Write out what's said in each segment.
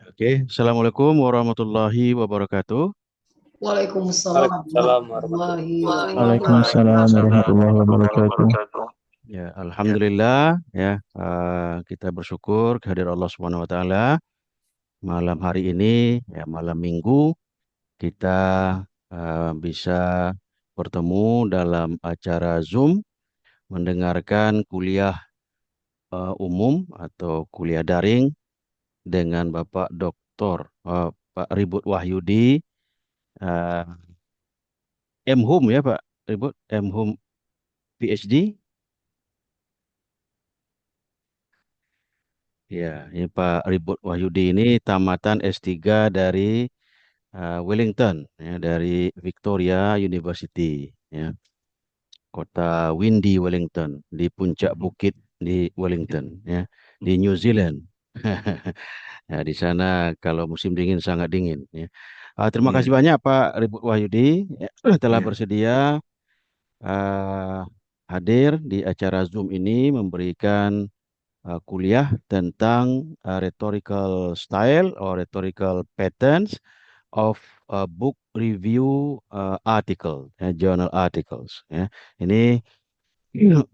Oke, Assalamualaikum warahmatullahi wabarakatuh. Waalaikumsalam Waalaikumsalam warahmatullahi warahmatullahi wabarakatuh. Waalaikumsalam warahmatullahi wabarakatuh. Ya, Alhamdulillah ya, kita bersyukur kehadirat Allah Subhanahu wa taala. Malam hari ini ya malam Minggu kita bisa bertemu dalam acara Zoom mendengarkan kuliah umum atau kuliah daring dengan Bapak Dr. Pak Ribut Wahyudi, uh, M.Hum ya Pak Ribut, M.Hum PhD. Ya, ini Pak Ribut Wahyudi ini tamatan S3 dari Wellington, ya, dari Victoria University, ya, kota Windy Wellington, di puncak bukit di Wellington, ya, di New Zealand. Ya, di sana kalau musim dingin sangat dingin. Ya. Terima Iya, kasih banyak Pak Ribut Wahyudi ya, telah iya. bersedia uh, hadir di acara Zoom ini memberikan kuliah tentang rhetorical style or rhetorical patterns of book review article, journal articles. Ya. Ini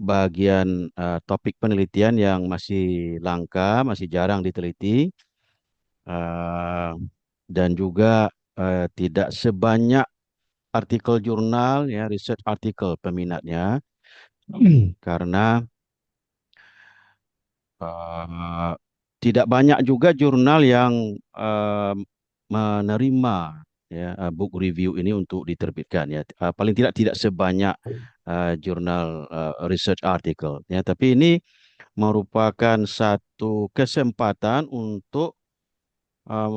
bagian topik penelitian yang masih langka, masih jarang diteliti, eh, dan juga tidak sebanyak artikel jurnal, ya, research article peminatnya, karena eh, tidak banyak juga jurnal yang menerima ya book review ini untuk diterbitkan ya. Paling tidak sebanyak jurnal research article ya. Tapi ini merupakan satu kesempatan untuk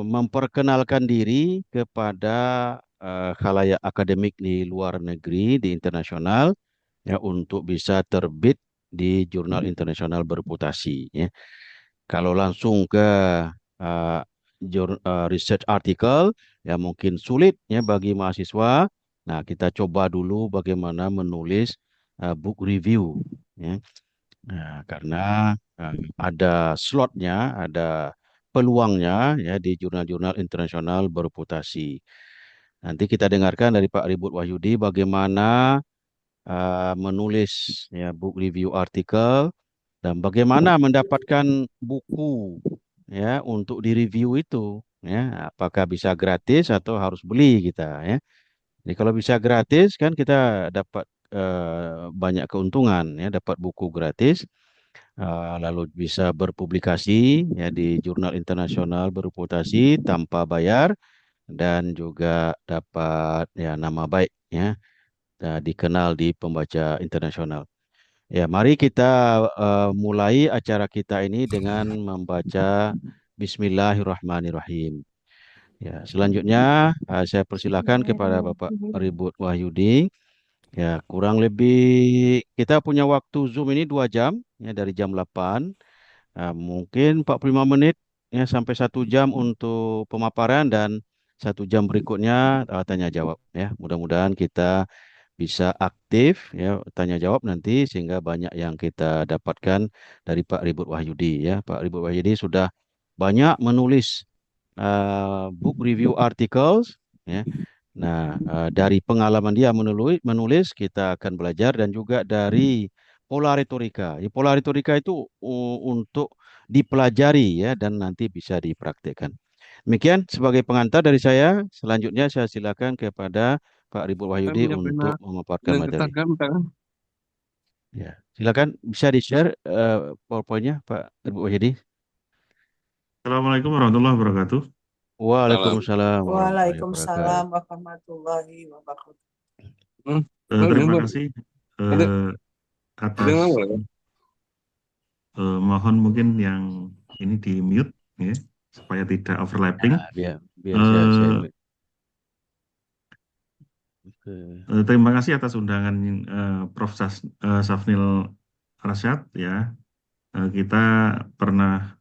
memperkenalkan diri kepada khalayak akademik di luar negeri, di internasional, ya untuk bisa terbit di jurnal internasional bereputasi. Ya. Kalau langsung ke uh, research article, ya mungkin sulit ya bagi mahasiswa. Nah, kita coba dulu bagaimana menulis book review. Ya. Nah, karena ada slotnya, ada peluangnya ya di jurnal-jurnal internasional bereputasi. Nanti kita dengarkan dari Pak Ribut Wahyudi bagaimana menulis ya book review artikel dan bagaimana mendapatkan buku ya untuk direview itu ya. Apakah bisa gratis atau harus beli kita ya. Jadi kalau bisa gratis kan kita dapat banyak keuntungan ya, dapat buku gratis. Lalu bisa berpublikasi ya di jurnal internasional bereputasi tanpa bayar dan juga dapat ya nama baik ya, dikenal di pembaca internasional. Ya, mari kita mulai acara kita ini dengan membaca Bismillahirrahmanirrahim. Ya, selanjutnya saya persilakan kepada Bapak Ribut Wahyudi. Ya, kurang lebih kita punya waktu Zoom ini 2 jam ya dari jam 8. Mungkin 45 menit ya sampai 1 jam untuk pemaparan dan 1 jam berikutnya tanya jawab ya. Mudah-mudahan kita bisa aktif ya tanya jawab nanti sehingga banyak yang kita dapatkan dari Pak Ribut Wahyudi ya. Pak Ribut Wahyudi sudah banyak menulis book review articles ya. Nah, dari pengalaman dia menulis kita akan belajar dan juga dari pola retorika. Ya, pola retorika itu untuk dipelajari ya dan nanti bisa dipraktekkan. Demikian sebagai pengantar dari saya. Selanjutnya saya silakan kepada Pak Ribut Saya Wahyudi punya pena untuk memaparkan dan materi. kertas kan, kan? Ya, silakan bisa di-share PowerPoint-nya Pak Ribut Wahyudi. Assalamualaikum warahmatullahi wabarakatuh. Salam. Waalaikumsalam warahmatullahi Waalaikumsalam wabarakatuh. warahmatullahi wabarakatuh. Hmm. Nah, Terima dengar. kasih Ada, eh, atas dengar nggak ya? mohon mungkin yang ini di mute ya supaya tidak overlapping. Nah, biar biar saya Eh, Oke. Terima kasih atas undangan Prof. Safnil Rasyad ya. Kita pernah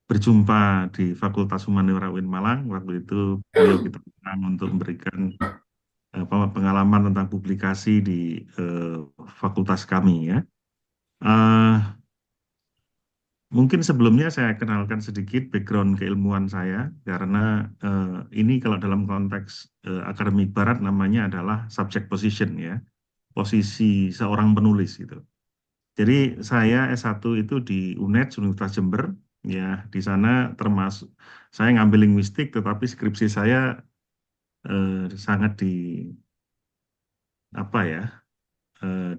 berjumpa di Fakultas Humaniora UIN Malang. Waktu itu beliau kita undang untuk memberikan pengalaman tentang publikasi di fakultas kami ya. Eh, Mungkin sebelumnya saya kenalkan sedikit background keilmuan saya, karena ini kalau dalam konteks akademik barat namanya adalah subject position ya, posisi seorang penulis gitu. Jadi saya S1 itu di UNED, Universitas Jember, ya di sana termasuk saya ngambil linguistik, tetapi skripsi saya sangat apa ya,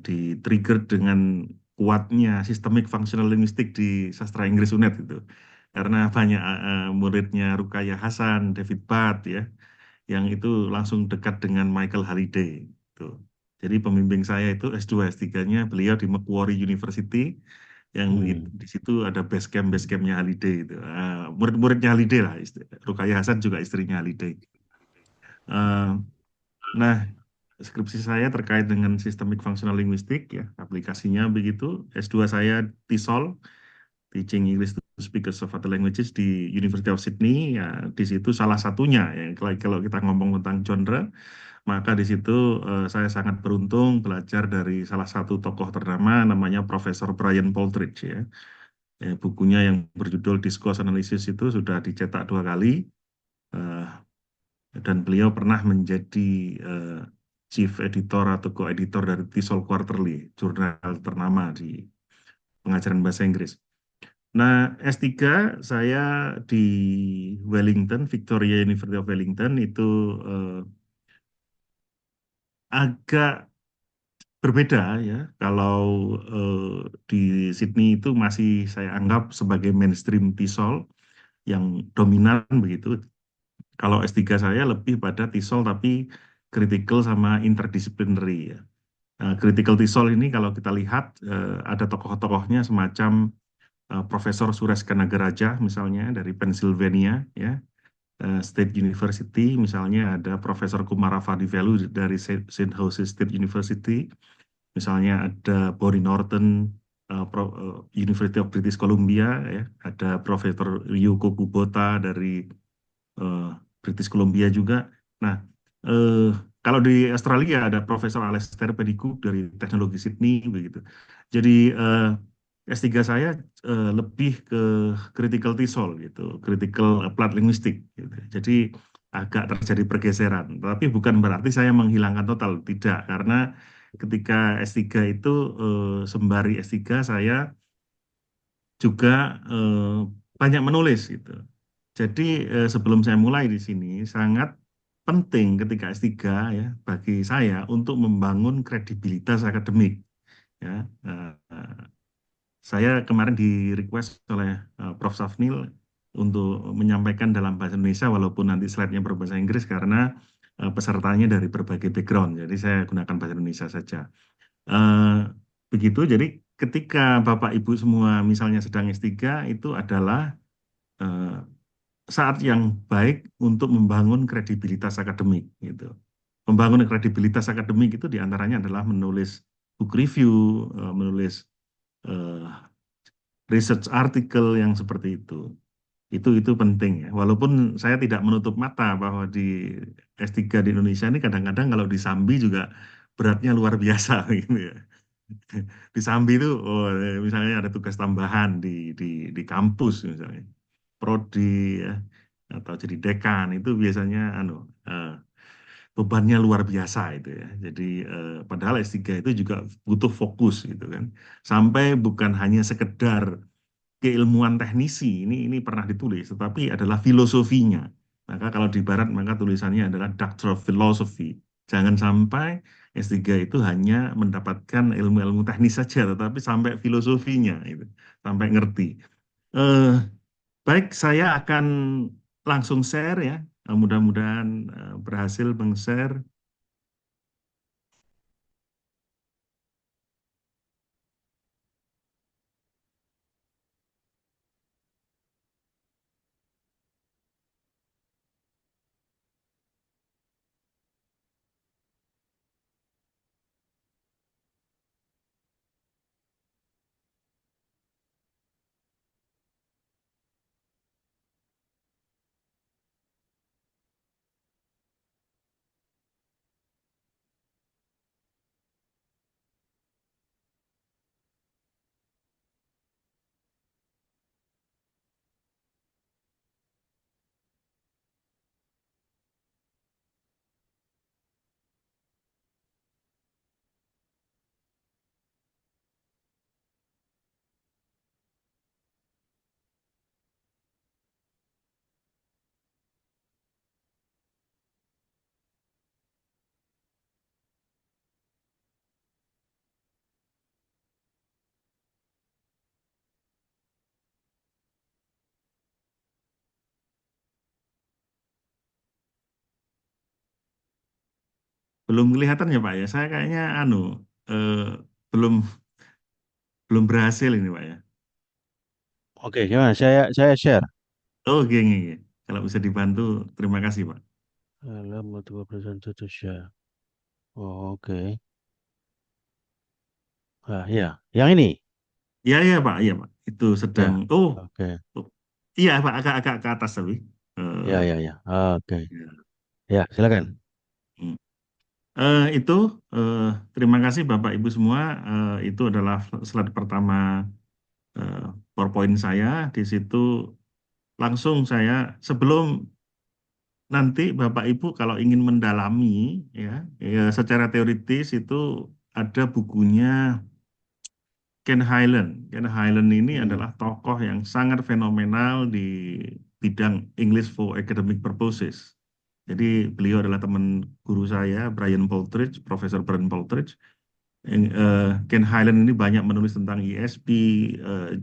di trigger dengan kuatnya sistemik functional linguistik di sastra Inggris UNED itu. Karena banyak muridnya Rukaya Hasan, David Butt ya, yang itu langsung dekat dengan Michael Halliday. Tuh. Jadi pembimbing saya itu S2, S3-nya beliau di Macquarie University, yang di situ ada base campnya Halliday itu. Murid-muridnya Halliday lah, Rukaya Hasan juga istrinya Halliday. Eh, nah, skripsi saya terkait dengan Systemic Functional Linguistic ya, aplikasinya begitu. S2 saya TESOL, Teaching English to Speakers of Other Languages di University of Sydney. Ya, di situ salah satunya ya, kalau kita ngomong tentang genre, maka di situ saya sangat beruntung belajar dari salah satu tokoh ternama namanya Profesor Brian Poltridge ya. Bukunya yang berjudul Discourse Analysis itu sudah dicetak 2 kali. eh, dan beliau pernah menjadi eh, chief editor atau co-editor dari TESOL Quarterly, jurnal ternama di pengajaran bahasa Inggris. Nah, S3 saya di Wellington, Victoria University of Wellington itu eh, agak berbeda ya. Kalau eh, di Sydney itu masih saya anggap sebagai mainstream TESOL yang dominan begitu. Kalau S3 saya lebih pada TESOL tapi critical sama interdisciplinary ya. Critical TESOL ini kalau kita lihat ada tokoh-tokohnya semacam Profesor Suresh Kanagaraja misalnya dari Pennsylvania ya, State University, misalnya ada Profesor Kumara Vadivelu dari Saint Jose State University, misalnya ada Bonnie Norton University of British Columbia ya, ada Profesor Ryuko Kubota dari eh, British Columbia juga. Nah, eh, kalau di Australia ada Profesor Alastair Pedicook dari Teknologi Sydney begitu. Jadi S3 saya lebih ke critical TESOL gitu, critical applied linguistic gitu. Jadi agak terjadi pergeseran, tapi bukan berarti saya menghilangkan total, tidak, karena ketika S3 itu sembari S3 saya juga eh, banyak menulis gitu. Jadi sebelum saya mulai di sini sangat penting ketika S3 ya bagi saya untuk membangun kredibilitas akademik ya. Eh, saya kemarin di request oleh Prof. Safnil untuk menyampaikan dalam bahasa Indonesia walaupun nanti slide-nya berbahasa Inggris karena pesertanya dari berbagai background. Jadi saya gunakan bahasa Indonesia saja. Eh, begitu. Jadi ketika Bapak Ibu semua misalnya sedang S3 itu adalah eh, saat yang baik untuk membangun kredibilitas akademik gitu. Membangun kredibilitas akademik itu diantaranya adalah menulis book review, menulis eh, research artikel yang seperti itu. Itu penting ya. Walaupun saya tidak menutup mata bahwa di S3 di Indonesia ini kadang-kadang kalau di Sambi juga beratnya luar biasa gitu ya. Di Sambi itu oh, misalnya ada tugas tambahan di di kampus misalnya prodi ya atau jadi dekan itu biasanya eh, bebannya luar biasa itu ya. Jadi padahal S3 itu juga butuh fokus gitu kan. Sampai bukan hanya sekedar keilmuan teknisi ini pernah ditulis tetapi adalah filosofinya. Maka kalau di barat maka tulisannya adalah Doctor of Philosophy. Jangan sampai S3 itu hanya mendapatkan ilmu-ilmu teknis saja tetapi sampai filosofinya itu, sampai ngerti. Eh, Baik, saya akan langsung share ya. Mudah-mudahan berhasil meng-share. belum kelihatan ya Pak ya. Saya kayaknya eh, belum belum berhasil ini Pak ya. Oke, gimana? Saya share. Oh, gini. Kalau bisa dibantu, terima kasih Pak. Multiple presenter to share. Oh, oke. Ah, ya, yang ini. Iya Pak. Itu sedang. Ya, Oh, oke. oh. Iya Pak, agak-agak ke atas tapi. Eh, Ya. Oke. ya. Ya, silakan. Hmm. Itu eh, terima kasih Bapak Ibu semua. Itu adalah slide pertama eh, PowerPoint saya. Di situ langsung saya sebelum nanti Bapak Ibu kalau ingin mendalami ya, ya secara teoritis itu ada bukunya Ken Highland. Ken Highland ini Hmm. adalah tokoh yang sangat fenomenal di bidang English for Academic Purposes. Jadi beliau adalah teman guru saya, Brian Poltridge, Profesor Brian Poltridge. Ken Highland ini banyak menulis tentang ESP,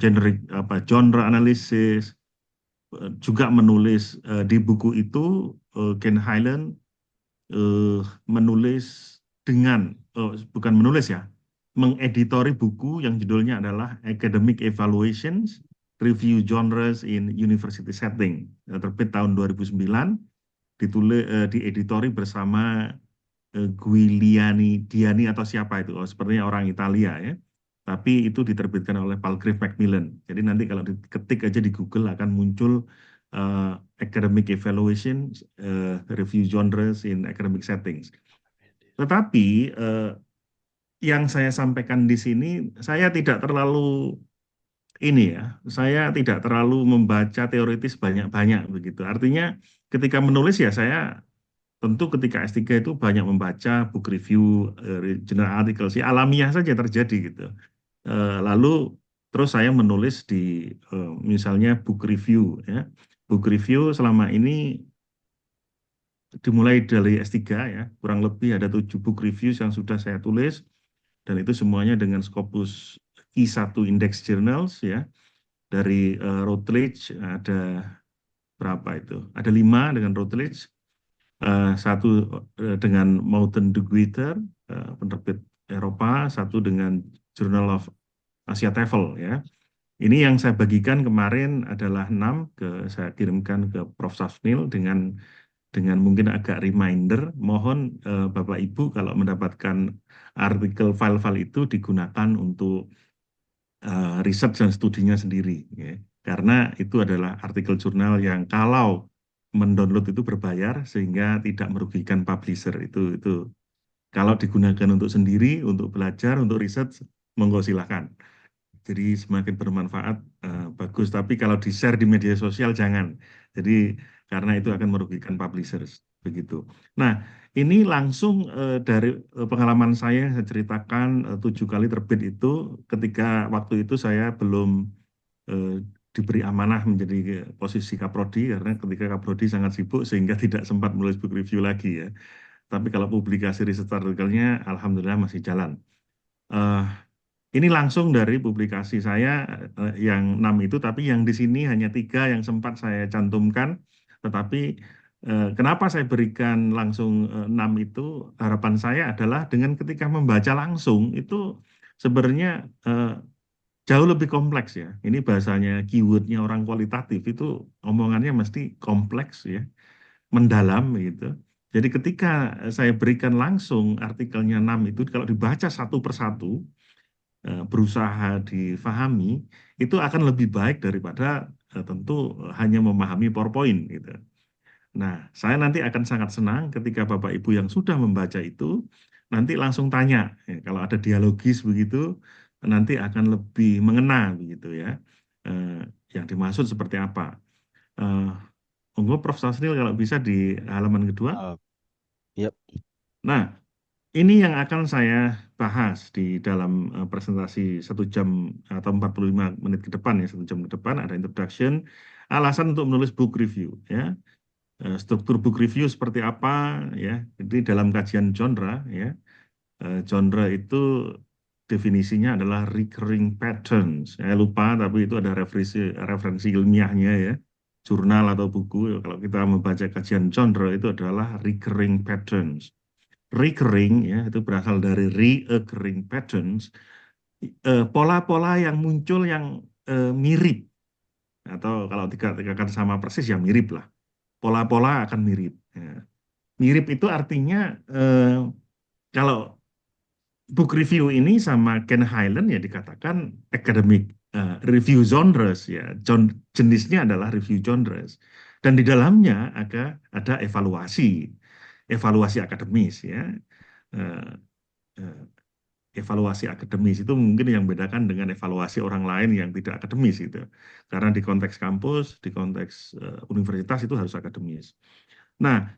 generic genre analysis, juga menulis di buku itu Ken Highland eh, menulis dengan bukan menulis ya, mengeditori buku yang judulnya adalah Academic Evaluations Review Genres in University Setting. Terbit tahun 2009, dieditori bersama Giuliani Diani atau siapa itu, oh, sepertinya orang Italia ya. Tapi itu diterbitkan oleh Palgrave Macmillan. Jadi nanti kalau diketik aja di Google akan muncul eh, Academic Evaluation Review Genres in Academic Settings. Tetapi yang saya sampaikan di sini, saya tidak terlalu ini ya, saya tidak terlalu membaca teoritis banyak-banyak begitu. Artinya ketika menulis ya saya tentu ketika S3 itu banyak membaca book review, general article sih alamiah saja terjadi gitu. Lalu terus saya menulis di misalnya book review ya. Book review selama ini dimulai dari S3 ya, kurang lebih ada 7 book reviews yang sudah saya tulis dan itu semuanya dengan Scopus I1 Index Journals ya. Dari Routledge ada berapa itu? Ada 5 dengan Routledge, satu dengan Mountain Deguiter, penerbit Eropa, satu dengan Journal of Asia TOEFL ya. Ini yang saya bagikan kemarin adalah 6 saya kirimkan ke Prof. Safnil dengan mungkin agak reminder. Mohon Bapak Ibu kalau mendapatkan artikel file-file itu digunakan untuk riset dan studinya sendiri ya. Karena itu adalah artikel jurnal yang kalau mendownload itu berbayar sehingga tidak merugikan publisher. Itu kalau digunakan untuk sendiri, untuk belajar, untuk riset, monggo silahkan. Jadi semakin bermanfaat bagus. Tapi kalau di-share di media sosial jangan. Jadi karena itu akan merugikan publishers begitu. Nah, ini langsung dari pengalaman saya yang saya ceritakan 7 kali terbit itu ketika waktu itu saya belum eh, diberi amanah menjadi posisi kaprodi karena ketika kaprodi sangat sibuk sehingga tidak sempat menulis book review lagi ya. Tapi kalau publikasi riset artikelnya alhamdulillah masih jalan. Eh, ini langsung dari publikasi saya yang 6 itu, tapi yang di sini hanya 3 yang sempat saya cantumkan. Tetapi kenapa saya berikan langsung 6 itu, harapan saya adalah dengan ketika membaca langsung itu sebenarnya jauh lebih kompleks ya. Ini bahasanya keywordnya orang kualitatif itu omongannya mesti kompleks ya, mendalam gitu. Jadi ketika saya berikan langsung artikelnya 6 itu, kalau dibaca satu persatu, berusaha difahami itu akan lebih baik daripada tentu hanya memahami PowerPoint gitu. Nah, saya nanti akan sangat senang ketika Bapak Ibu yang sudah membaca itu nanti langsung tanya. Ya, kalau ada dialogis begitu nanti akan lebih mengena begitu ya. Eh, yang dimaksud seperti apa? Eh, Monggo Prof. Sasril kalau bisa di halaman kedua. Uh, yep. Nah, ini yang akan saya bahas di dalam presentasi 1 jam atau 45 menit ke depan ya, 1 jam ke depan ada introduction, alasan untuk menulis book review ya. Struktur book review seperti apa ya. Jadi dalam kajian genre ya, genre itu definisinya adalah recurring patterns. Saya lupa tapi itu ada referensi ilmiahnya ya. Jurnal atau buku kalau kita membaca kajian genre itu adalah recurring patterns. recurring ya, itu berasal dari reoccurring patterns, pola-pola yang muncul yang mirip, atau kalau dikatakan sama persis ya mirip lah. Pola-pola akan mirip. Ya. Mirip itu artinya kalau book review ini sama Ken Highland ya dikatakan academic review genres ya. Jenisnya adalah review genres. Dan di dalamnya ada evaluasi akademis ya. Eh, eh, Evaluasi akademis itu mungkin yang bedakan dengan evaluasi orang lain yang tidak akademis gitu. Karena di konteks kampus, di konteks universitas itu harus akademis. Nah,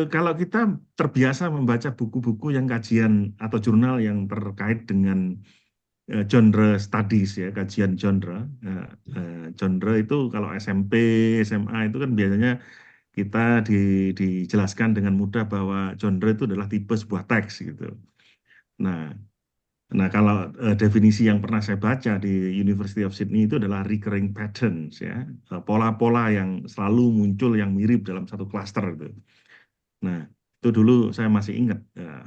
kalau kita terbiasa membaca buku-buku yang kajian atau jurnal yang terkait dengan genre studies ya, kajian genre. Genre itu kalau SMP, SMA itu kan biasanya kita dijelaskan dengan mudah bahwa genre itu adalah tipe sebuah teks gitu. Nah, kalau definisi yang pernah saya baca di University of Sydney itu adalah recurring patterns ya, pola-pola yang selalu muncul yang mirip dalam satu klaster itu. Nah, itu dulu saya masih ingat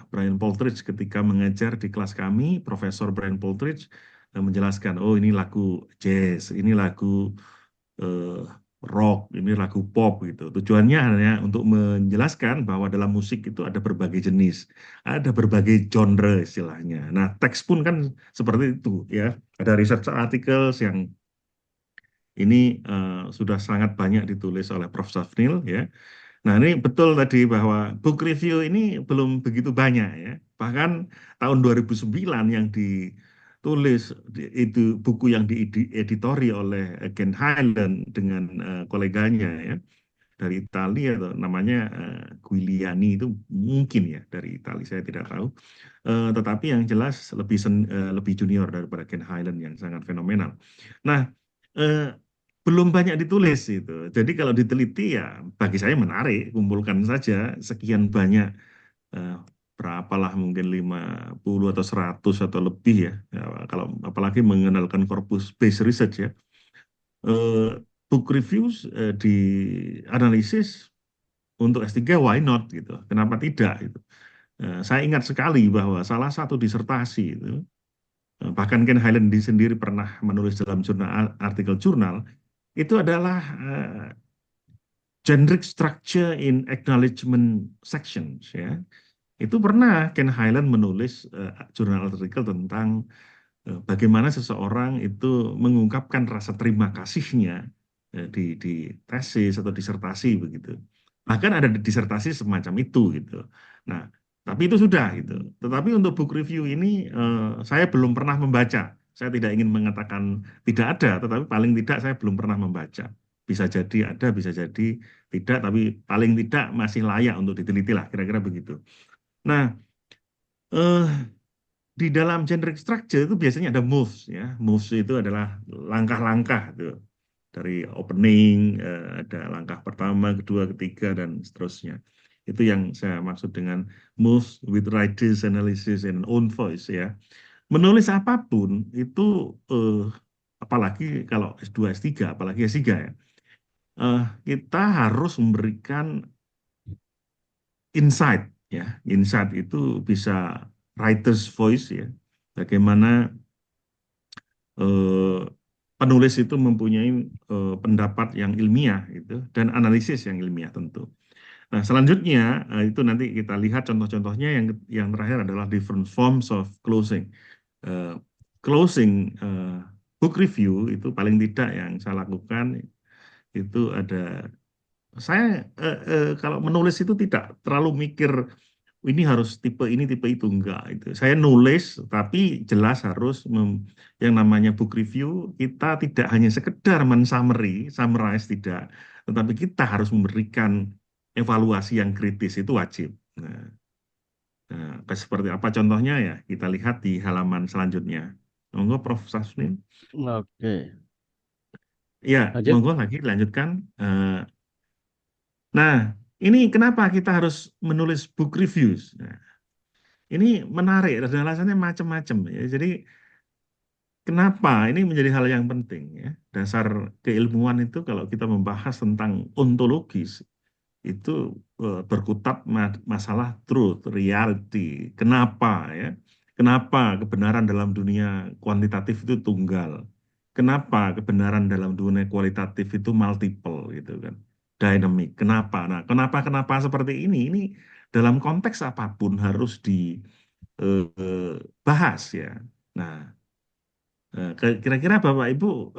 Brian Poltridge ketika mengajar di kelas kami, Profesor Brian Poltridge menjelaskan, oh ini lagu jazz, ini lagu eh, rock, ini lagu pop gitu. Tujuannya hanya untuk menjelaskan bahwa dalam musik itu ada berbagai jenis, ada berbagai genre istilahnya. Nah, teks pun kan seperti itu ya. Ada research articles yang ini sudah sangat banyak ditulis oleh Prof. Safnil ya. Nah, ini betul tadi bahwa book review ini belum begitu banyak ya. Bahkan tahun 2009 yang ditulis itu buku yang dieditori oleh Ken Highland dengan koleganya ya dari Italia atau namanya Guiliani itu mungkin ya dari Italia saya tidak tahu. Tetapi yang jelas lebih junior daripada Ken Highland yang sangat fenomenal. Nah, eh, belum banyak ditulis itu. Jadi kalau diteliti ya bagi saya menarik, kumpulkan saja sekian banyak eh, berapalah mungkin 50 atau 100 atau lebih ya. Ya, kalau apalagi mengenalkan corpus based research ya. Eh, Book reviews di analisis untuk S3 why not gitu. Kenapa tidak gitu. Saya ingat sekali bahwa salah satu disertasi itu bahkan Ken Highland sendiri pernah menulis dalam artikel jurnal itu adalah generic structure in acknowledgement sections ya. Itu pernah Ken Highland menulis jurnal artikel tentang bagaimana seseorang itu mengungkapkan rasa terima kasihnya di tesis atau disertasi begitu. Bahkan ada disertasi semacam itu gitu. Nah, tapi itu sudah gitu. Tetapi untuk book review ini saya belum pernah membaca. Saya tidak ingin mengatakan tidak ada, tetapi paling tidak saya belum pernah membaca. Bisa jadi ada, bisa jadi tidak, tapi paling tidak masih layak untuk diteliti lah, kira-kira begitu. Nah, eh, di dalam generic structure itu biasanya ada moves ya. Moves itu adalah langkah-langkah tuh. Dari opening ada langkah pertama, kedua, ketiga dan seterusnya. Itu yang saya maksud dengan moves with writers analysis and own voice ya. Menulis apapun itu apalagi kalau S2 S3 apalagi S3 ya. Kita harus memberikan insight ya. Insight itu bisa writer's voice ya. Bagaimana eh, penulis itu mempunyai pendapat yang ilmiah itu dan analisis yang ilmiah tentu. Nah, selanjutnya itu nanti kita lihat contoh-contohnya yang terakhir adalah different forms of closing. Eh, Closing book review itu paling tidak yang saya lakukan itu ada saya kalau menulis itu tidak terlalu mikir ini harus tipe ini tipe itu enggak itu. Saya nulis tapi jelas harus yang namanya book review kita tidak hanya sekedar summarize tidak, tetapi kita harus memberikan evaluasi yang kritis itu wajib. Nah, seperti apa contohnya ya kita lihat di halaman selanjutnya. Monggo Prof. Sasmin. Oke, Ya, lanjut. monggo lagi lanjutkan. Nah, ini kenapa kita harus menulis book reviews? Nah, ini menarik dan alasannya macam-macam ya. Jadi kenapa ini menjadi hal yang penting ya. Dasar keilmuan itu kalau kita membahas tentang ontologis itu berkutat masalah truth, reality. Kenapa ya? Kenapa kebenaran dalam dunia kuantitatif itu tunggal? Kenapa kebenaran dalam dunia kualitatif itu multiple gitu kan? Dynamic. Kenapa? Nah, kenapa seperti ini? Ini dalam konteks apapun harus dibahas ya. Nah, kira-kira Bapak Ibu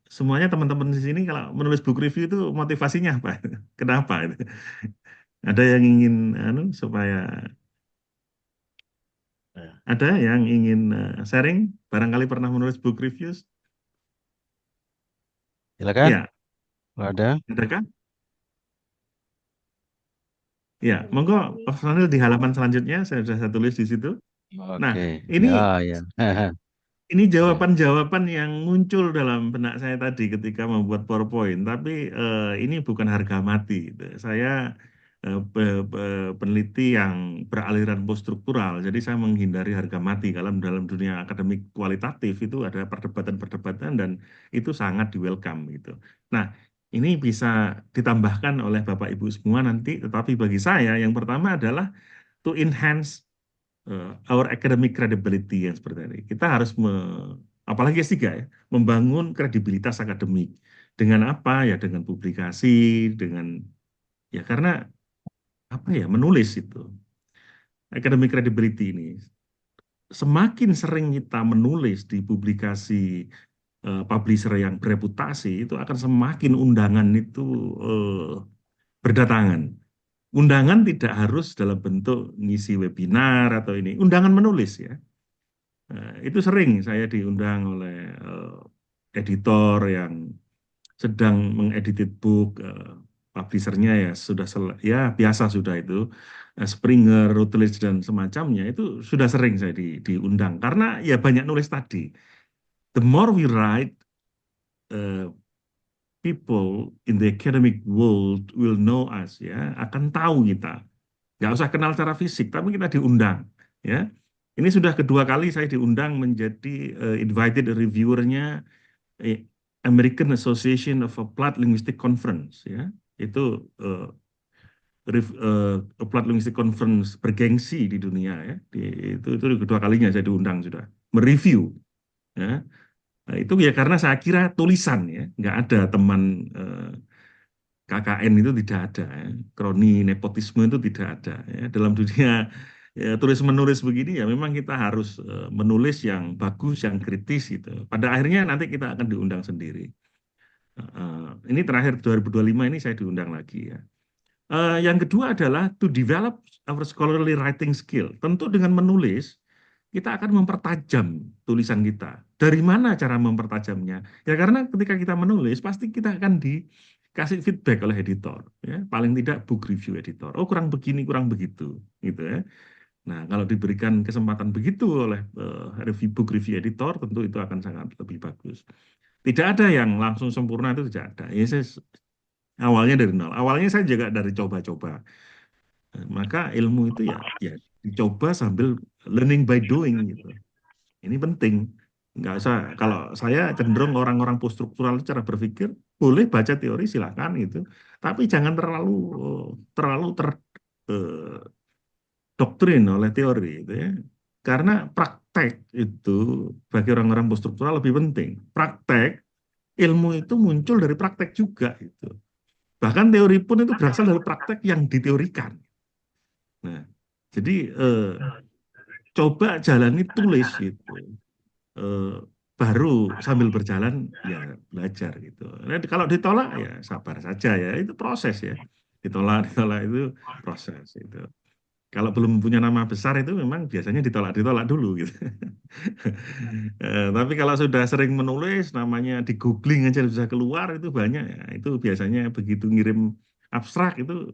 semuanya teman-teman di sini kalau menulis buku review itu motivasinya apa? Kenapa itu? Ada yang ingin supaya ada yang ingin sharing? Barangkali pernah menulis book reviews? Silakan, Ya, kalau ada. adakah? Ya, monggo Prof. Sanil di halaman selanjutnya saya tulis di situ. Nah, Oke, ini ya, ya. Ini Ya. jawaban-jawaban yang muncul dalam benak saya tadi ketika membuat PowerPoint, tapi ini bukan harga mati, gitu. Saya peneliti yang beraliran poststruktural, jadi saya menghindari harga mati. Kalau dalam dunia akademik kualitatif itu ada perdebatan-perdebatan dan itu sangat di welcome gitu. Nah, ini bisa ditambahkan oleh Bapak Ibu semua nanti, tetapi bagi saya yang pertama adalah to enhance our academic credibility yang seperti ini. Kita harus apalagi S3 ya, membangun kredibilitas akademik. Dengan apa? Ya dengan publikasi, dengan ya karena apa ya, menulis itu. Academic credibility ini semakin sering kita menulis di publikasi publisher yang bereputasi, itu akan semakin undangan itu eh, berdatangan. Undangan tidak harus dalam bentuk ngisi webinar atau ini, undangan menulis ya. Itu sering saya diundang oleh editor yang sedang mengedited book, publishernya ya sudah ya biasa sudah itu, Springer, Routledge dan semacamnya itu sudah sering saya diundang karena ya banyak nulis tadi. The more we write, uh, people in the academic world will know us ya, akan tahu kita. Nggak usah kenal secara fisik, tapi kita diundang ya. Ini sudah kedua kali saya diundang menjadi invited reviewernya eh, American Association of Applied Linguistic Conference ya. Itu Applied Linguistic Conference bergengsi di dunia ya. Itu kedua kalinya saya diundang sudah mereview ya. Nah, itu ya karena saya kira tulisan ya, nggak ada teman KKN itu tidak ada, ya. Kroni nepotisme itu tidak ada. Ya. Dalam dunia ya, tulis menulis begini ya memang kita harus menulis yang bagus, yang kritis gitu. Pada akhirnya nanti kita akan diundang sendiri. Ini terakhir 2025 ini saya diundang lagi ya. Yang kedua adalah to develop our scholarly writing skill. Tentu dengan menulis kita akan mempertajam tulisan kita. Dari mana cara mempertajamnya? Ya karena ketika kita menulis pasti kita akan dikasih feedback oleh editor, ya. Paling tidak book review editor. Oh kurang begini, kurang begitu, gitu ya. Nah kalau diberikan kesempatan begitu oleh book review editor, tentu itu akan sangat lebih bagus. Tidak ada yang langsung sempurna itu tidak ada. Ya, awalnya dari nol. Awalnya saya juga dari coba-coba. Maka ilmu itu ya dicoba sambil learning by doing gitu. Ini penting. Nggak usah, kalau saya cenderung orang-orang poststruktural cara berpikir, boleh baca teori silakan gitu. Tapi jangan terlalu terdoktrin oleh teori gitu ya. Karena praktek itu bagi orang-orang poststruktural lebih penting. Praktek, ilmu itu muncul dari praktek juga gitu. Bahkan teori pun itu berasal dari praktek yang diteorikan. Nah, jadi coba jalani tulis gitu. Eh, Baru sambil berjalan ya belajar gitu. Nah, kalau ditolak ya sabar saja ya, itu proses ya. Ditolak ditolak itu proses itu. Kalau belum punya nama besar itu memang biasanya ditolak dulu gitu. Tapi kalau sudah sering menulis, namanya di googling aja bisa keluar itu banyak ya. Itu biasanya begitu ngirim abstrak itu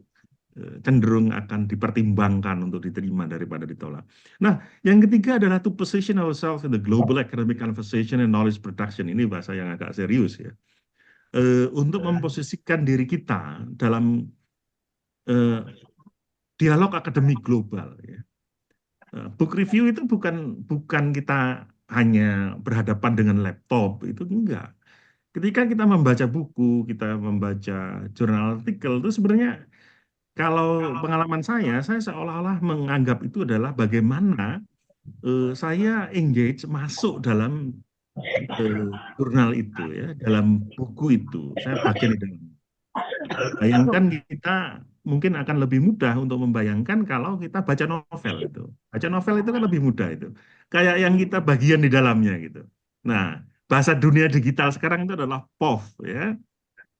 cenderung akan dipertimbangkan untuk diterima daripada ditolak. Nah, yang ketiga adalah to position ourselves in the global academic conversation and knowledge production. Ini bahasa yang agak serius ya. Untuk memposisikan diri kita dalam eh, dialog akademik global ya. Book review itu bukan kita hanya berhadapan dengan laptop, itu enggak. Ketika kita membaca buku, kita membaca jurnal artikel itu sebenarnya kalau pengalaman saya seolah-olah menganggap itu adalah bagaimana saya engage masuk dalam jurnal itu ya, dalam buku itu. Saya bagian di dalam. Bayangkan kita mungkin akan lebih mudah untuk membayangkan kalau kita baca novel itu. Baca novel itu kan lebih mudah itu. Kayak yang kita bagian di dalamnya gitu. Nah, bahasa dunia digital sekarang itu adalah POV ya,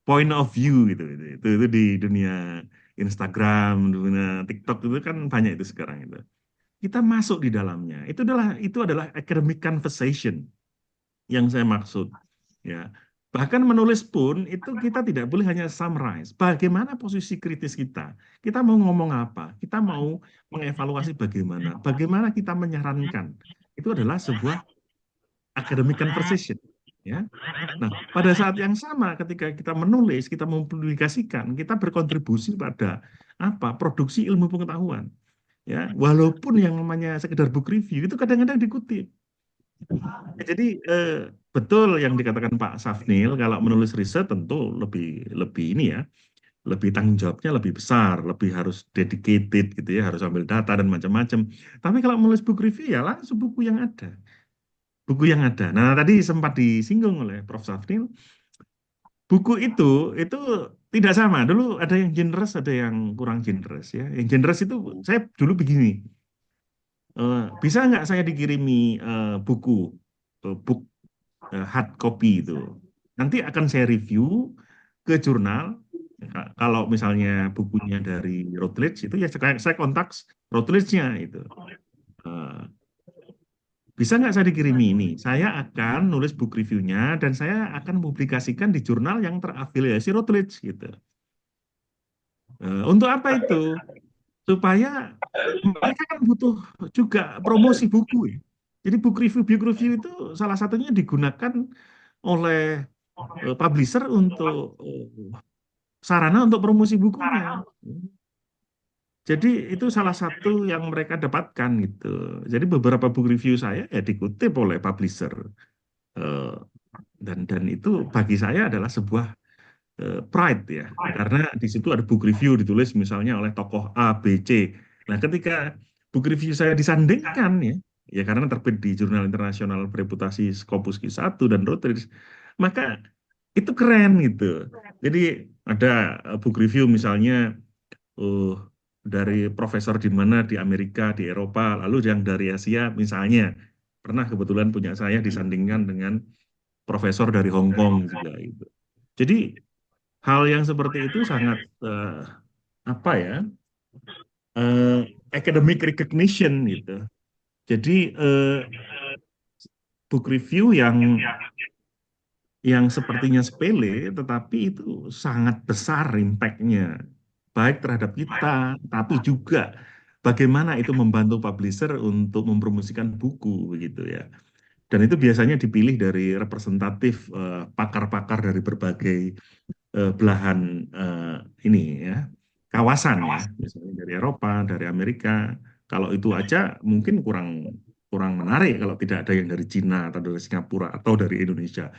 point of view gitu. Itu di dunia Instagram, dunia TikTok itu kan banyak itu sekarang itu. Kita masuk di dalamnya. Itu adalah academic conversation yang saya maksud ya. Bahkan menulis pun itu kita tidak boleh hanya summarize bagaimana posisi kritis kita, kita mau ngomong apa, kita mau mengevaluasi bagaimana kita menyarankan. Itu adalah sebuah academic conversation ya. Nah, pada saat yang sama ketika kita menulis, kita mempublikasikan, kita berkontribusi pada apa, produksi ilmu pengetahuan ya, walaupun yang namanya sekedar book review itu kadang-kadang dikutip. Jadi betul yang dikatakan Pak Safnil, kalau menulis riset tentu lebih lebih ini ya, lebih tanggung jawabnya lebih besar, lebih harus dedicated gitu ya, harus ambil data dan macam-macam. Tapi kalau menulis buku review ya langsung buku yang ada, buku yang ada. Nah tadi sempat disinggung oleh Prof Safnil, buku itu tidak sama. Dulu ada yang generous, ada yang kurang generous ya. Yang generous itu saya dulu begini. Bisa nggak saya dikirimi buku book hard copy itu. Nanti akan saya review ke jurnal. Kalau misalnya bukunya dari Routledge itu ya saya kontak Routledge-nya itu. Eh, Bisa nggak saya dikirimi ini? Saya akan nulis book review-nya dan saya akan publikasikan di jurnal yang terafiliasi Routledge gitu. Untuk apa itu? Supaya mereka kan butuh juga promosi buku ya. Jadi book review itu salah satunya digunakan oleh publisher untuk sarana untuk promosi bukunya. Jadi itu salah satu yang mereka dapatkan gitu. Jadi beberapa book review saya ya dikutip oleh publisher. Eh, dan itu bagi saya adalah sebuah pride ya. Karena di situ ada book review ditulis misalnya oleh tokoh A, B, C. Nah, ketika book review saya disandingkan ya karena terbit di jurnal internasional bereputasi Scopus Q1 dan Routledge, maka itu keren gitu. Jadi ada book review misalnya uh, dari profesor di mana di Amerika, di Eropa, lalu yang dari Asia misalnya pernah kebetulan punya saya disandingkan dengan profesor dari Hong Kong juga gitu. Jadi hal yang seperti itu sangat apa ya academic recognition gitu. Jadi book review yang sepertinya sepele, tetapi itu sangat besar impact-nya, baik terhadap kita, tapi juga bagaimana itu membantu publisher untuk mempromosikan buku, begitu ya. Dan itu biasanya dipilih dari representatif pakar-pakar dari berbagai belahan ini ya, kawasan ya, misalnya dari Eropa, dari Amerika. Kalau itu aja mungkin kurang kurang menarik kalau tidak ada yang dari Cina atau dari Singapura atau dari Indonesia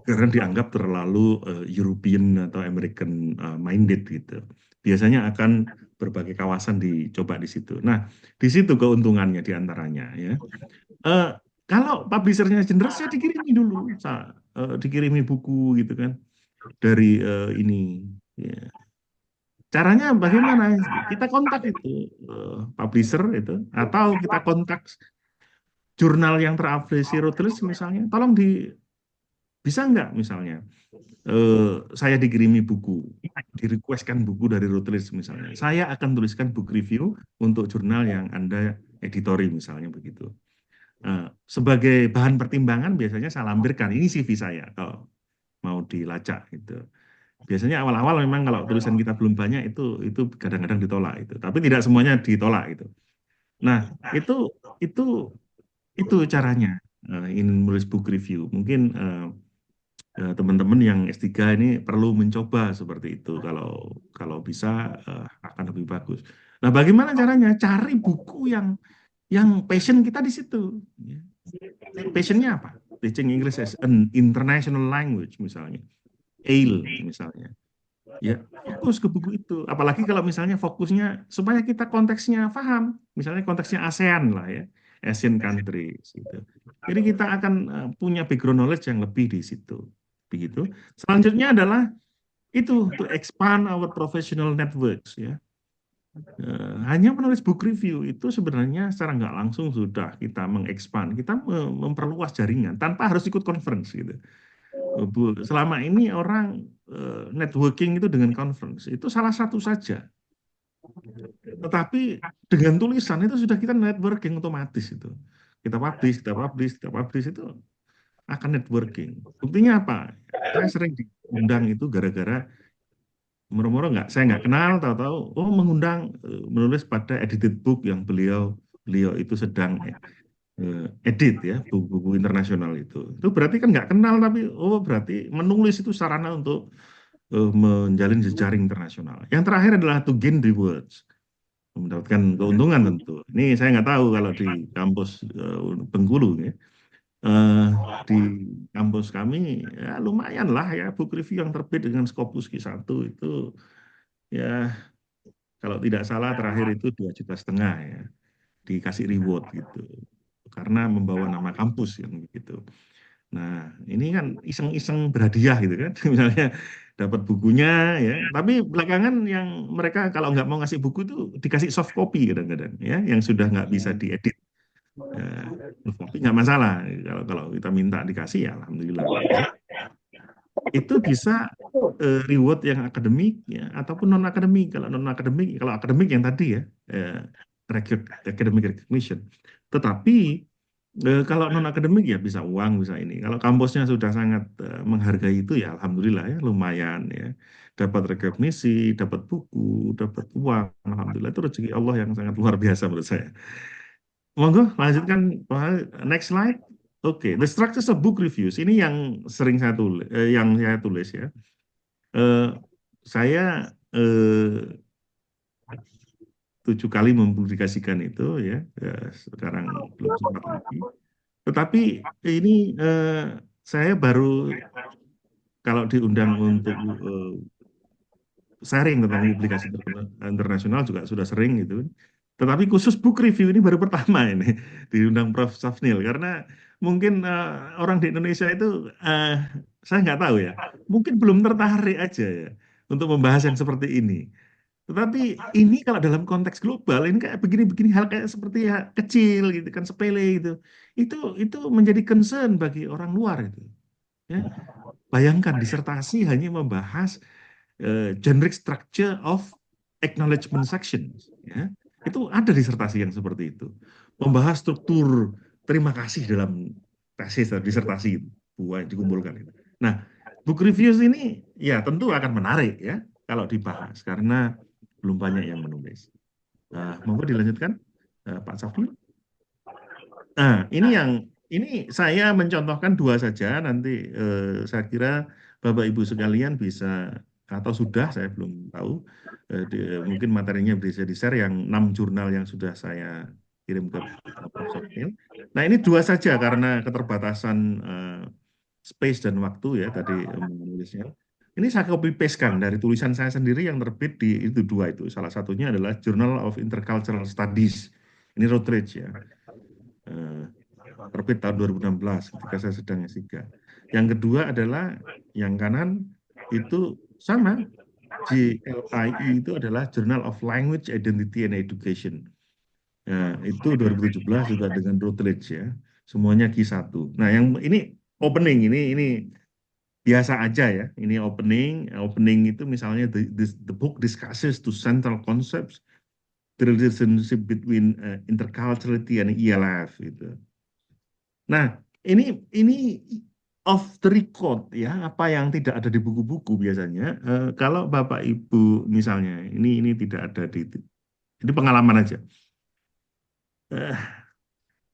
karena dianggap terlalu European atau American minded gitu. Biasanya akan berbagai kawasan dicoba di situ. Nah, di situ keuntungannya diantaranya ya. Eh, Kalau publishernya generous ya dikirimi dulu, dikirimi buku gitu kan dari ini. Ya. Caranya bagaimana? Kita kontak itu publisher itu, atau kita kontak jurnal yang terafiliasi Routledge misalnya. Tolong bisa nggak misalnya saya dikirimi buku, direquestkan buku dari Routledge misalnya. Saya akan tuliskan book review untuk jurnal yang Anda editori misalnya begitu. Sebagai bahan pertimbangan biasanya saya lampirkan ini CV saya kalau mau dilacak gitu. Biasanya awal-awal memang kalau tulisan kita belum banyak itu kadang-kadang ditolak itu. Tapi tidak semuanya ditolak itu. Nah, itu itu caranya ingin menulis book review. Mungkin teman-teman yang S3 ini perlu mencoba seperti itu. Kalau bisa akan lebih bagus. Nah, bagaimana caranya? Cari buku yang passion kita di situ. Ya. Passionnya apa? Teaching English as an international language misalnya. AIL misalnya. ya fokus ke buku itu. Apalagi kalau misalnya fokusnya supaya kita konteksnya paham, misalnya konteksnya ASEAN lah ya, Asian countries gitu. Jadi kita akan punya background knowledge yang lebih di situ. Begitu. Selanjutnya adalah itu to expand our professional networks ya. Hanya menulis book review itu sebenarnya secara nggak langsung sudah kita mengekspand, kita memperluas jaringan tanpa harus ikut conference gitu. Selama ini orang networking itu dengan conference itu salah satu saja. Tetapi dengan tulisan itu sudah kita networking otomatis itu. Kita publish, kita publish, kita publish itu akan networking. Buktinya apa? Saya sering diundang itu gara-gara moro-moro saya nggak kenal, tahu-tahu oh mengundang menulis pada edited book yang beliau beliau itu sedang edit ya buku-buku internasional itu. Itu berarti kan nggak kenal tapi oh berarti menulis itu sarana untuk menjalin jejaring internasional. Yang terakhir adalah to gain rewards, mendapatkan keuntungan tentu. Ini saya nggak tahu kalau di kampus Bengkulu ya. Di kampus kami ya lumayan lah ya book review yang terbit dengan Scopus Q1 itu ya kalau tidak salah terakhir itu 2,5 juta ya dikasih reward gitu karena membawa nama kampus yang begitu. Nah ini kan iseng-iseng berhadiah gitu kan misalnya dapat bukunya ya tapi belakangan yang mereka kalau nggak mau ngasih buku itu dikasih soft copy kadang-kadang ya yang sudah nggak bisa diedit. Tapi nggak masalah kalau kalau kita minta dikasih ya alhamdulillah itu bisa reward yang akademik ya ataupun non akademik. Kalau non akademik kalau akademik yang tadi ya academic recognition, tetapi kalau non akademik ya bisa uang bisa ini. Kalau kampusnya sudah sangat menghargai itu ya alhamdulillah ya lumayan ya dapat rekognisi, dapat buku, dapat uang, alhamdulillah itu rezeki Allah yang sangat luar biasa menurut saya. Monggo lanjutkan next slide. Oke, the structures of book reviews ini yang sering saya tulis ya. Saya 7 kali mempublikasikan itu ya, sekarang belum sempat lagi. Tetapi ini saya baru kalau diundang untuk sharing tentang publikasi internasional juga sudah sering gitu. Tetapi khusus book review ini baru pertama ini diundang Prof. Safnil karena mungkin orang di Indonesia itu saya nggak tahu ya, mungkin belum tertarik aja ya untuk membahas yang seperti ini. Tetapi ini kalau dalam konteks global ini kayak begini-begini hal kayak seperti ya kecil gitu kan sepele gitu. Itu menjadi concern bagi orang luar itu. Ya. Bayangkan disertasi hanya membahas generic structure of acknowledgement sections. Ya. Itu ada disertasi yang seperti itu. Membahas struktur terima kasih dalam tesis dan disertasi itu buat dikumpulkan itu. Nah, book reviews ini ya tentu akan menarik ya kalau dibahas karena belum banyak yang menulis. Monggo dilanjutkan Pak Safri. Ini saya mencontohkan 2 saja nanti saya kira Bapak Ibu sekalian bisa atau sudah saya belum tahu mungkin materinya bisa di-share yang 6 jurnal yang sudah saya kirim ke Prof. Sofil. Nah ini 2 saja karena keterbatasan space dan waktu ya tadi menulisnya. Ini saya copy paste kan dari tulisan saya sendiri yang terbit di itu 2 itu. Salah satunya adalah Journal of Intercultural Studies. Ini Routledge ya. Terbit tahun 2016 ketika saya sedang S3. Yang kedua adalah yang kanan itu sama JLIE itu adalah Journal of Language Identity and Education. Itu 2017 juga dengan Routledge ya. Semuanya Q1. Nah, yang ini opening ini biasa aja ya. Ini opening itu misalnya the book discusses two central concepts the relationship between interculturality and ELF gitu. Nah, ini off the record ya, apa yang tidak ada di buku-buku biasanya. Kalau Bapak Ibu misalnya, ini tidak ada ini pengalaman aja.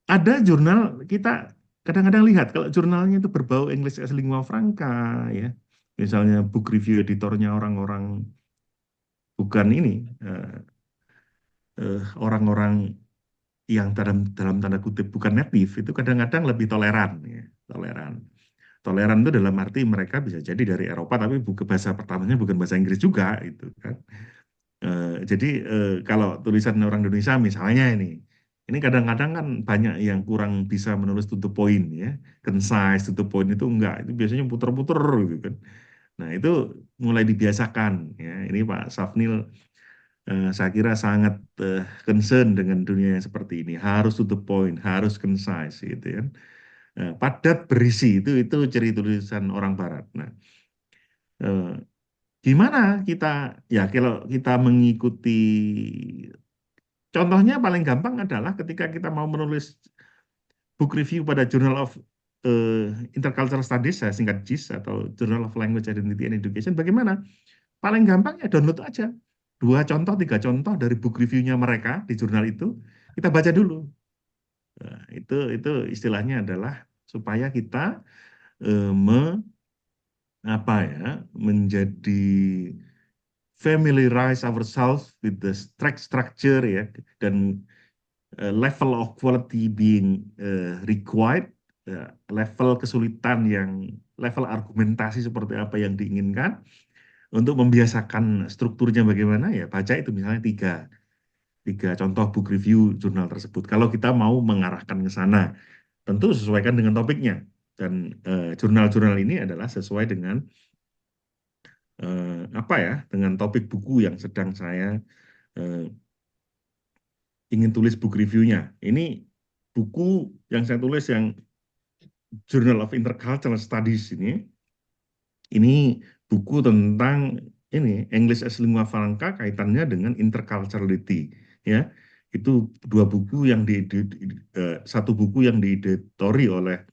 Ada jurnal kita kadang-kadang lihat kalau jurnalnya itu berbau English as lingua franca ya, misalnya book review editornya orang-orang bukan ini orang-orang yang dalam tanda kutip bukan native itu kadang-kadang lebih toleran ya, toleran. Toleran itu dalam arti mereka bisa jadi dari Eropa, tapi bukan bahasa pertamanya bukan bahasa Inggris juga, itu kan. Jadi kalau tulisan orang Indonesia misalnya ini kadang-kadang kan banyak yang kurang bisa menulis to the point ya, concise to the point itu enggak, itu biasanya puter-puter gitu kan. Nah itu mulai dibiasakan ya. Ini Pak Safnil saya kira sangat concern dengan dunia yang seperti ini, harus to the point, harus concise gitu kan. Padat berisi itu ciri tulisan orang Barat. Nah, eh, gimana kita ya kalau kita mengikuti contohnya paling gampang adalah ketika kita mau menulis book review pada Journal of Intercultural Studies, saya singkat JIS atau Journal of Language Identity and Education, bagaimana? Paling gampang ya download aja. 2 contoh, 3 contoh dari book reviewnya mereka di jurnal itu, kita baca dulu. Nah, itu istilahnya adalah supaya kita eh, me, apa ya menjadi familiarize ourselves with the structure ya dan level of quality being required, level kesulitan level argumentasi seperti apa yang diinginkan untuk membiasakan strukturnya bagaimana ya baca itu misalnya tiga contoh book review jurnal tersebut. Kalau kita mau mengarahkan ke sana, tentu sesuaikan dengan topiknya dan jurnal-jurnal ini adalah sesuai dengan apa ya dengan topik buku yang sedang saya eh, ingin tulis book reviewnya. Ini buku yang saya tulis yang Journal of Intercultural Studies ini buku tentang English as Lingua Franca kaitannya dengan interculturality ya. Itu 2 buku yang satu buku yang dieditori oleh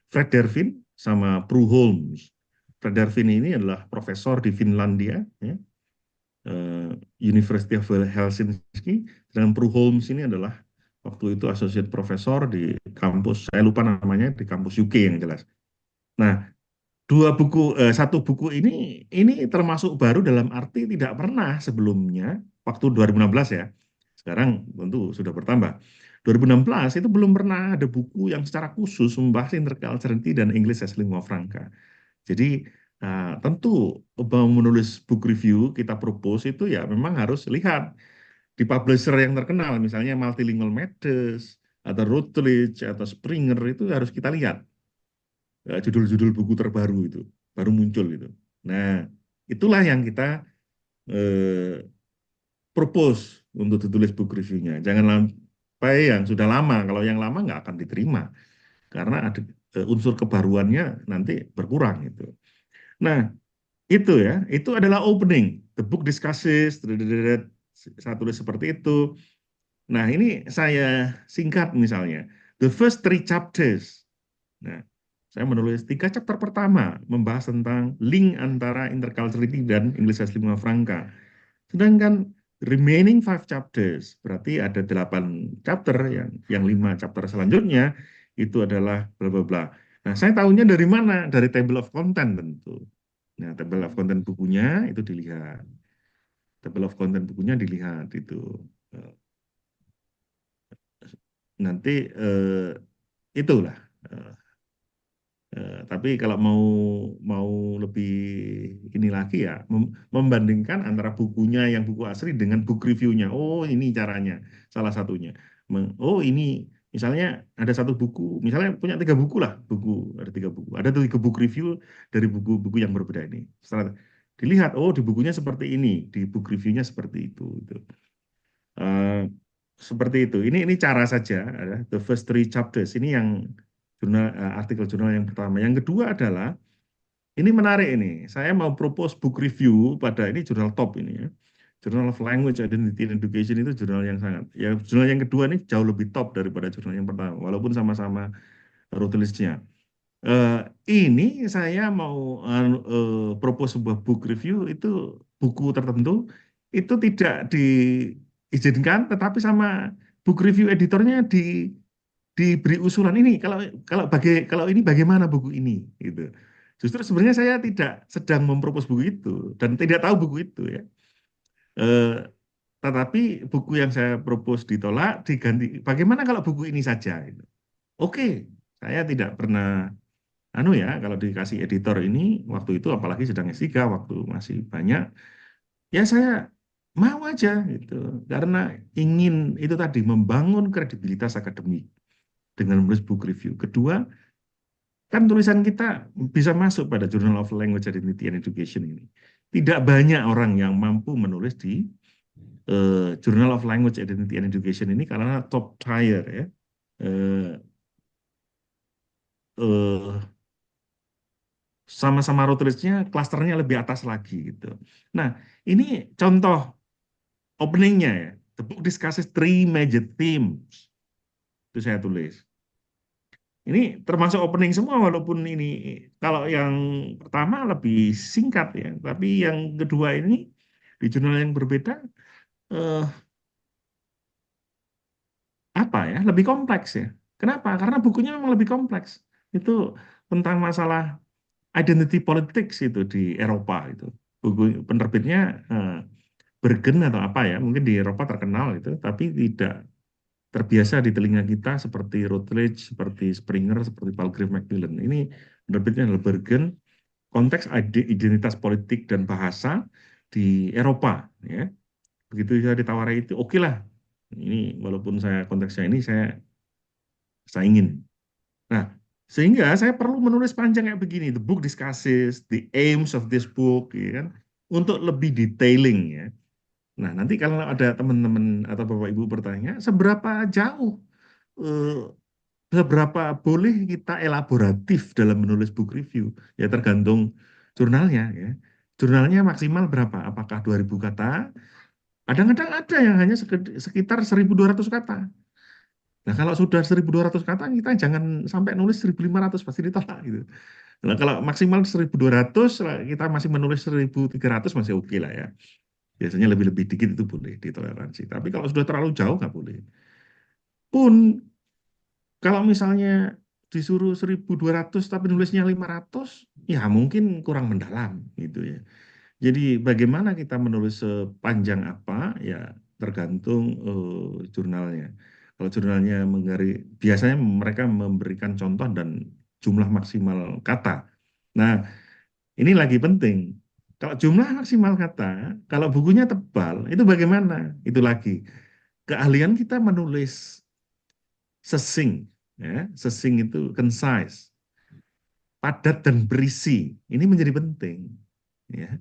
Fred Dervin sama Prue Holmes. Fred Dervin ini adalah profesor di Finlandia ya. University of Helsinki, dan Prue Holmes ini adalah waktu itu associate profesor di kampus, saya lupa namanya, di kampus UK yang jelas. Nah, satu buku ini termasuk baru dalam arti tidak pernah sebelumnya waktu 2016 ya. Sekarang tentu sudah bertambah. 2016 itu belum pernah ada buku yang secara khusus membahas interculturality dan English as Lingua Franca. Jadi tentu mau menulis book review kita propose itu ya memang harus lihat di publisher yang terkenal, misalnya Multilingual Matters atau Routledge atau Springer, itu harus kita lihat judul-judul buku terbaru itu baru muncul gitu. Nah, itulah yang kita eh, propose untuk ditulis book review-nya. Jangan sampai yang sudah lama, kalau yang lama nggak akan diterima karena ada unsur kebaruannya nanti berkurang gitu. Nah, itu ya, itu adalah opening. The book discusses, saya tulis seperti itu. Nah, ini saya singkat misalnya. The first 3 chapters. Nah, saya menulis 3 chapter pertama membahas tentang link antara interculturality dan English as Lingua Franca. Sedangkan remaining 5 chapters, berarti ada 8 chapter, yang 5 chapter selanjutnya itu adalah bla bla bla. Nah, saya tahunya dari mana? Dari table of content tentu. Nah, table of content bukunya itu dilihat. Table of content bukunya dilihat itu. Nanti itulah. Tapi kalau mau lebih ini lagi ya membandingkan antara bukunya yang buku asli dengan book reviewnya. Oh ini caranya salah satunya. Oh ini misalnya ada satu buku, misalnya punya 3 buku lah ada 3 buku, ada 3 book review dari buku-buku yang berbeda ini. Setelah dilihat, oh di bukunya seperti ini, di book reviewnya seperti itu. Eh, Seperti itu. Ini cara saja, the first 3 chapters. Ini yang artikel jurnal yang pertama. Yang kedua adalah ini menarik ini. Saya mau propose book review pada ini jurnal top ini ya. Journal of Language Identity and Education itu jurnal yang sangat. Ya jurnal yang kedua ini jauh lebih top daripada jurnal yang pertama, walaupun sama-sama Routledge-nya. Ini saya mau propose sebuah book review itu buku tertentu itu tidak diizinkan, tetapi sama book review editornya diberi usulan ini kalau ini bagaimana buku ini gitu. Justru sebenarnya saya tidak sedang mempropos buku itu dan tidak tahu buku itu ya. Eh, tetapi buku yang saya propose ditolak diganti. Bagaimana kalau buku ini saja? Gitu. Oke, saya tidak pernah anu ya, kalau dikasih editor ini waktu itu apalagi sedang S3 waktu masih banyak, ya saya mau aja gitu. Karena ingin itu tadi membangun kredibilitas akademik dengan menulis book review. Kedua, kan tulisan kita bisa masuk pada Journal of Language Identity and Education ini. Tidak banyak orang yang mampu menulis di Journal of Language Identity and Education ini karena top tier ya. Eh, eh, Sama-sama road klasternya lebih atas lagi gitu. Nah, ini contoh openingnya ya. The book discusses three major themes. Itu saya tulis. Ini termasuk opening semua walaupun ini kalau yang pertama lebih singkat ya, tapi yang kedua ini di jurnal yang berbeda eh, apa ya lebih kompleks ya. Kenapa? Karena bukunya memang lebih kompleks. Itu tentang masalah identity politics itu di Eropa itu. Buku penerbitnya Bergen atau apa ya, mungkin di Eropa terkenal itu, tapi tidak terbiasa di telinga kita seperti Routledge, seperti Springer, seperti Palgrave Macmillan. Ini penerbitnya adalah Bergen, konteks identitas politik dan bahasa di Eropa. Ya. Begitu saya ditawari itu, oke lah. Ini walaupun saya konteksnya ini saya ingin. Nah, sehingga saya perlu menulis panjang kayak begini. The book discusses the aims of this book, ya kan, untuk lebih detailing ya. Nah, nanti kalau ada teman-teman atau Bapak Ibu bertanya, seberapa jauh, eh, seberapa boleh kita elaboratif dalam menulis book review? Ya tergantung jurnalnya ya. Jurnalnya maksimal berapa? Apakah 2000 kata? Kadang-kadang ada yang hanya sekitar 1200 kata. Nah, kalau sudah 1200 kata, kita jangan sampai nulis 1500, pasti ditolak gitu. Nah, kalau maksimal 1200, kita masih menulis 1300 masih oke lah ya. Biasanya lebih-lebih dikit itu boleh ditoleransi. Tapi kalau sudah terlalu jauh nggak boleh. Pun kalau misalnya disuruh 1200 tapi nulisnya 500, ya mungkin kurang mendalam gitu ya. Jadi bagaimana kita menulis sepanjang apa ya tergantung jurnalnya. Kalau jurnalnya biasanya mereka memberikan contoh dan jumlah maksimal kata. Nah, ini lagi penting. Kalau jumlah maksimal kata, kalau bukunya tebal, itu bagaimana? Itu lagi. Keahlian kita menulis succinct, ya. Succinct itu concise, padat dan berisi. Ini menjadi penting. Ya.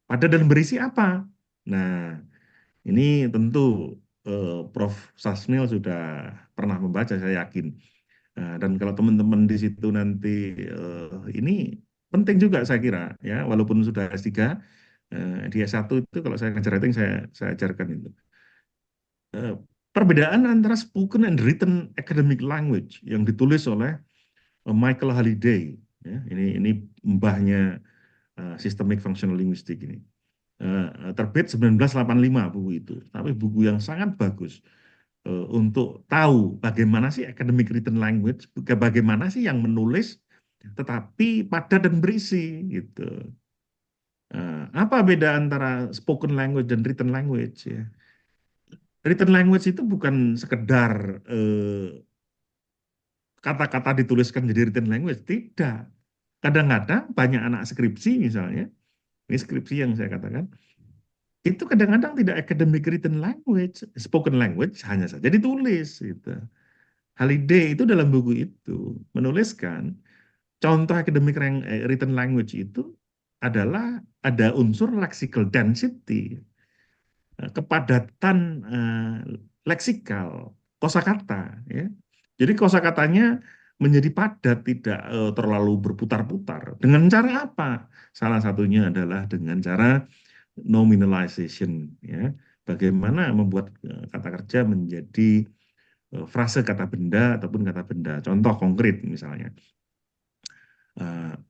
Padat dan berisi apa? Nah, ini tentu Prof. Sasmil sudah pernah membaca, saya yakin. Nah, dan kalau teman-teman di situ nanti ini penting juga saya kira ya walaupun sudah S3 di S1 itu kalau saya ngajar writing saya ajarkan itu. Eh, Perbedaan antara spoken and written academic language yang ditulis oleh Michael Halliday ya, ini mbahnya systemic functional linguistic ini. Terbit 1985 buku itu, tapi buku yang sangat bagus untuk tahu bagaimana sih academic written language, bagaimana sih yang menulis tetapi padat dan berisi gitu. Apa beda antara spoken language dan written language ya? Written language itu bukan sekedar kata-kata dituliskan jadi written language, tidak. Kadang-kadang banyak anak skripsi misalnya, ini skripsi yang saya katakan, itu kadang-kadang tidak academic written language, spoken language hanya saja ditulis gitu. Halliday itu dalam buku itu menuliskan contoh academic written language itu adalah ada unsur lexical density, kepadatan leksikal, kosakata ya. Jadi kosakatanya menjadi padat, tidak terlalu berputar-putar. Dengan cara apa? Salah satunya adalah dengan cara nominalization ya. Bagaimana membuat kata kerja menjadi frase kata benda ataupun kata benda. Contoh konkret misalnya.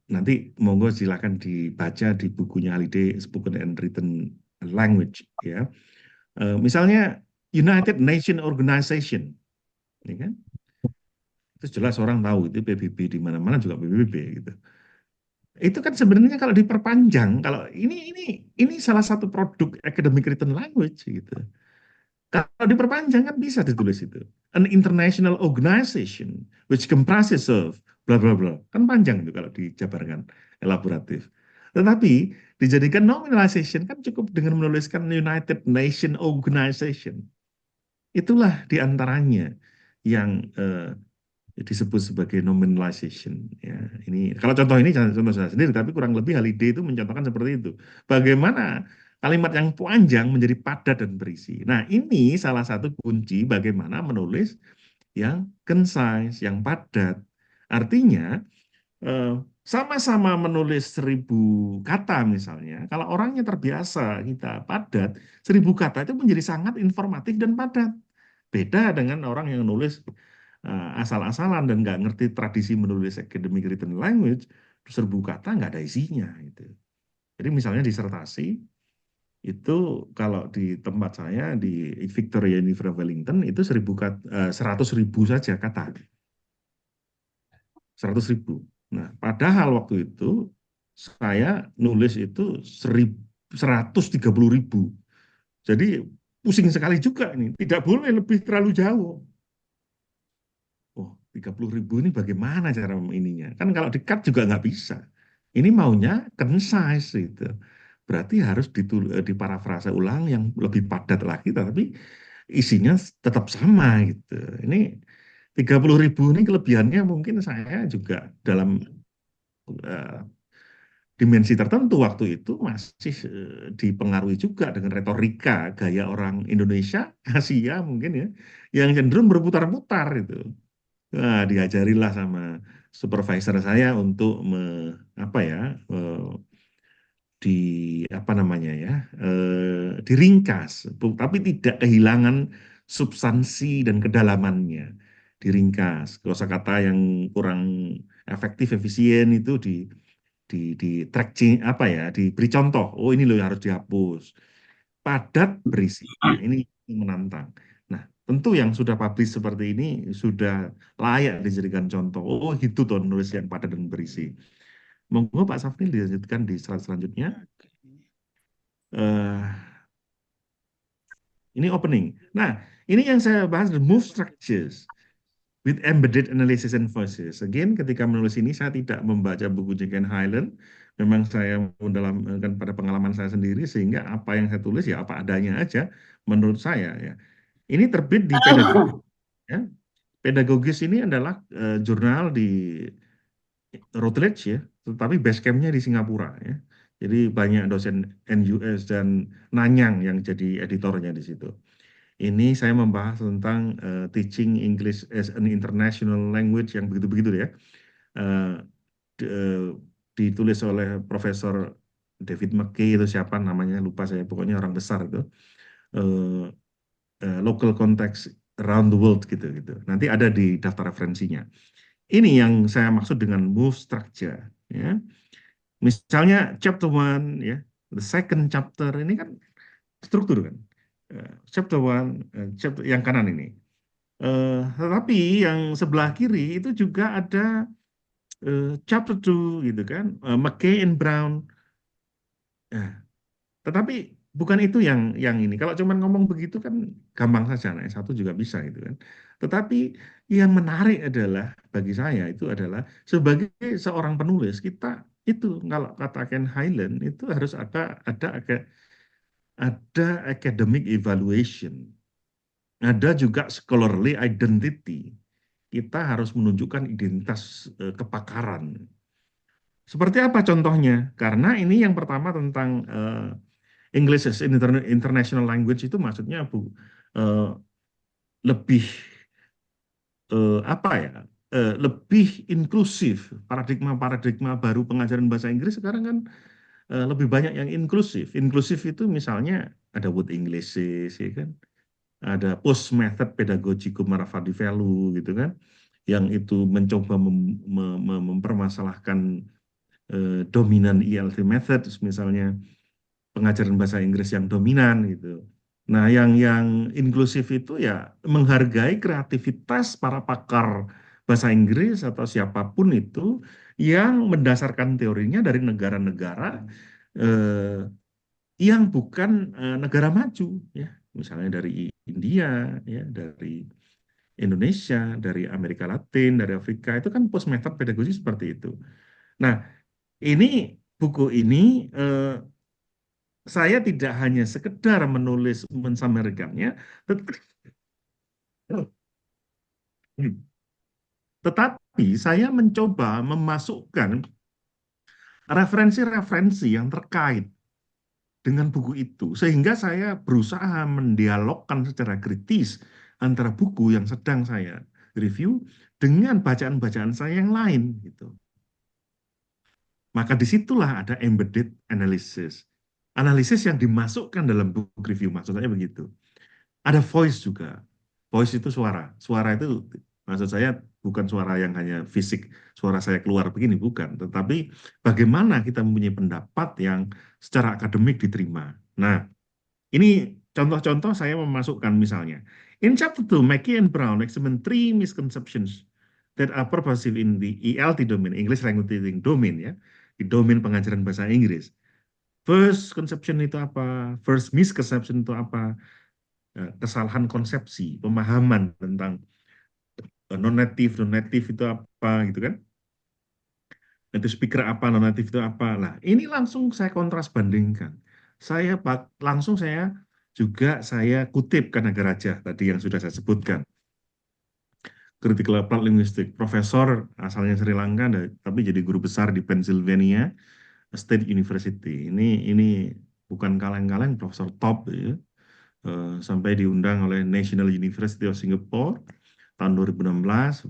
Nanti monggo silakan dibaca di bukunya Halliday Spoken and Written Language ya. Misalnya United Nations Organization, ya kan? Itu jelas orang tahu itu PBB di mana-mana juga PBB gitu. Itu kan sebenarnya kalau diperpanjang, kalau ini salah satu produk academic written language gitu. Kalau diperpanjang kan bisa ditulis itu. An international organization which comprises of bla bla bla. Kan panjang itu kalau dijabarkan elaboratif. Tetapi dijadikan nominalization kan cukup dengan menuliskan United Nations Organization. Itulah diantaranya yang disebut sebagai nominalization. Ya, ini kalau contoh ini jangan contoh saya sendiri, tapi kurang lebih Halide itu mencontohkan seperti itu. Bagaimana kalimat yang panjang menjadi padat dan berisi. Nah, ini salah satu kunci bagaimana menulis yang concise, yang padat. Artinya eh, sama-sama menulis 1.000 kata misalnya, kalau orangnya terbiasa kita padat, 1.000 kata itu menjadi sangat informatif dan padat. Beda dengan orang yang nulis asal-asalan dan nggak ngerti tradisi menulis academic written language, 1.000 kata nggak ada isinya itu. Jadi misalnya disertasi itu kalau di tempat saya di Victoria University Wellington itu 100.000 saja kata, 100.000. Nah, padahal waktu itu saya nulis itu 130.000. Jadi pusing sekali juga ini. Tidak boleh lebih terlalu jauh. Oh, 30.000 ini bagaimana cara ininya? Kan kalau di-cut juga nggak bisa. Ini maunya concise gitu. Berarti harus diparafrase ulang yang lebih padat lagi, tapi isinya tetap sama gitu. Ini 30.000 ini kelebihannya mungkin saya juga dalam eh, dimensi tertentu waktu itu masih dipengaruhi juga dengan retorika gaya orang Indonesia, Asia mungkin ya, yang cenderung berputar-putar itu. Nah, diajarilah sama supervisor saya untuk apa ya di apa namanya ya diringkas, tapi tidak kehilangan substansi dan kedalamannya. Diringkas, kosakata yang kurang efektif, efisien itu di track apa ya, diberi contoh. Oh ini loh yang harus dihapus. Padat berisi. Nah, ini menantang. Nah, tentu yang sudah publish seperti ini sudah layak dijadikan contoh. Oh, itu tuh nulis yang padat dan berisi. Monggo Pak Safril dilanjutkan di slide selanjutnya. Eh, ini opening. Nah, ini yang saya bahas, the move structures with embedded analysis and voices. Again, ketika menulis ini saya tidak membaca buku Jekyll and Highland. Memang saya mendalamkan pada pengalaman saya sendiri sehingga apa yang saya tulis ya apa adanya aja menurut saya ya. Ini terbit di Pedagogis. Ya. Pedagogis ini adalah jurnal di Routledge ya, tetapi base camp-nya di Singapura ya. Jadi banyak dosen NUS dan Nanyang yang jadi editornya di situ. Ini saya membahas tentang teaching English as an international language yang begitu-begitu ya. Eh, ditulis oleh Profesor David McKay itu siapa namanya lupa saya, pokoknya orang besar itu. Eh, local context around the world gitu gitu. Nanti ada di daftar referensinya. Ini yang saya maksud dengan move structure ya. Misalnya chapter one ya, the second chapter ini kan struktur kan. Chapter one, chapter yang kanan ini. Tetapi yang sebelah kiri itu juga ada chapter two gitu kan, McKay and Brown. Nah, tetapi bukan itu yang ini. Kalau cuma ngomong begitu kan gampang saja, nah, satu juga bisa gitu kan. Tetapi yang menarik adalah bagi saya itu adalah sebagai seorang penulis kita itu kalau kata Ken Highland itu harus ada academic evaluation, ada juga scholarly identity. Kita harus menunjukkan identitas kepakaran. Seperti apa contohnya? Karena ini yang pertama tentang English as an international language itu maksudnya eh, lebih apa ya? Lebih inklusif. Paradigma-paradigma baru pengajaran bahasa Inggris sekarang kan lebih banyak yang inklusif. Inklusif itu misalnya ada word Englishes, ya kan? Ada post method pedagogicum Maravadi value gitu kan? Yang itu mencoba mempermasalahkan dominan ELT method, misalnya pengajaran bahasa Inggris yang dominan gitu. Nah, yang inklusif itu ya menghargai kreativitas para pakar bahasa Inggris atau siapapun itu yang mendasarkan teorinya dari negara-negara eh, yang bukan negara maju, ya, misalnya dari India, ya, dari Indonesia, dari Amerika Latin, dari Afrika, itu kan post method pedagogi seperti itu. Nah, ini buku ini saya tidak hanya sekedar menulis mensamarkannya, tetapi saya mencoba memasukkan referensi-referensi yang terkait dengan buku itu, sehingga saya berusaha mendialogkan secara kritis antara buku yang sedang saya review dengan bacaan-bacaan saya yang lain gitu. Maka disitulah ada embedded analysis. Analisis yang dimasukkan dalam book review, maksudnya begitu. Ada voice juga. Voice itu suara. Suara itu maksud saya bukan suara yang hanya fisik, suara saya keluar begini, bukan. Tetapi bagaimana kita mempunyai pendapat yang secara akademik diterima. Nah, ini contoh-contoh saya memasukkan misalnya. In chapter 2, Mackey and Brown examine 3 misconceptions that are pervasive in the ELT domain, English Language Teaching domain ya, di domain pengajaran bahasa Inggris. First conception itu apa? First misconception itu apa? Kesalahan konsepsi, pemahaman tentang non-native itu apa gitu kan? Native speaker apa, non-native itu apa. Nah, ini langsung saya kontras bandingkan. Langsung saya kutip Kanagaraja tadi yang sudah saya sebutkan. Critical applied linguistic, profesor asalnya Sri Lanka, tapi jadi guru besar di Pennsylvania State University. Ini bukan kaleng-kaleng, profesor top ya. Sampai diundang oleh National University of Singapore tahun 2016.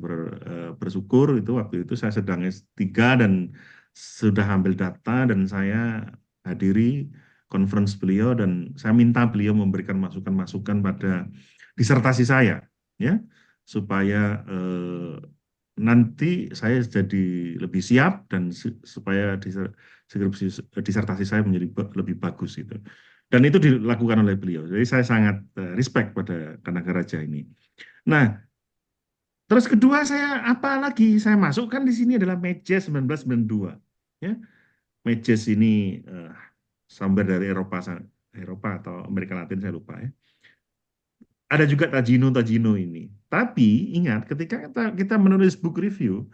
Bersyukur itu waktu itu saya sedang S3 dan sudah ambil data dan saya hadiri conference beliau dan saya minta beliau memberikan masukan-masukan pada disertasi saya ya supaya nanti saya jadi lebih siap dan supaya disertasi saya menjadi lebih bagus gitu. Dan itu dilakukan oleh beliau. Jadi saya sangat respect pada Kanagaraja ini. Nah, terus kedua apa lagi? Saya masukkan di sini adalah Majes 1992. Ya, Majes ini sumber dari Eropa atau Amerika Latin saya lupa ya. Ada juga Tajino ini. Tapi ingat, ketika kita menulis book review,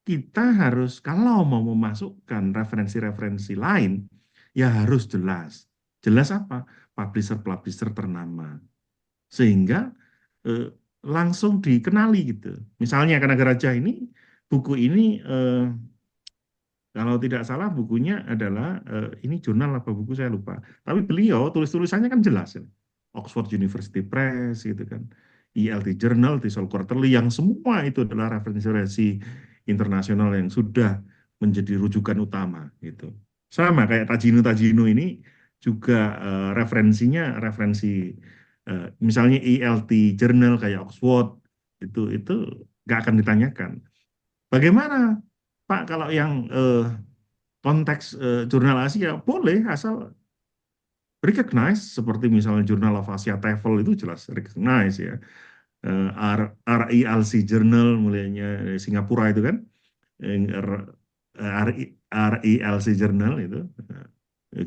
kita harus kalau mau memasukkan referensi-referensi lain, ya harus jelas. Jelas apa? Publisher-publisher ternama. Sehingga langsung dikenali gitu. Misalnya Kanagaraja ini, buku ini kalau tidak salah bukunya adalah ini jurnal apa buku saya lupa. Tapi beliau tulisannya kan jelas ya. Oxford University Press gitu kan. ELT Journal, Thistle Quarterly yang semua itu adalah referensi internasional yang sudah menjadi rujukan utama gitu. Sama kayak Tajino ini juga referensinya misalnya ELT Journal kayak Oxford itu nggak akan ditanyakan. Bagaimana Pak kalau yang konteks jurnal Asia boleh asal recognize seperti misalnya jurnal of Asia TEFL itu jelas recognize ya. RELC Journal mulainya Singapura itu kan. RELC Journal itu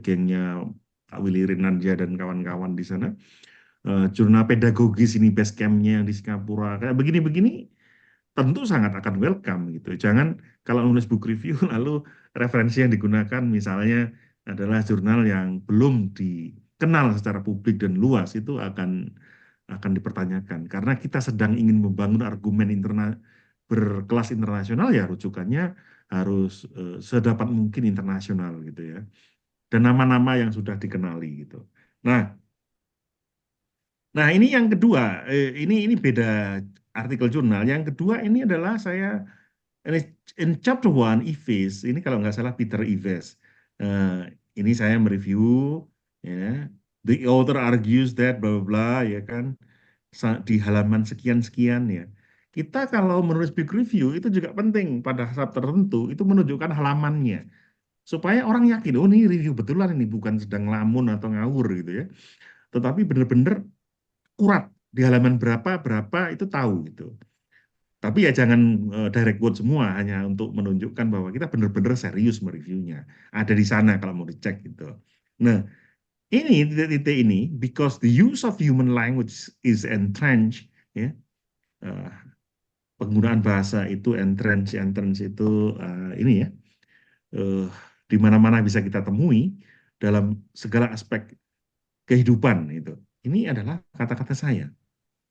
gengnya Pak Willy Rinandja dan kawan-kawan di sana. Jurnal pedagogis ini base camp-nya yang di Singapura kayak begini-begini tentu sangat akan welcome gitu. Jangan kalau nulis book review lalu referensi yang digunakan misalnya adalah jurnal yang belum dikenal secara publik dan luas itu akan dipertanyakan karena kita sedang ingin membangun argumen berkelas internasional ya rujukannya harus sedapat mungkin internasional gitu ya. Dan nama-nama yang sudah dikenali gitu. Nah ini yang kedua, ini beda artikel jurnal. Yang kedua ini adalah saya in chapter 1 Ives, ini kalau nggak salah Peter Ives. Ini saya mereview ya. The author argues that bla bla ya kan di halaman sekian-sekian ya. Kita kalau menulis book review itu juga penting pada saat tertentu itu menunjukkan halamannya supaya orang yakin oh ini review betulan ini bukan sedang ngelamun atau ngawur gitu ya. Tetapi benar-benar akurat di halaman berapa itu tahu gitu. Tapi ya jangan direct quote semua hanya untuk menunjukkan bahwa kita benar-benar serius mereviewnya. Ada di sana kalau mau dicek gitu. Nah, ini titik-titik ini because the use of human language is entrenched ya. eh, penggunaan bahasa itu entrance itu ini ya, eh, di mana-mana bisa kita temui dalam segala aspek kehidupan itu. Ini adalah kata-kata saya.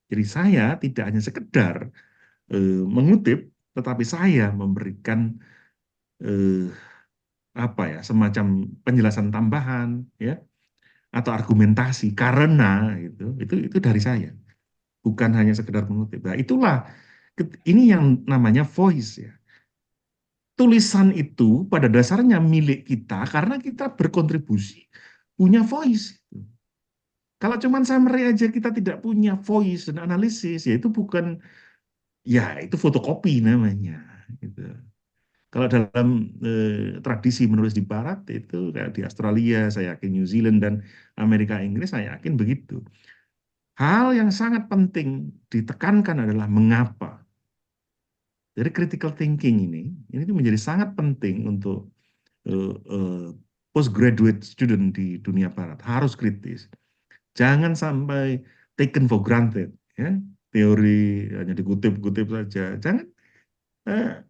Jadi saya tidak hanya sekedar mengutip, tetapi saya memberikan eh, apa ya, semacam penjelasan tambahan ya, atau argumentasi karena itu dari saya, bukan hanya sekedar mengutip. Nah, itulah ini yang namanya voice ya. Tulisan itu pada dasarnya milik kita karena kita berkontribusi punya voice. Kalau cuman summary aja kita tidak punya voice dan analisis, ya itu bukan, ya itu fotokopi namanya. Gitu. Kalau dalam tradisi menulis di Barat itu kayak di Australia, saya yakin New Zealand dan Amerika Inggris, saya yakin begitu. Hal yang sangat penting ditekankan adalah mengapa. Jadi critical thinking ini tuh menjadi sangat penting untuk postgraduate student di dunia Barat. Harus kritis. Jangan sampai taken for granted, ya. Teori hanya dikutip-kutip saja. Eh,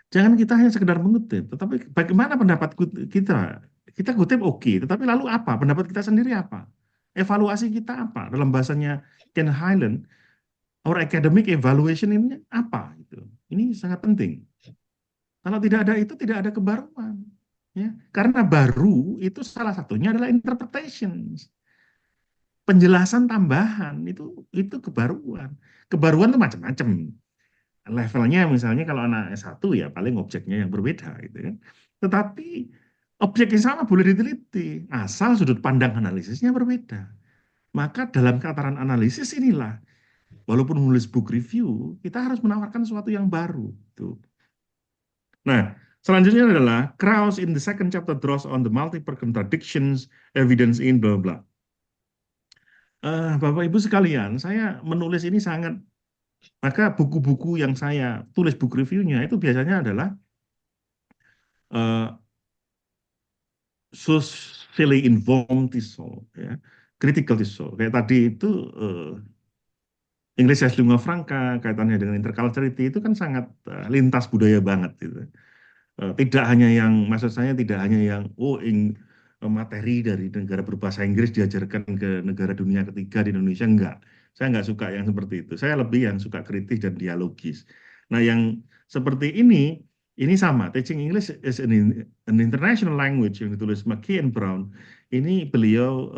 Jangan kita hanya sekedar mengutip, tetapi bagaimana pendapat kita? Kita kutip oke, tetapi lalu apa? Pendapat kita sendiri apa? Evaluasi kita apa? Dalam bahasanya Ken Highland, our academic evaluation ini apa? Gitu. Ini sangat penting. Kalau tidak ada itu, tidak ada kebaruan. Ya. Karena baru itu salah satunya adalah interpretation. Penjelasan tambahan itu kebaruan. Kebaruan itu macam-macam. Levelnya misalnya kalau anak S1 ya paling objeknya yang berbeda gitu kan. Tetapi objek yang sama boleh diteliti asal sudut pandang analisisnya berbeda. Maka dalam tataran analisis inilah, walaupun menulis book review, kita harus menawarkan sesuatu yang baru. Tuh. Nah, selanjutnya adalah Krauss in the second chapter draws on the multiple contradictions evidence in blah blah. Bapak Ibu sekalian, saya menulis ini sangat, maka buku-buku yang saya tulis book reviewnya itu biasanya adalah socially informed thesis, ya, critical thesis. Kayak tadi itu English as lingua franca kaitannya dengan interculturality itu kan sangat lintas budaya banget gitu. Tidak hanya yang, maksud saya tidak hanya yang materi dari negara berbahasa Inggris diajarkan ke negara dunia ketiga di Indonesia, enggak. Saya enggak suka yang seperti itu. Saya lebih yang suka kritis dan dialogis. Nah, yang seperti ini sama. Teaching English is an international language yang ditulis McKee and Brown. Ini beliau,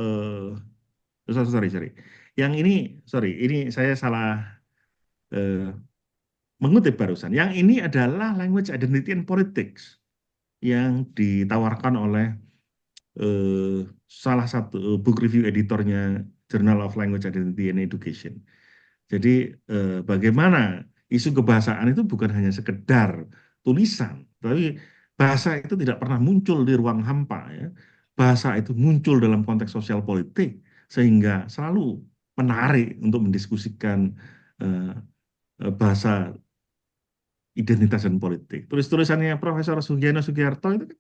sorry. Yang ini, sorry, ini saya salah mengutip barusan. Yang ini adalah language identity and politics yang ditawarkan oleh salah satu book review editornya Journal of Language Identity and Education. Jadi bagaimana isu kebahasaan itu bukan hanya sekedar tulisan, tapi bahasa itu tidak pernah muncul di ruang hampa ya. Bahasa itu muncul dalam konteks sosial politik sehingga selalu menarik untuk mendiskusikan bahasa identitas dan politik. Tulis-tulisannya Profesor Sugiono Sugiarto itu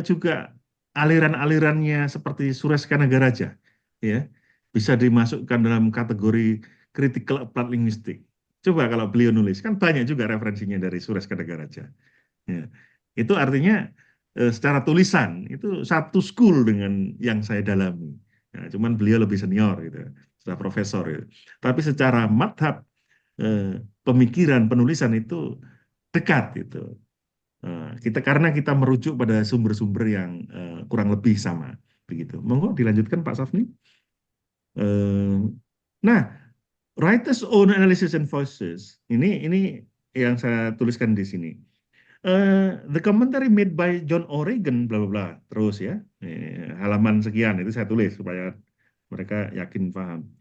juga aliran-alirannya seperti Suresh Kanagaraja, ya, bisa dimasukkan dalam kategori critical applied linguistic. Coba kalau beliau nulis, kan banyak juga referensinya dari Suresh Kanagaraja. Ya. Itu artinya secara tulisan itu satu school dengan yang saya dalami. Ya, cuman beliau lebih senior gitu, secara profesor gitu. Tapi secara madhab pemikiran penulisan itu dekat gitu. Karena kita merujuk pada sumber-sumber yang kurang lebih sama begitu. Monggo dilanjutkan Pak Safni. Nah, writer's own analysis and voices ini yang saya tuliskan di sini. The commentary made by John O'Regan bla bla bla terus ya. Halaman sekian itu saya tulis supaya mereka yakin paham.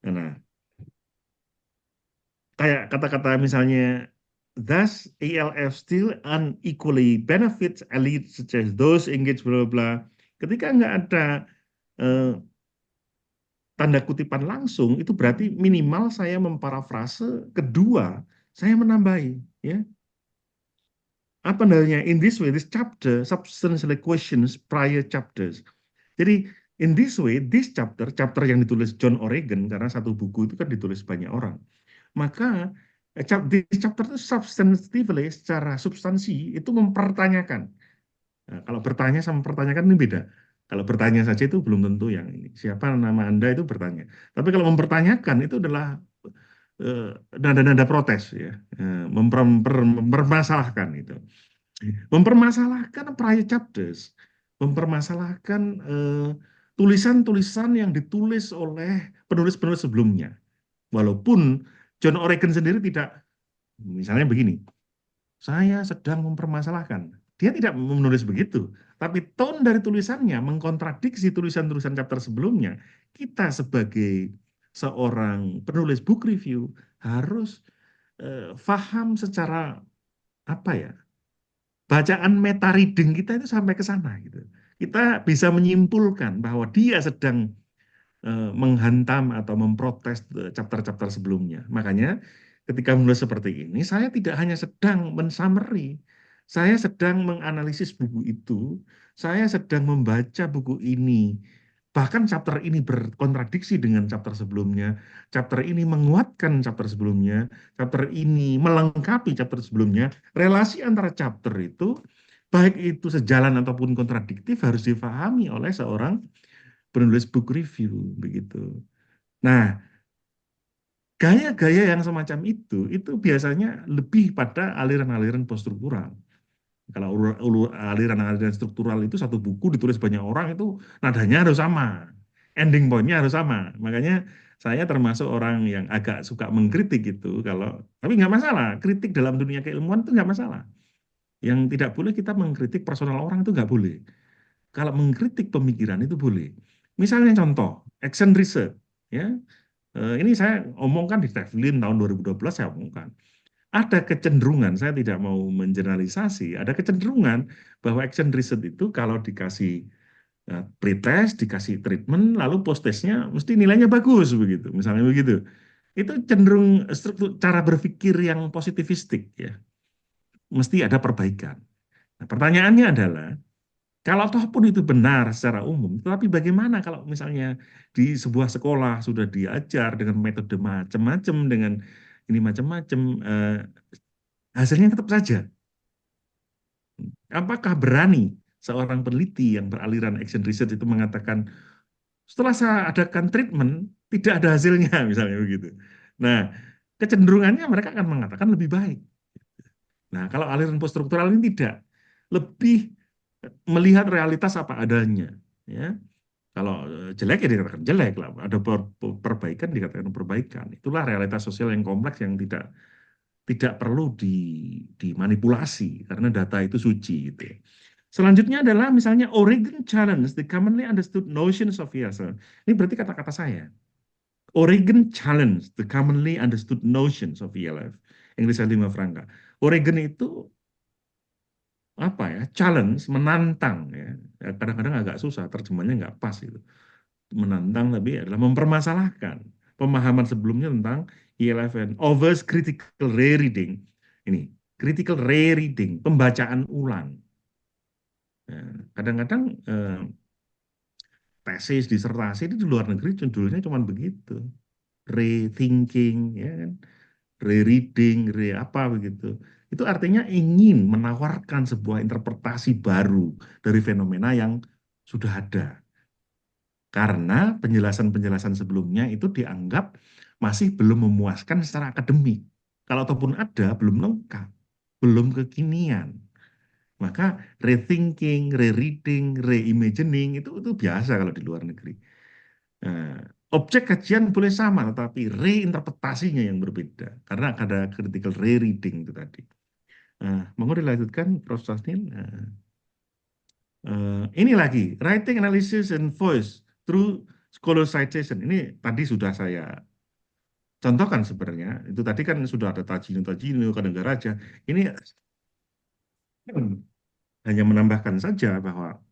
Nah, kayak kata-kata misalnya thus ELF still unequally benefits elites such as those engaged bla bla bla. Ketika nggak ada tanda kutipan langsung, itu berarti minimal saya memparafrase, kedua saya menambahi ya. Apa namanya? In this way, this chapter substantially questions prior chapters. Jadi In this way, this chapter yang ditulis John O'Regan, karena satu buku itu kan ditulis banyak orang, maka this chapter itu substantively, secara substansi, itu mempertanyakan. Nah, kalau bertanya sama mempertanyakan ini beda. Kalau bertanya saja itu belum tentu yang ini. Siapa nama Anda itu bertanya. Tapi kalau mempertanyakan itu adalah nada-nada protes, ya, mempermasalahkan itu. Mempermasalahkan prior chapters, mempermasalahkan tulisan-tulisan yang ditulis oleh penulis-penulis sebelumnya. Walaupun John O'Regan sendiri tidak, misalnya begini, saya sedang mempermasalahkan. Dia tidak menulis begitu, tapi tone dari tulisannya mengkontradiksi tulisan-tulisan chapter sebelumnya. Kita sebagai seorang penulis book review harus paham secara apa ya, bacaan meta reading kita itu sampai ke sana gitu. Kita bisa menyimpulkan bahwa dia sedang menghantam atau memprotes chapter-chapter sebelumnya. Makanya ketika menulis seperti ini, saya tidak hanya sedang mensummary, saya sedang menganalisis buku itu, saya sedang membaca buku ini. Bahkan chapter ini berkontradiksi dengan chapter sebelumnya, chapter ini menguatkan chapter sebelumnya, chapter ini melengkapi chapter sebelumnya. Relasi antara chapter itu, baik itu sejalan ataupun kontradiktif, harus difahami oleh seorang penulis book review begitu. Nah, gaya-gaya yang semacam itu biasanya lebih pada aliran-aliran poststruktural. Kalau aliran-aliran struktural itu satu buku ditulis banyak orang itu nadanya harus sama, ending point-nya harus sama. Makanya saya termasuk orang yang agak suka mengkritik gitu. Tapi nggak masalah, kritik dalam dunia keilmuan itu nggak masalah. Yang tidak boleh kita mengkritik personal orang itu nggak boleh. Kalau mengkritik pemikiran itu boleh. Misalnya contoh, action research, ya. Ini saya omongkan di Tevlin tahun 2012 saya omongkan. Ada kecenderungan, saya tidak mau mengeneralisasi, ada kecenderungan bahwa action research itu kalau dikasih pretest, dikasih treatment, lalu post-testnya mesti nilainya bagus begitu, misalnya begitu. Itu cenderung struktur cara berpikir yang positivistik ya, mesti ada perbaikan. Nah, pertanyaannya adalah, kalau toh pun itu benar secara umum, tetapi bagaimana kalau misalnya di sebuah sekolah sudah diajar dengan metode macam-macam, dengan ini macam-macam, hasilnya tetap saja. Apakah berani seorang peneliti yang beraliran action research itu mengatakan, setelah saya adakan treatment, tidak ada hasilnya, misalnya begitu. Nah, kecenderungannya mereka akan mengatakan lebih baik. Nah, kalau aliran poststruktural ini tidak. Lebih melihat realitas apa adanya. Ya. Kalau jelek ya dikatakan jelek lah. Ada perbaikan dikatakan perbaikan. Itulah realitas sosial yang kompleks yang tidak perlu dimanipulasi karena data itu suci gitu. Selanjutnya adalah misalnya O'Regan challenge the commonly understood notions of ELF. Ini berarti kata-kata saya. O'Regan challenge the commonly understood notions of ELF. Inggrisnya Lima Franca. O'Regan itu apa ya, challenge, menantang ya. Kadang-kadang agak susah, terjemahnya nggak pas itu. Menantang tapi adalah mempermasalahkan pemahaman sebelumnya tentang ELFN. Overs critical rereading. Ini, critical rereading, pembacaan ulang. Kadang-kadang tesis, disertasi di luar negeri judulnya cuma begitu. Rethinking, ya kan? Rereading, apa begitu. Itu artinya ingin menawarkan sebuah interpretasi baru dari fenomena yang sudah ada. Karena penjelasan-penjelasan sebelumnya itu dianggap masih belum memuaskan secara akademik. Kalau ataupun ada, belum lengkap, belum kekinian. Maka rethinking, rereading, reimagining itu biasa kalau di luar negeri. Nah, objek kajian boleh sama, tetapi reinterpretasinya yang berbeda. Karena ada critical rereading itu tadi. Nah, mau dilanjutkan, Prof. Sasnil? Ini lagi, writing analysis and voice through scholar citation. Ini tadi sudah saya contohkan sebenarnya. Itu tadi kan sudah ada Tajino, Kadangaraja. Ini hanya menambahkan saja bahwa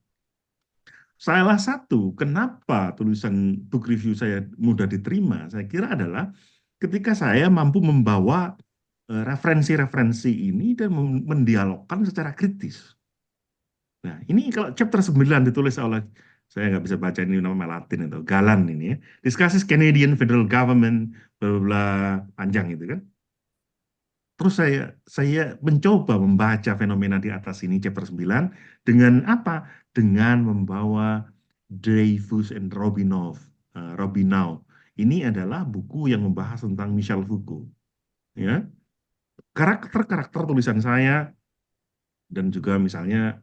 salah satu kenapa tulisan book review saya mudah diterima, saya kira adalah ketika saya mampu membawa referensi-referensi ini dan mendialogkan secara kritis. Nah, ini kalau chapter 9 ditulis oleh Saya nggak bisa baca ini nama Latin atau Galan ini ya. Discusses Canadian federal government, bla bla bla, panjang itu kan. Terus saya mencoba membaca fenomena di atas ini chapter 9 dengan apa? Dengan membawa Dreyfus and Robinov. Robinow. Ini adalah buku yang membahas tentang Michel Foucault. Ya, karakter-karakter tulisan saya dan juga misalnya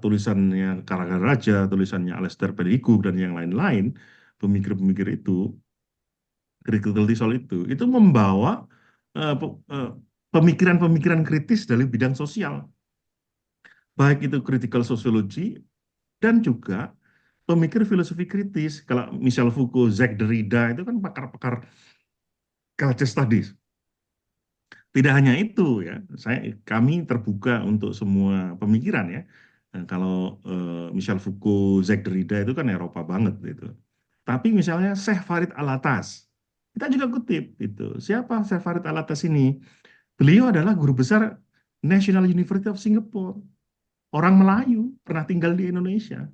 tulisannya Karangan Raja, tulisannya Alistair Pedigree dan yang lain-lain, pemikir-pemikir itu, critical soal itu membawa pemikiran-pemikiran kritis dari bidang sosial, baik itu critical sociology dan juga pemikir filosofi kritis. Kalau Michel Foucault, Jacques Derrida itu kan pakar-pakar culture studies. Tidak hanya itu ya, kami terbuka untuk semua pemikiran ya. Kalau Michel Foucault, Jacques Derrida itu kan Eropa banget gitu. Tapi misalnya Syekh Farid Alatas, kita juga kutip itu. Siapa Syekh Farid Alatas ini? Beliau adalah guru besar National University of Singapore. Orang Melayu, pernah tinggal di Indonesia.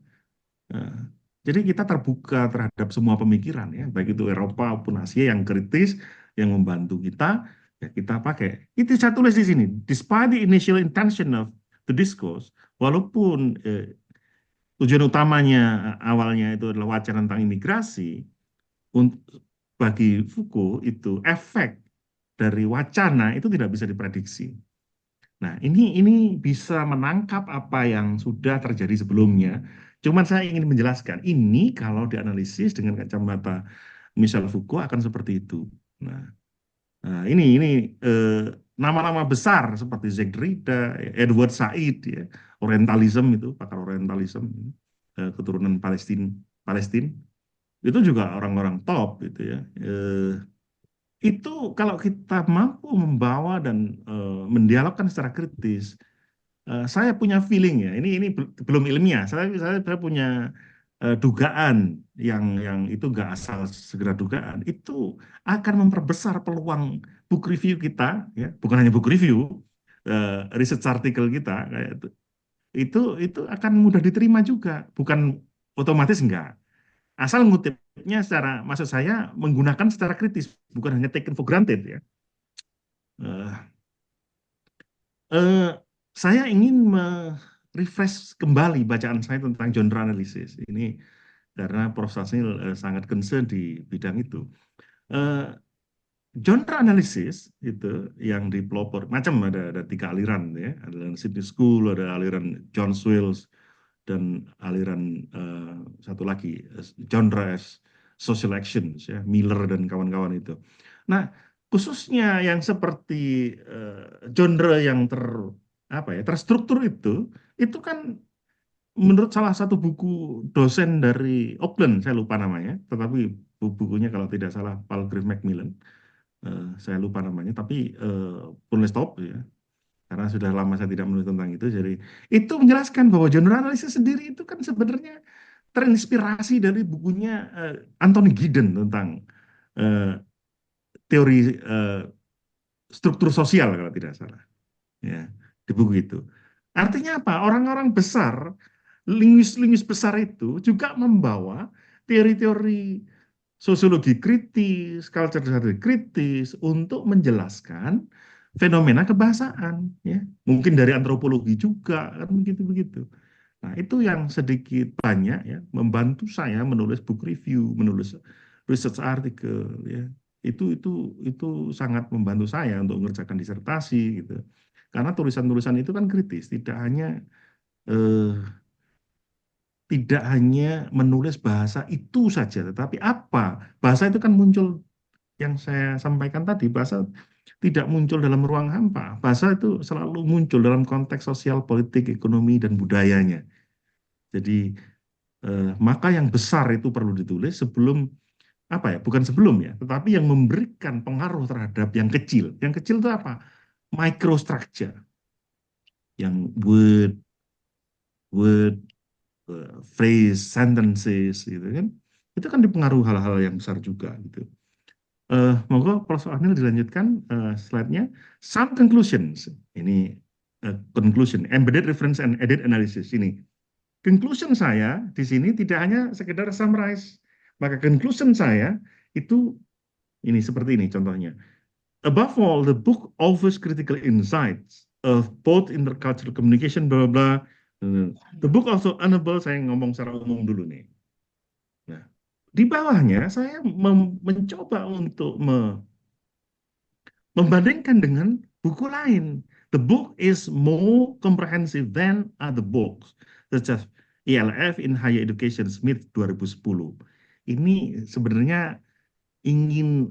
Nah, jadi kita terbuka terhadap semua pemikiran ya, baik itu Eropa maupun Asia yang kritis, yang membantu kita, ya kita pakai. Itu saya tulis di sini. Despite the initial intention of the discourse, walaupun tujuan utamanya awalnya itu adalah wacana tentang imigrasi, bagi Foucault itu efek dari wacana itu tidak bisa diprediksi. Nah, ini bisa menangkap apa yang sudah terjadi sebelumnya. Cuman saya ingin menjelaskan, ini kalau dianalisis dengan kacamata Michel Foucault akan seperti itu. Nah, ini nama-nama besar seperti Jacques Derrida, Edward Said, ya, Orientalism itu pakar Orientalism, keturunan Palestina, itu juga orang-orang top gitu ya. Itu kalau kita mampu membawa dan mendialogkan secara kritis, saya punya feeling ya, ini belum ilmiah. Saya punya dugaan yang itu nggak asal segera dugaan, itu akan memperbesar peluang book review kita, ya, bukan hanya book review, research artikel kita, kayak itu akan mudah diterima juga, bukan otomatis enggak. Asal ngutipnya secara, maksud saya menggunakan secara kritis, bukan hanya taken for granted ya. Eh, eh, saya ingin refresh kembali bacaan saya tentang genre analisis ini karena Prof. Sasnil sangat concern di bidang itu. Eh, Genre analisis itu yang dipelopor macam ada 3 aliran ya, ada aliran Sydney School, ada aliran John Swills, dan aliran satu lagi genre as social actions ya, Miller dan kawan-kawan itu. Nah, khususnya yang seperti genre yang terstruktur itu kan menurut salah satu buku dosen dari Auckland, saya lupa namanya, tetapi bukunya kalau tidak salah Palgrave Macmillan, saya lupa namanya, tapi penulis top ya, karena sudah lama saya tidak menulis tentang itu. Jadi itu menjelaskan bahwa genre analisis sendiri itu kan sebenarnya terinspirasi dari bukunya Anthony Giddens tentang eh, teori struktur sosial kalau tidak salah, ya, di buku itu. Artinya apa? Orang-orang besar, linguis-linguis besar itu juga membawa teori-teori sosiologi kritis, culture study kritis untuk menjelaskan fenomena kebahasaan, ya. Mungkin dari antropologi juga kan begitu-begitu. Nah, itu yang sedikit banyak ya membantu saya menulis book review, menulis research artikel ya. Itu sangat membantu saya untuk mengerjakan disertasi gitu. Karena tulisan-tulisan itu kan kritis, eh, tidak hanya menulis bahasa itu saja, tetapi apa? Bahasa itu kan muncul, yang saya sampaikan tadi, bahasa tidak muncul dalam ruang hampa. Bahasa itu selalu muncul dalam konteks sosial, politik, ekonomi, dan budayanya. Jadi, maka yang besar itu perlu ditulis sebelum, bukan sebelum ya, tetapi yang memberikan pengaruh terhadap yang kecil. Yang kecil itu apa? Microstructure. Yang word, phrase, sentences, gitu kan. Itu kan dipengaruhi hal-hal yang besar juga gitu. Monggo Prof. Anil dilanjutkan slide-nya. Some conclusions. Ini conclusion, embedded reference and edit analysis ini. conclusion saya di sini tidak hanya sekedar summarize. Maka conclusion saya itu ini seperti ini contohnya. Above all, the book offers critical insights of both intercultural communication, bla bla bla. The book also enable, saya ngomong secara umum dulu nih. Nah, di bawahnya saya mencoba untuk membandingkan dengan buku lain. The book is more comprehensive than other books, such as ELF in Higher Education Smith 2010. Ini sebenarnya ingin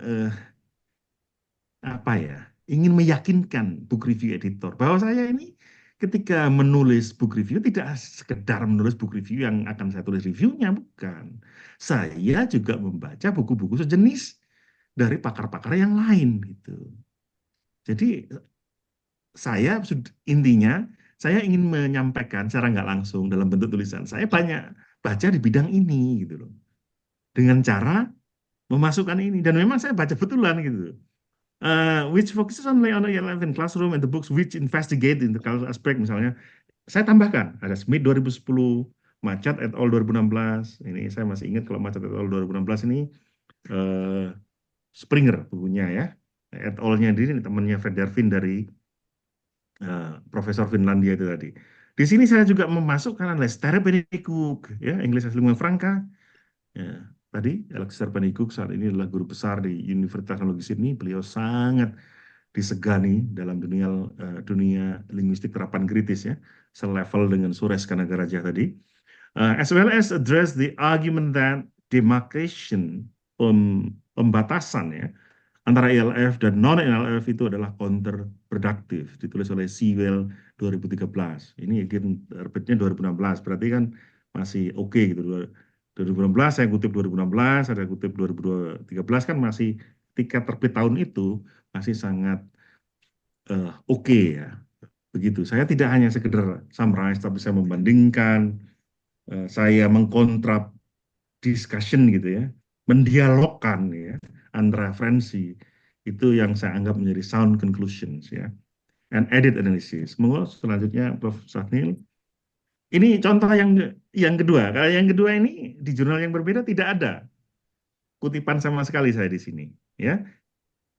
apa ya? Ingin meyakinkan book review editor bahwa saya ini ketika menulis book review tidak sekedar menulis book review yang akan saya tulis reviewnya, bukan. Saya juga membaca buku-buku sejenis dari pakar-pakar yang lain gitu. Jadi intinya saya ingin menyampaikan secara nggak langsung dalam bentuk tulisan. Saya banyak baca di bidang ini gitu loh. Dengan cara memasukkan ini dan memang saya baca betulan gitu. Which focuses only on the 11 classroom and the books which investigate in the cultural aspect misalnya. Saya tambahkan ada Smith 2010, Machat et al 2016. Ini saya masih ingat kalau Machat et al 2016 ini Springer bukunya ya. Et al-nya ini temannya Fred Darwin dari Profesor Finlandia itu tadi. Di sini saya juga memasukkan Lester Pennycook, ya, English as Lingua Franca. Ya, tadi Lester Pennycook saat ini adalah guru besar di Universitas Teknologi Sydney. Beliau sangat disegani dalam dunia linguistik terapan kritis ya, selevel dengan Suresh Kanagaraja tadi. As well as address the argument that demarcation, pembatasan ya, antara ELF dan non-ELF itu adalah counterproductive, ditulis oleh Sewell 2013. Ini terbitnya 2016, berarti kan masih oke gitu. 2016 saya kutip 2016, ada kutip 2013 kan masih ketika terbit tahun itu masih sangat oke ya. Begitu. Saya tidak hanya sekedar summarize, tapi saya membandingkan, saya mengkontra discussion gitu ya, mendialogkan ya antara referensi itu yang saya anggap menjadi sound conclusions ya, and edit analysis. Monggo selanjutnya Prof. Safnil. Ini contoh yang kedua. Kalau yang kedua ini di jurnal yang berbeda tidak ada kutipan sama sekali saya di sini ya.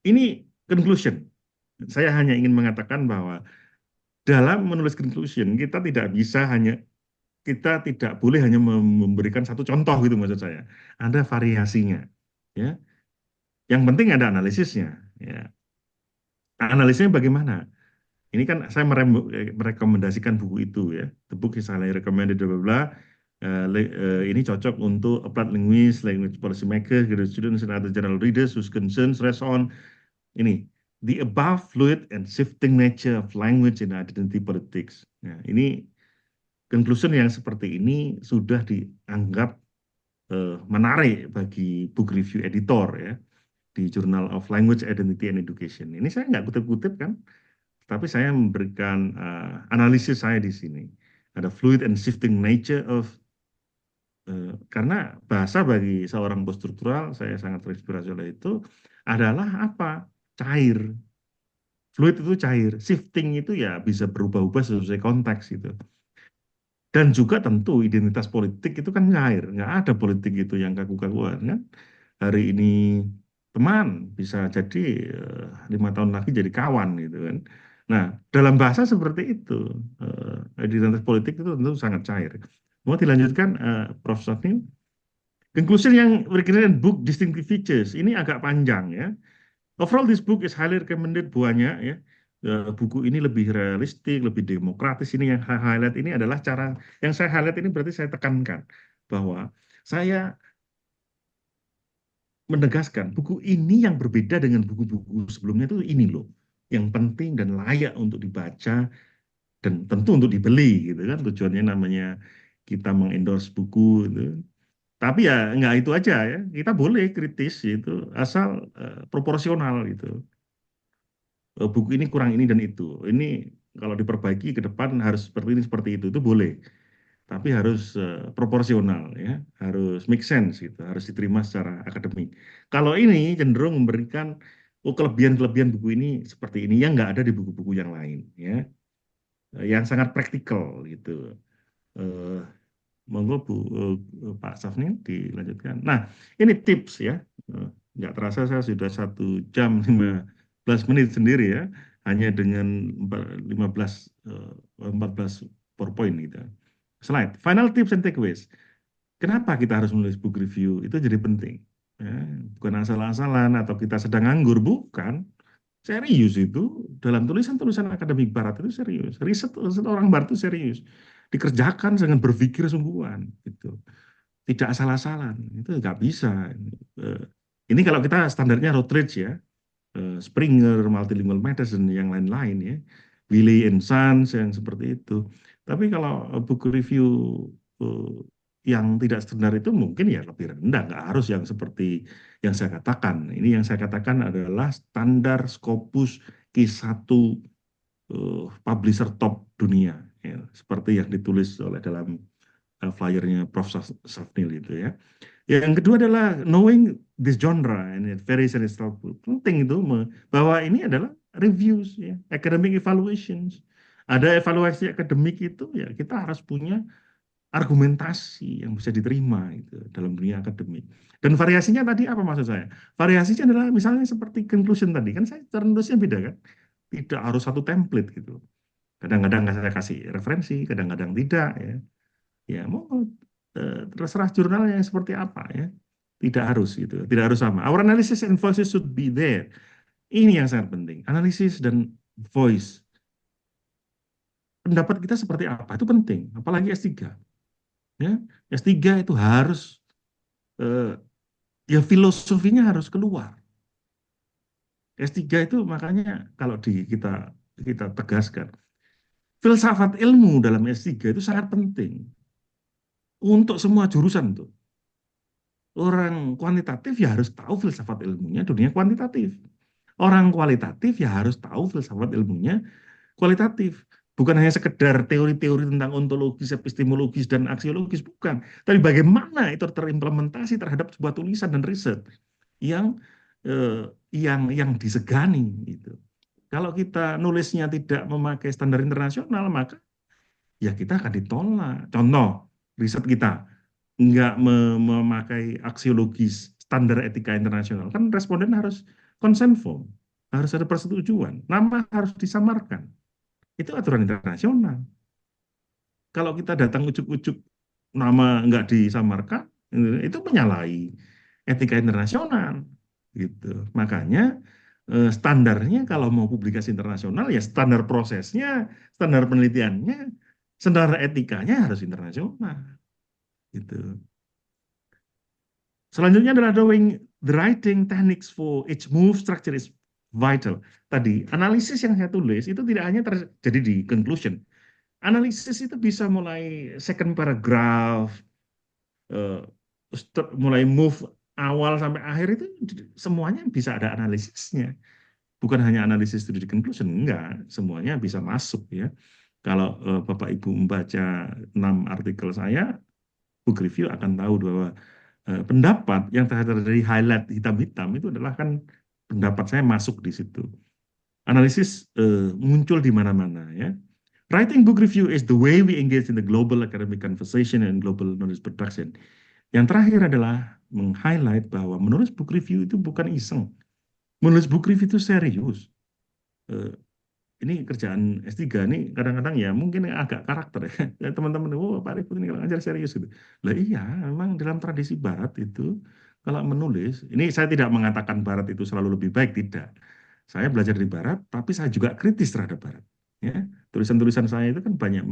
Ini conclusion. Saya hanya ingin mengatakan bahwa dalam menulis conclusion kita tidak boleh hanya memberikan satu contoh gitu maksud saya. Ada variasinya ya. Yang penting ada analisisnya ya. Analisisnya bagaimana? Ini kan saya merekomendasikan buku itu ya. The book is highly recommended bla bla bla. Ini cocok untuk applied linguist, language policy maker, graduate students and other general readers whose concerns rest on ini the above fluid and shifting nature of language and identity politics. Nah, ini conclusion yang seperti ini sudah dianggap menarik bagi book review editor ya di Journal of Language, Identity and Education. Ini saya nggak kutip-kutip kan, tapi saya memberikan analisis saya di sini. Ada fluid and shifting nature of karena bahasa bagi seorang poststruktural, saya sangat terinspirasi oleh itu, adalah apa? Cair. Fluid itu cair, shifting itu ya bisa berubah-ubah sesuai konteks gitu. Dan juga tentu identitas politik itu kan cair, nggak ada politik itu yang kaku-kakuan kan. Hari ini teman bisa jadi 5 tahun lagi jadi kawan gitu kan. Nah dalam bahasa seperti itu identitas politik itu tentu sangat cair. Mau dilanjutkan Prof. Safnil? Conclusion yang berkaitan book distinctive features ini agak panjang ya. Overall this book is highly recommended buahnya ya. Buku ini lebih realistik, lebih demokratis. Ini yang highlight ini adalah cara yang saya highlight ini berarti saya tekankan bahwa saya menegaskan buku ini yang berbeda dengan buku-buku sebelumnya itu ini loh yang penting dan layak untuk dibaca dan tentu untuk dibeli gitu kan, tujuannya namanya kita mengendorse buku gitu. Tapi ya nggak itu aja ya, kita boleh kritis itu asal proporsional gitu. Buku ini kurang ini dan itu. Ini kalau diperbaiki ke depan harus seperti itu boleh. Tapi harus proporsional ya, harus make sense gitu, harus diterima secara akademik. Kalau ini cenderung memberikan kelebihan-kelebihan buku ini seperti ini yang nggak ada di buku-buku yang lain ya, yang sangat praktikal gitu. Monggo Pak Safni dilanjutkan. Nah, ini tips ya. Nggak terasa saya sudah 1 jam 15 menit sendiri ya, hanya dengan 14 PowerPoint gitu. Slide. Final tips and takeaways. Kenapa kita harus menulis book review? Itu jadi penting. Ya, bukan asal-asalan atau kita sedang nganggur, bukan. Serius itu dalam tulisan-tulisan akademik barat itu serius. Riset orang barat itu serius. Dikerjakan dengan berpikir sungguhan gitu. Tidak asal-asalan. Itu nggak bisa. Eh, Ini kalau kita standarnya Routledge ya, Springer, Multilingual Medicine, yang lain-lain ya, Wiley and Sons yang seperti itu. Tapi kalau buku review eh, yang tidak standar itu mungkin ya lebih rendah, nggak harus yang seperti yang saya katakan. Ini yang saya katakan adalah standar Scopus Q1 publisher top dunia, ya, seperti yang ditulis oleh dalam flyernya Prof. Safnil itu ya. Yang kedua adalah knowing this genre and it varies and it's helpful. Penting itu bahwa ini adalah reviews ya, academic evaluations. Ada evaluasi akademik itu ya kita harus punya argumentasi yang bisa diterima itu dalam dunia akademik. Dan variasinya tadi apa maksud saya? Variasinya adalah misalnya seperti conclusion tadi kan saya cara nulisnya beda kan. Tidak harus satu template gitu. Kadang-kadang saya kasih referensi, kadang-kadang tidak ya. Ya mau terserah jurnalnya seperti apa ya. Tidak harus gitu, tidak harus sama. Our analysis and voices should be there. Ini yang sangat penting. Analisis dan voice. Pendapat kita seperti apa itu penting, apalagi S3. Ya, S3 itu harus eh, ya filosofinya harus keluar. S3 itu makanya kalau kita kita tegaskan, filsafat ilmu dalam S3 itu sangat penting untuk semua jurusan tuh. Orang kuantitatif ya harus tahu filsafat ilmunya dunia kuantitatif. Orang kualitatif ya harus tahu filsafat ilmunya kualitatif. Bukan hanya sekedar teori-teori tentang ontologis, epistemologis, dan aksiologis, bukan. Tapi bagaimana itu terimplementasi terhadap sebuah tulisan dan riset yang yang disegani gitu. Kalau kita nulisnya tidak memakai standar internasional, maka ya kita akan ditolak. Contoh, riset kita nggak memakai aksiologis standar etika internasional, kan responden harus consent form, harus ada persetujuan, nama harus disamarkan. Itu aturan internasional. Kalau kita datang ujuk-ujuk nama nggak disamarkan, itu menyalahi etika internasional. Gitu. Makanya standarnya kalau mau publikasi internasional ya standar prosesnya, standar penelitiannya, standar etikanya harus internasional. Gitu. Selanjutnya adalah drawing the writing techniques for each move structure is vital. Tadi analisis yang saya tulis itu tidak hanya terjadi di conclusion. Analisis itu bisa mulai second paragraph, eh, mulai move awal sampai akhir itu semuanya bisa ada analisisnya. Bukan hanya analisis studi di conclusion, enggak, semuanya bisa masuk ya. Kalau Bapak Ibu membaca 6 artikel saya, book review akan tahu bahwa pendapat yang terjadi highlight hitam-hitam itu adalah kan pendapat saya masuk di situ. Analisis muncul di mana-mana ya. Writing book review is the way we engage in the global academic conversation and global knowledge production. Yang terakhir adalah meng-highlight bahwa menulis book review itu bukan iseng. Menulis book review itu serius. Ini kerjaan S3 ini kadang-kadang ya mungkin agak karakter ya. Teman-teman, oh Pak Rifut ini kalau ngajar serius gitu. Lah iya, memang dalam tradisi Barat itu kalau menulis, ini saya tidak mengatakan Barat itu selalu lebih baik, tidak. Saya belajar di Barat, tapi saya juga kritis terhadap Barat. Ya, tulisan-tulisan saya itu kan banyak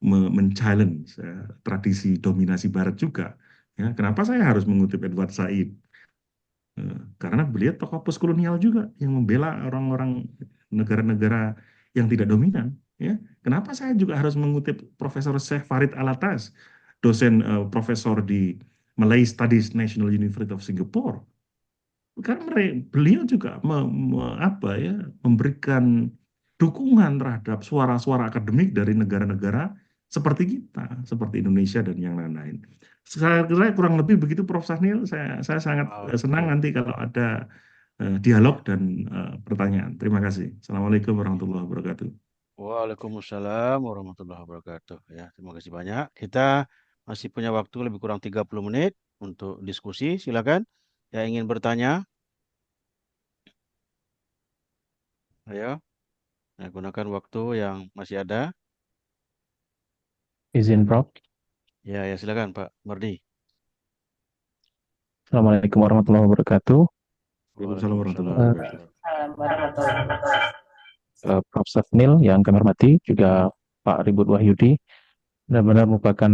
men-challenge tradisi dominasi Barat juga. Ya, kenapa saya harus mengutip Edward Said? Karena beliau tokoh postkolonial juga yang membela orang-orang negara-negara yang tidak dominan. Ya, kenapa saya juga harus mengutip Profesor Syekh Farid Alatas, dosen profesor di Malay Studies National University of Singapore? Karena beliau juga memberikan dukungan terhadap suara-suara akademik dari negara-negara seperti kita, seperti Indonesia dan yang lain-lain. Saya kira kurang lebih begitu, Prof. Sahnil. Saya sangat senang nanti kalau ada dialog dan pertanyaan. Terima kasih. Assalamualaikum warahmatullahi wabarakatuh. Waalaikumsalam warahmatullahi wabarakatuh. Ya, terima kasih banyak. Kita Masih punya waktu lebih kurang 30 menit untuk diskusi. Silakan. Yang ingin bertanya, ayo. Nah, gunakan waktu yang masih ada. Izin Prof. Ya, ya silakan Pak Mardi. Assalamualaikum warahmatullahi wabarakatuh. Waalaikumsalam warahmatullahi Eh, wabarakatuh. warahmatullahi wabarakatuh. Prof. Safnil yang kami hormati, juga Pak Ribut Wahyudi, benar-benar merupakan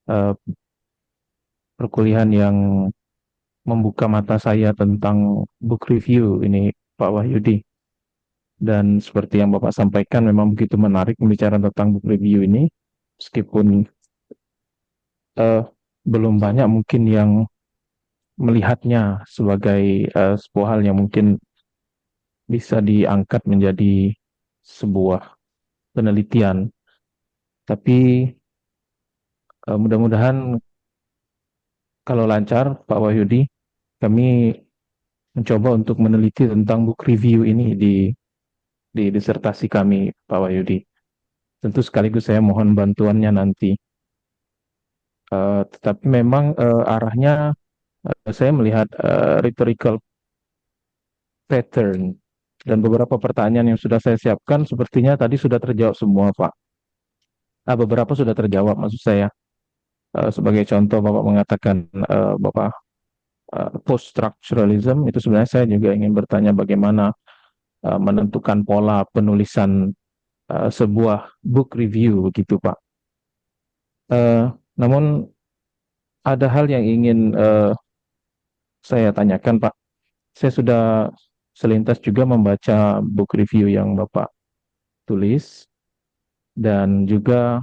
eh, perkuliahan yang membuka mata saya tentang book review ini, Pak Wahyudi. Dan seperti yang Bapak sampaikan, memang begitu menarik membicarakan tentang book review ini, meskipun eh, belum banyak mungkin yang melihatnya sebagai sebuah hal yang mungkin bisa diangkat menjadi sebuah penelitian. Tapi mudah-mudahan kalau lancar, Pak Wahyudi, kami mencoba untuk meneliti tentang book review ini di disertasi kami, Pak Wahyudi. Tentu sekaligus saya mohon bantuannya nanti. Tetapi memang arahnya saya melihat rhetorical pattern dan beberapa pertanyaan yang sudah saya siapkan sepertinya tadi sudah terjawab semua, Pak. Beberapa sudah terjawab, maksud saya. Sebagai contoh, Bapak mengatakan Bapak post-structuralism, itu sebenarnya saya juga ingin bertanya bagaimana menentukan pola penulisan sebuah book review, begitu Pak. Namun ada hal yang ingin saya tanyakan, Pak. Saya sudah selintas juga membaca book review yang Bapak tulis, dan juga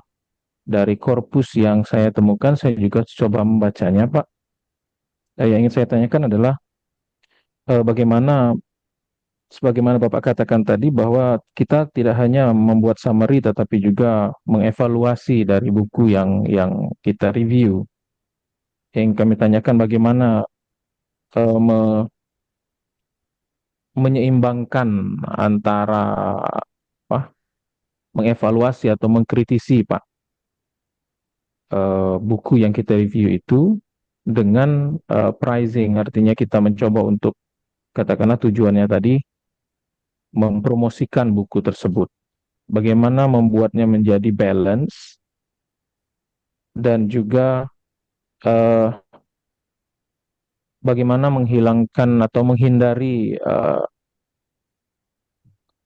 dari korpus yang saya temukan, saya juga coba membacanya, Pak. Yang ingin saya tanyakan adalah bagaimana, sebagaimana Bapak katakan tadi, bahwa kita tidak hanya membuat summary, tetapi juga mengevaluasi dari buku yang kita review. Yang kami tanyakan bagaimana menyeimbangkan antara apa, mengevaluasi atau mengkritisi, Pak, buku yang kita review itu dengan pricing, artinya kita mencoba untuk, katakanlah tujuannya tadi, mempromosikan buku tersebut. Bagaimana membuatnya menjadi balance dan juga eh, bagaimana menghilangkan atau menghindari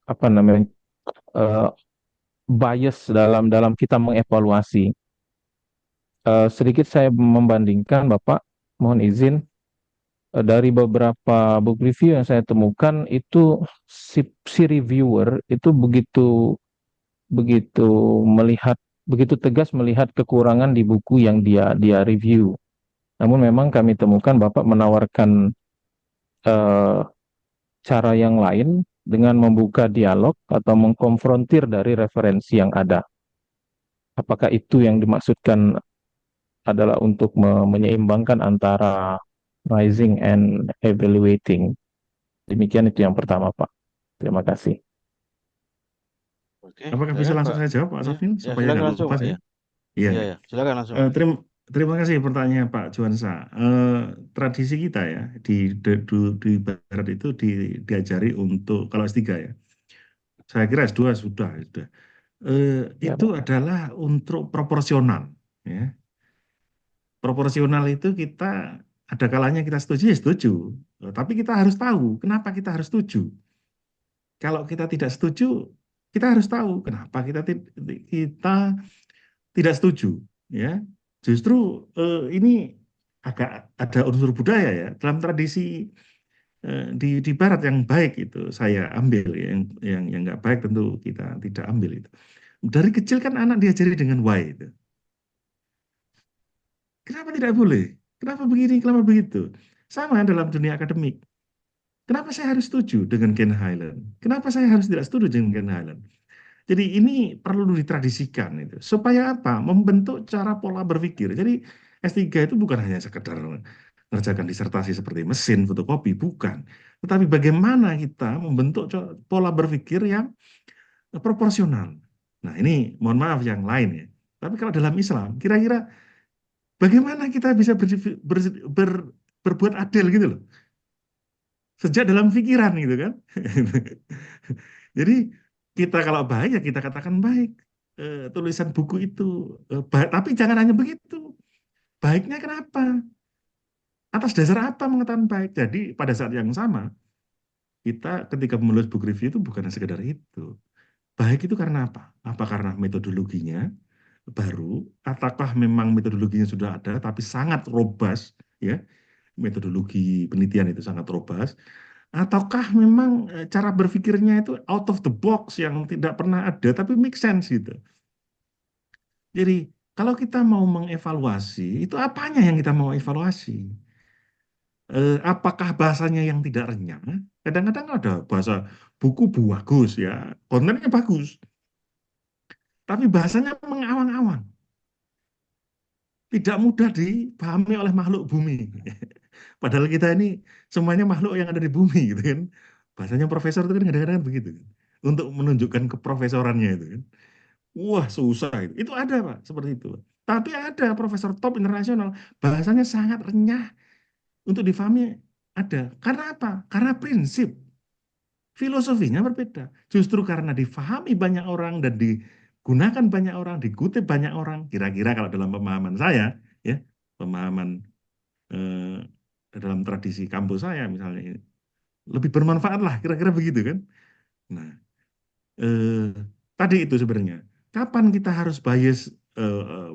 apa namanya eh, bias dalam dalam kita mengevaluasi. Sedikit saya membandingkan, Bapak, mohon izin, dari beberapa book review yang saya temukan itu si reviewer itu begitu begitu melihat begitu tegas melihat kekurangan di buku yang dia review. Namun memang kami temukan Bapak menawarkan eh, cara yang lain dengan membuka dialog atau mengkonfrontir dari referensi yang ada. Apakah itu yang dimaksudkan adalah untuk menyeimbangkan antara rising and evaluating? Demikian, itu yang pertama, Pak. Terima kasih. Oke, Apakah bisa silakan langsung Pak. saya jawab, Pak Ya, Safin, ya supaya silakan nggak langsung lupa Pak saya? ya. Iya. Ya, ya, silakan langsung. Terima kasih pertanyaannya Pak Juansa. Tradisi kita ya di Barat itu diajari untuk kalau S3 ya. Saya kira S2 sudah. Ya, Itu Pak. adalah untuk proporsional, ya. Proporsional itu kita ada kalanya kita setuju ya setuju. Tapi kita harus tahu kenapa kita harus setuju. Kalau kita tidak setuju, kita harus tahu kenapa kita tidak setuju, ya. Justru ini agak ada unsur budaya ya dalam tradisi di Barat yang baik itu saya ambil ya. Yang nggak baik tentu kita tidak ambil itu. Dari kecil kan anak diajari dengan why itu. Kenapa tidak boleh? Kenapa begini? Kenapa begitu? Sama dalam dunia akademik. Kenapa saya harus setuju dengan Ken Highland? Kenapa saya harus tidak setuju dengan Ken Highland? Jadi ini perlu ditradisikan itu. Supaya apa? Membentuk cara pola berpikir. Jadi S3 itu bukan hanya sekedar mengerjakan disertasi seperti mesin fotokopi, bukan. Tetapi bagaimana kita membentuk pola berpikir yang proporsional. Nah ini mohon maaf yang lain ya. Tapi kalau dalam Islam, kira-kira Bagaimana kita bisa berbuat adil gitu loh. Sejak dalam pikiran gitu kan. Jadi kita kalau baik ya kita katakan baik. Tulisan buku itu baik, tapi jangan hanya begitu. Baiknya kenapa? Atas dasar apa mengatakan baik? Jadi pada saat yang sama kita ketika menulis book review itu bukan sekedar itu. Baik itu karena apa? Apa karena metodologinya baru, ataukah memang metodologinya sudah ada tapi sangat robust, ya, metodologi penelitian itu sangat robust, ataukah memang cara berpikirnya itu out of the box yang tidak pernah ada tapi make sense gitu. Jadi kalau kita mau mengevaluasi, itu apanya yang kita mau evaluasi? Apakah bahasanya yang tidak renyah? Kadang-kadang ada bahasa buku bagus ya, kontennya bagus, tapi bahasanya mengawang-awang, tidak mudah dipahami oleh makhluk bumi. Padahal kita ini semuanya makhluk yang ada di bumi gitu kan. Bahasanya profesor itu kan kadang-kadang begitu kan. Untuk menunjukkan keprofesorannya itu kan. Wah susah itu. Itu ada Pak, seperti itu. Tapi ada profesor top internasional, bahasanya sangat renyah untuk difahami ada. Karena apa? Karena prinsip. Filosofinya berbeda. Justru karena difahami banyak orang dan digunakan banyak orang, dikutip banyak orang, kira-kira kalau dalam pemahaman saya, ya, pemahaman dalam tradisi kampus saya misalnya, lebih bermanfaat lah, kira-kira begitu kan. Nah, eh, tadi itu sebenarnya, kapan kita harus bias, eh, eh,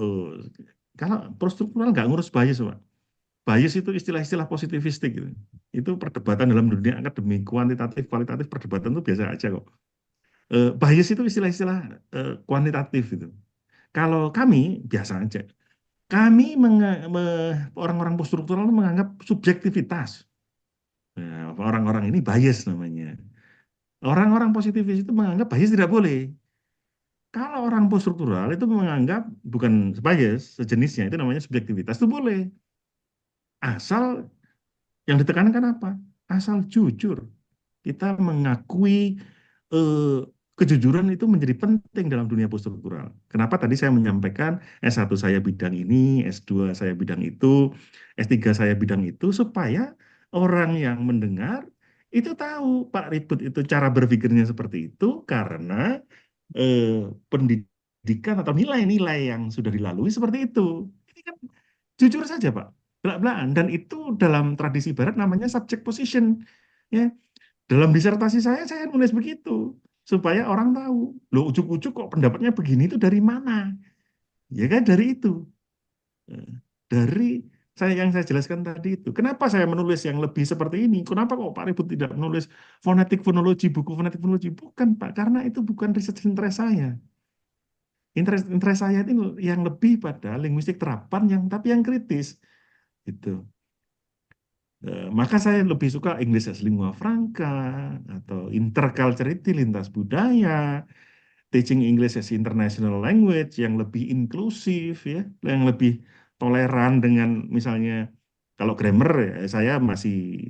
eh, kalau prostruktural nggak ngurus bias, Pak. Bias itu istilah-istilah positivistik gitu. Itu perdebatan dalam dunia akademik, kuantitatif, kualitatif, perdebatan itu biasa aja kok. Bias itu istilah-istilah kuantitatif itu. Kalau kami biasa aja. Kami orang-orang poststruktural itu menganggap subjektivitas. Nah, orang-orang ini bias namanya. Orang-orang positivis itu menganggap bias tidak boleh. Kalau orang poststruktural itu menganggap bukan bias, sejenisnya itu namanya subjektivitas itu boleh. Asal yang ditekankan apa? Asal jujur. Kita mengakui eh, kejujuran itu menjadi penting dalam dunia poststruktural. Kenapa tadi saya menyampaikan S1 saya bidang ini, S2 saya bidang itu, S3 saya bidang itu, supaya orang yang mendengar itu tahu Pak Ribut itu cara berpikirnya seperti itu karena eh, pendidikan atau nilai-nilai yang sudah dilalui seperti itu. Ini kan jujur saja Pak, belak-belakan. Dan itu dalam tradisi Barat namanya subject position. Ya, dalam disertasi saya nulis begitu supaya orang tahu. Loh, ujuk-ujuk kok pendapatnya begini itu dari mana? Ya kan dari itu. Eh, Dari yang saya jelaskan tadi itu. Kenapa saya menulis yang lebih seperti ini? Kenapa kok Pak Ribut tidak menulis fonetik fonologi, buku fonetik fonologi? Bukan, Pak, karena itu bukan research interest saya. Interest saya itu yang lebih pada linguistik terapan yang tapi yang kritis gitu. Maka saya lebih suka English as lingua franca atau interculturality lintas budaya, teaching English as international language yang lebih inklusif ya, yang lebih toleran dengan misalnya kalau grammar ya, saya masih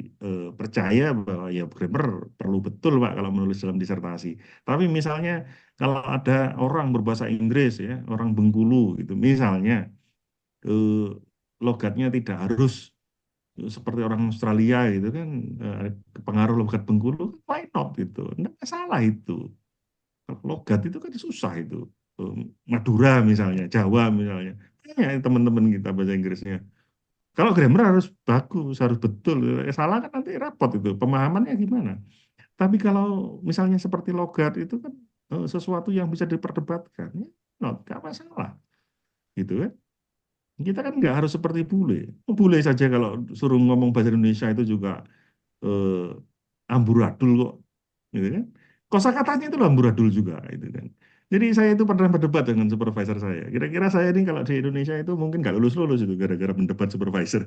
percaya bahwa ya grammar perlu betul Pak kalau menulis dalam disertasi. Tapi misalnya kalau ada orang berbahasa Inggris ya, orang Bengkulu gitu, misalnya eh, logatnya tidak harus seperti orang Australia gitu kan, pengaruh logat Bengkulu, why not gitu, nggak masalah itu. Logat itu kan susah itu. Eh, Madura misalnya, Jawa misalnya. Ya, teman-teman kita bahasa Inggrisnya. Kalau grammar harus bagus, harus betul. Salah kan nanti repot itu. Pemahamannya gimana? Tapi kalau misalnya seperti logat itu kan sesuatu yang bisa diperdebatkan. Ya, nggak masalah. Gitu kan. Kita kan nggak harus seperti bule. Bule saja kalau suruh ngomong bahasa Indonesia itu juga amburadul kok. Gitu kan. Kosakatanya itu amburadul juga. Itu kan. Jadi saya itu pernah berdebat dengan supervisor saya. Kira-kira saya ini kalau di Indonesia itu mungkin nggak lulus-lulus itu gara-gara mendebat supervisor.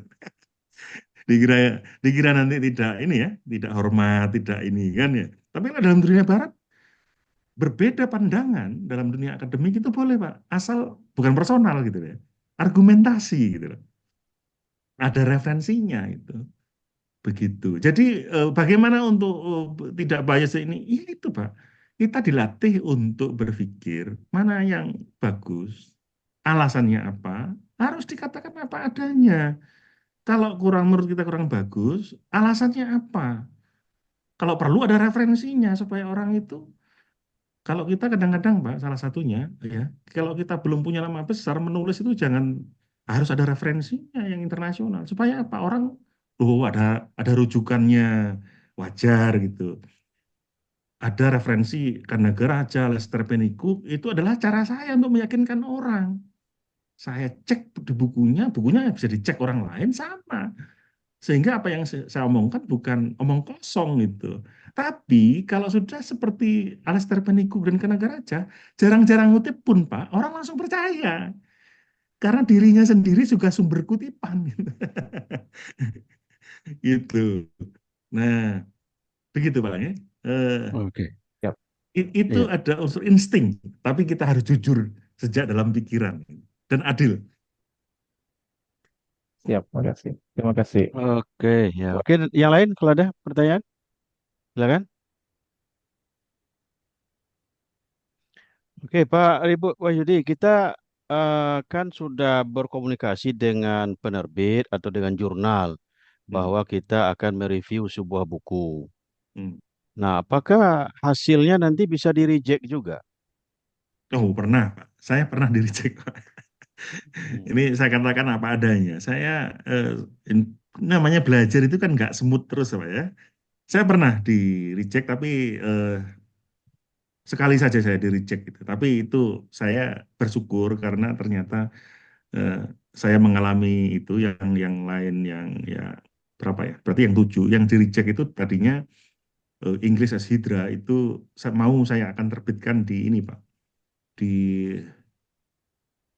Dikira dikira nanti tidak ini ya, tidak hormat, tidak ini kan ya. Tapi kalau dalam dunia barat berbeda pandangan dalam dunia akademik itu boleh Pak, asal bukan personal gitu ya. Argumentasi gitu loh. Ada referensinya itu. Begitu. Jadi bagaimana untuk tidak bias ini? Ya itu Pak. Kita dilatih untuk berpikir mana yang bagus, alasannya apa, harus dikatakan apa adanya. Kalau menurut kita kurang bagus, alasannya apa? Kalau perlu ada referensinya supaya orang itu, kalau kita kadang-kadang Pak, salah satunya ya, kalau kita belum punya nama besar, menulis itu jangan, harus ada referensinya yang internasional supaya apa, orang, oh ada rujukannya, wajar gitu. Ada referensi Kanagara Raja, Lester Peniku, itu adalah cara saya untuk meyakinkan orang. Saya cek di bukunya, bukunya bisa dicek orang lain sama. Sehingga apa yang saya omongkan bukan omong kosong gitu. Tapi kalau sudah seperti Alastair Peniku dan Kanagaraja, jarang-jarang ngutip pun Pak, orang langsung percaya. Karena dirinya sendiri juga sumber kutipan. Gitu. Nah, begitu Pak ya. Eh, Oke. Siap, itu Iya. ada unsur insting, tapi kita harus jujur sejak dalam pikiran dan adil. siap. Makasih. Terima kasih. Oke, ya. Oke, yang lain kalau ada pertanyaan, silakan. Oke, Pak Ibu Wahyudi, kita kan sudah berkomunikasi dengan penerbit atau dengan jurnal Hmm, bahwa kita akan mereview sebuah buku. hmm. Nah, apakah hasilnya nanti bisa di-reject juga? Oh, pernah, Pak. Saya pernah di-reject, Pak. Hmm. Ini saya katakan apa adanya. Saya namanya belajar itu kan nggak smooth terus, Pak ya. Saya pernah di-reject, tapi sekali saja saya di-reject gitu. Tapi itu saya bersyukur karena ternyata eh, saya mengalami itu yang lain yang ya berapa ya? Berarti yang 7, yang di-reject itu tadinya English as Hydra itu mau saya akan terbitkan di ini, Pak. Di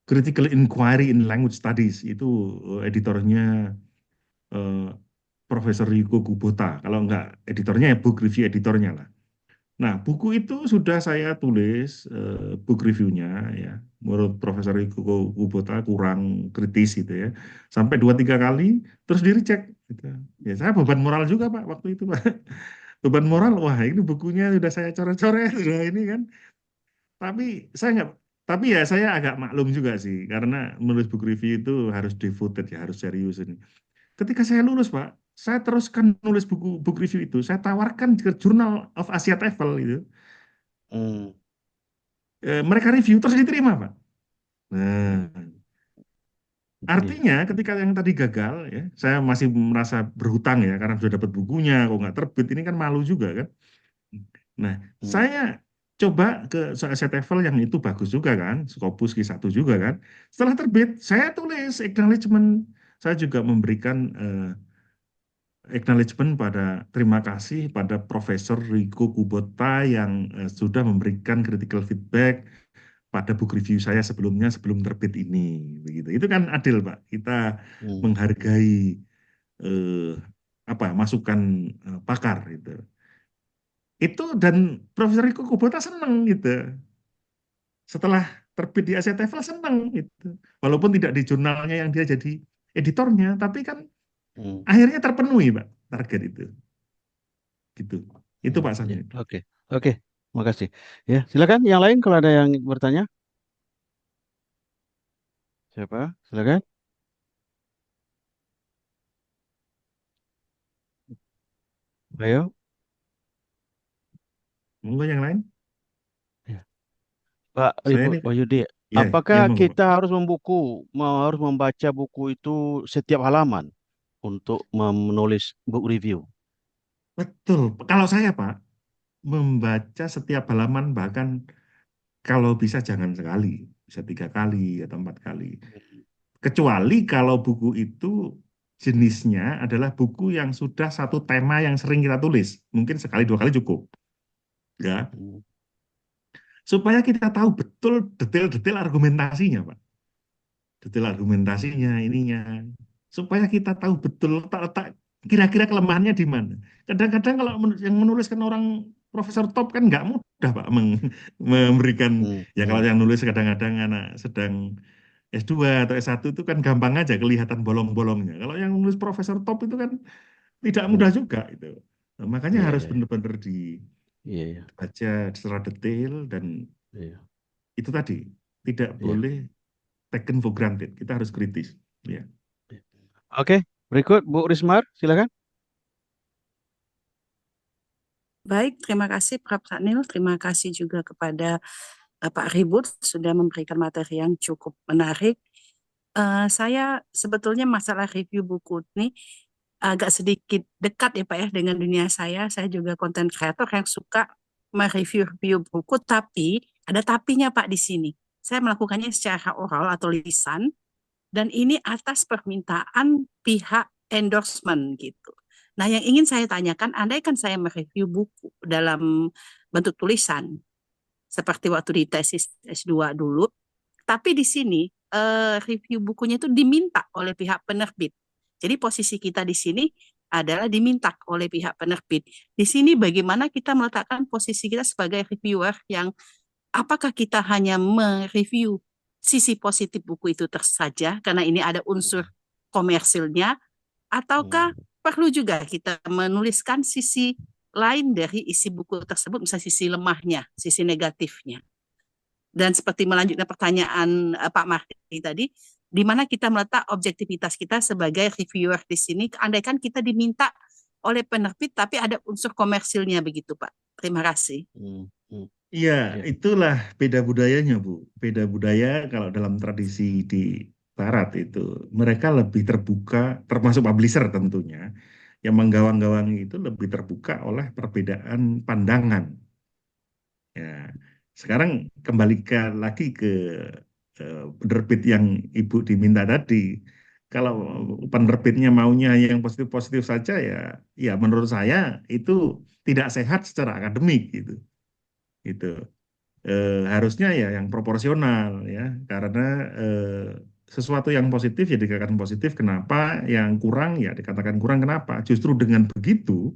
Critical Inquiry in Language Studies itu editornya eh, Profesor Yuko Kubota. Kalau enggak editornya ya book review editornya lah. Nah, buku itu sudah saya tulis book reviewnya ya. Menurut Profesor Yuko Kubota kurang kritis gitu ya. Sampai 2-3 kali terus di-recheck gitu. Ya, saya beban moral juga Pak waktu itu Pak. Beban moral, wah ini bukunya sudah saya coret-coret sudah ini kan. Tapi saya nggak, tapi ya saya agak maklum juga sih, karena menulis buku review itu harus devoted ya, harus serius ini. Ketika saya lulus, Pak, saya teruskan nulis buku book review itu, saya tawarkan ke Journal of Asia TOEFL itu. Hmm. Mereka review terus diterima, Pak. Nah, Iya. artinya ketika yang tadi gagal ya, saya masih merasa berhutang ya, karena sudah dapat bukunya, kok nggak terbit, ini kan malu juga kan. Nah, Hmm. saya coba ke Asia TOEFL yang itu bagus juga kan, Scopus Q1 juga kan. Setelah terbit, saya tulis acknowledgement. Saya juga memberikan acknowledgement pada terima kasih pada Profesor Riko Kubota yang sudah memberikan critical feedback pada book review saya sebelumnya sebelum terbit ini. Begitu. Itu kan adil, Pak. Kita Hmm. menghargai eh, apa masukan pakar itu. Itu dan Profesor Riko Kubota senang gitu. Setelah terbit di Asia TOEFL senang gitu. Walaupun tidak di jurnalnya yang dia jadi editornya, tapi kan Hmm. akhirnya terpenuhi, Pak, target itu. Gitu. Itu Hmm. Pak Ya. Safni. Oke. Oke. Makasih. Ya, silakan yang lain kalau ada yang bertanya. Siapa? Silakan. Ayo. Monggo yang lain. Ya. Pak Saya Ibu ini, Wahyudi, ya, apakah ya monggo Pak. kita harus harus membaca buku itu setiap halaman untuk menulis book review? Betul. Kalau saya Pak, membaca setiap halaman bahkan kalau bisa jangan sekali, bisa 3 kali atau 4 kali. Kecuali kalau buku itu jenisnya adalah buku yang sudah satu tema yang sering kita tulis, mungkin sekali 2 kali cukup, ya. Hmm. Supaya kita tahu betul detail-detail argumentasinya, Pak. Detail argumentasinya, ininya. Supaya kita tahu betul letak-letak kira-kira kelemahannya di mana. Kadang-kadang kalau yang menuliskan orang profesor top kan nggak mudah, Pak, memberikan, Hmm. ya kalau Hmm. yang nulis kadang-kadang anak sedang S2 atau S1 itu kan gampang aja kelihatan bolong-bolongnya. Kalau yang nulis profesor top itu kan tidak mudah Hmm. juga itu. Nah, makanya Iya, harus iya, benar-benar iya, iya, dibaca secara detail dan iya. itu tadi tidak Iya. boleh taken for granted. Kita harus kritis. Ya. Oke, berikut Bu Rismar, silakan. Baik, terima kasih Prof. Sanil. Terima kasih juga kepada Pak Ribut sudah memberikan materi yang cukup menarik. Saya sebetulnya masalah review buku ini agak sedikit dekat ya Pak ya dengan dunia saya. Saya juga konten kreator yang suka mereview buku, tapi ada tapinya Pak di sini. Saya melakukannya secara oral atau lisan, dan ini atas permintaan pihak endorsement gitu. Nah, yang ingin saya tanyakan, andaikan saya mereview buku dalam bentuk tulisan, seperti waktu di tesis S2 dulu, tapi di sini review bukunya itu diminta oleh pihak penerbit. Jadi posisi kita di sini adalah diminta oleh pihak penerbit. Di sini bagaimana kita meletakkan posisi kita sebagai reviewer yang apakah kita hanya mereview sisi positif buku itu saja karena ini ada unsur komersilnya, ataukah perlu juga kita menuliskan sisi lain dari isi buku tersebut, misalnya sisi lemahnya, sisi negatifnya. Dan seperti melanjutkan pertanyaan Pak Marti tadi, di mana kita meletak objektivitas kita sebagai reviewer di sini, andaikan kita diminta oleh penerbit, tapi ada unsur komersilnya begitu Pak. Terima kasih. Iya, Ya. itulah beda budayanya, Bu. Beda budaya kalau dalam tradisi di Barat itu, mereka lebih terbuka, termasuk publisher tentunya, yang menggawang-gawangi itu lebih terbuka oleh perbedaan pandangan. Ya, sekarang kembalikan lagi ke penerbit yang Ibu diminta tadi. Kalau penerbitnya maunya yang positif-positif saja, ya menurut saya itu tidak sehat secara akademik gitu. Itu harusnya ya yang proporsional ya, karena sesuatu yang positif ya dikatakan positif, kenapa yang kurang ya dikatakan kurang, kenapa. Justru dengan begitu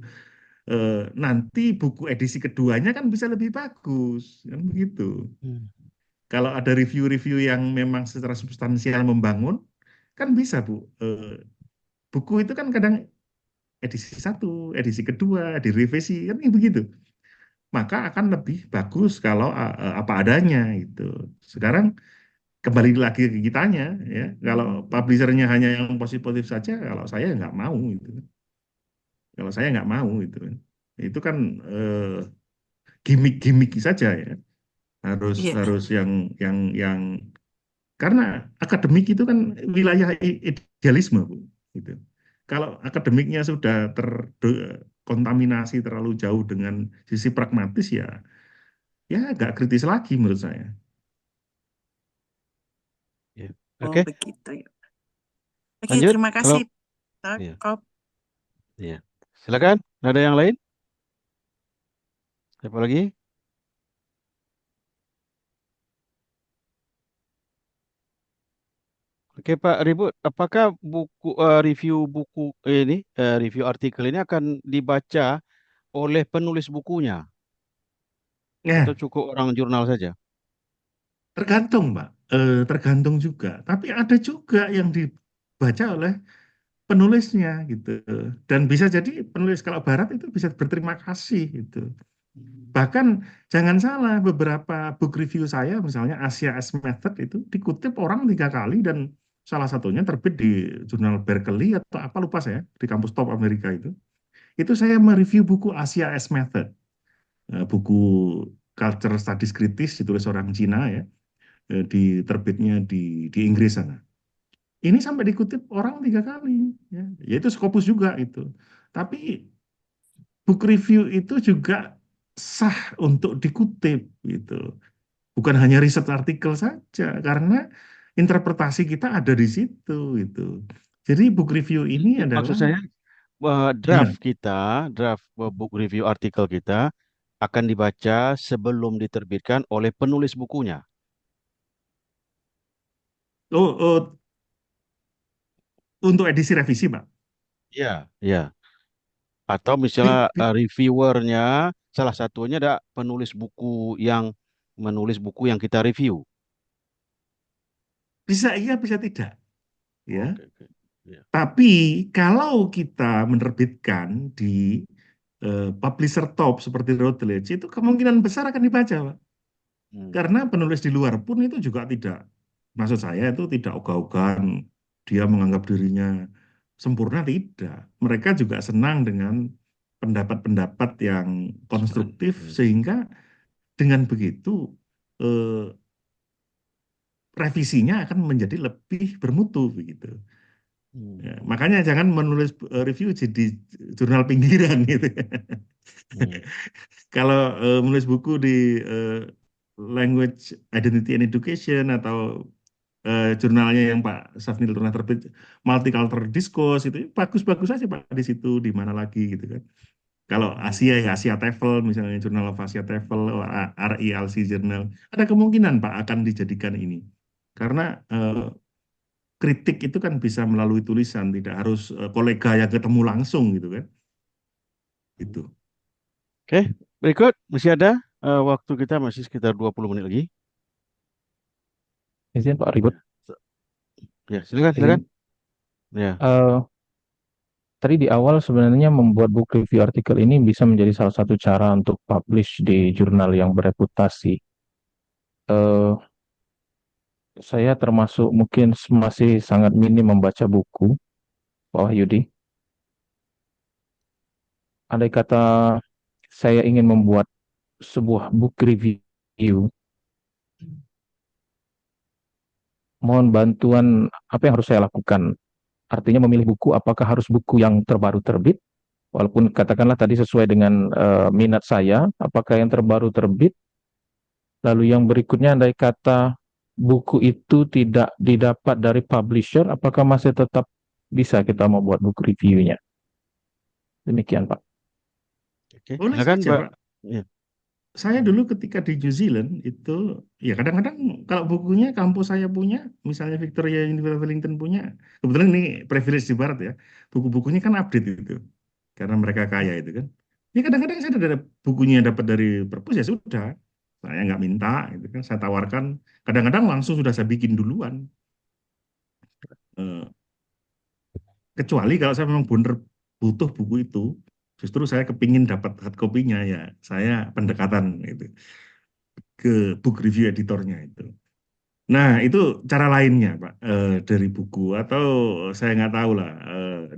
nanti buku edisi keduanya kan bisa lebih bagus kan begitu. Kalau ada review-review yang memang secara substansial membangun, kan bisa Bu. Buku itu kan kadang edisi satu, edisi kedua, direvisi kan begitu. Maka akan lebih bagus kalau apa adanya itu. Sekarang kembali lagi ke kitanya ya. Kalau publishernya hanya yang positif saja, kalau saya nggak mau itu. Kalau saya nggak mau itu kan gimmick-gimmick saja ya. Harus Iya. harus yang karena akademik itu kan wilayah idealisme Bu. Gitu. Kalau akademiknya sudah terkontaminasi terlalu jauh dengan sisi pragmatis ya agak kritis lagi menurut saya. Ya. Oh, Oke, begitu ya. Oke, lanjut. terima Kalau kasih ya, Prof. ya. Silakan. Ada yang lain? Siapa lagi? Oke Pak Ribut, apakah review buku ini, review artikel ini akan dibaca oleh penulis bukunya atau Nah, cukup orang jurnal saja? tergantung, Mbak. Tergantung juga. Tapi ada juga yang dibaca oleh penulisnya gitu. Dan bisa jadi penulis kalau Barat itu bisa berterima kasih gitu. Bahkan jangan salah, beberapa book review saya, misalnya Asia S Method itu dikutip orang 3 kali dan salah satunya terbit di jurnal Berkeley atau apa lupa saya di kampus top Amerika itu. Itu saya mereview buku Asia S Method, buku culture studies kritis ditulis orang Cina ya, terbitnya di Inggris sana. Ini sampai dikutip orang 3 kali, ya, yaitu Scopus juga itu. Tapi book review itu juga sah untuk dikutip gitu. Bukan hanya riset artikel saja, karena interpretasi kita ada di situ gitu. Jadi book review ini Maksud adalah saya, gimana? draft book review artikel kita akan dibaca sebelum diterbitkan oleh penulis bukunya. Oh, oh, untuk edisi revisi, Pak. Ya, ya. Atau misalnya Bi- bi- reviewernya salah satunya ada penulis buku yang menulis buku yang kita review. Bisa iya, bisa tidak, ya. Oke, oke. Ya. Tapi kalau kita menerbitkan di publisher top seperti Routledge, itu kemungkinan besar akan dibaca, Pak. Hmm. Karena penulis di luar pun itu juga tidak maksud saya itu tidak ogah-ogahan dia menganggap dirinya sempurna, tidak. Mereka juga senang dengan pendapat-pendapat yang konstruktif, sehingga dengan begitu eh, revisinya akan menjadi lebih bermutu begitu. Ya, makanya jangan menulis review jadi jurnal pinggiran gitu. Kalau menulis buku di Language Identity and Education atau jurnalnya yang Pak Safnil pernah terbit, Multicultural Discourse, itu bagus-bagus aja Pak di situ, di mana lagi gitu kan. Kalau Asia ya Asia TEFL, misalnya Journal of Asia TEFL, RELC Journal, ada kemungkinan Pak akan dijadikan ini. Karena kritik itu kan bisa melalui tulisan, tidak harus kolega yang ketemu langsung gitu kan. Itu. Oke, berikut masih ada waktu kita masih sekitar 20 menit lagi. Izin Pak Ribut. Ya, silakan, Izin. silakan. Ya. Tadi di awal sebenarnya membuat book review artikel ini bisa menjadi salah satu cara untuk publish di jurnal yang bereputasi. Eh, saya termasuk mungkin masih sangat minim membaca buku, Pak Wahyudi. Andai kata saya ingin membuat sebuah book review, mohon bantuan apa yang harus saya lakukan? Artinya memilih buku, apakah harus buku yang terbaru terbit? Walaupun katakanlah tadi sesuai dengan minat saya, apakah yang terbaru terbit? Lalu yang berikutnya, andai kata buku itu tidak didapat dari publisher, apakah masih tetap bisa kita membuat buku reviewnya? Demikian, Pak. Oke, Boleh silakan, saja Pak. Pak. Ya. Saya dulu ketika di New Zealand itu, ya kadang-kadang kalau bukunya kampus saya punya, misalnya Victoria University Wellington punya, kebetulan ini privilege di Barat ya, buku-bukunya kan update itu, karena mereka kaya itu kan. Ya kadang-kadang saya ada bukunya dapat dari perpus, ya sudah, saya nggak minta, gitu kan, saya tawarkan. Kadang-kadang langsung sudah saya bikin duluan. Eh, Kecuali kalau saya memang benar butuh buku itu, justru saya kepingin dapat hard copy-nya, ya saya pendekatan itu ke book review editornya itu. Nah, itu cara lainnya, Pak, dari buku. Atau saya nggak tahu lah,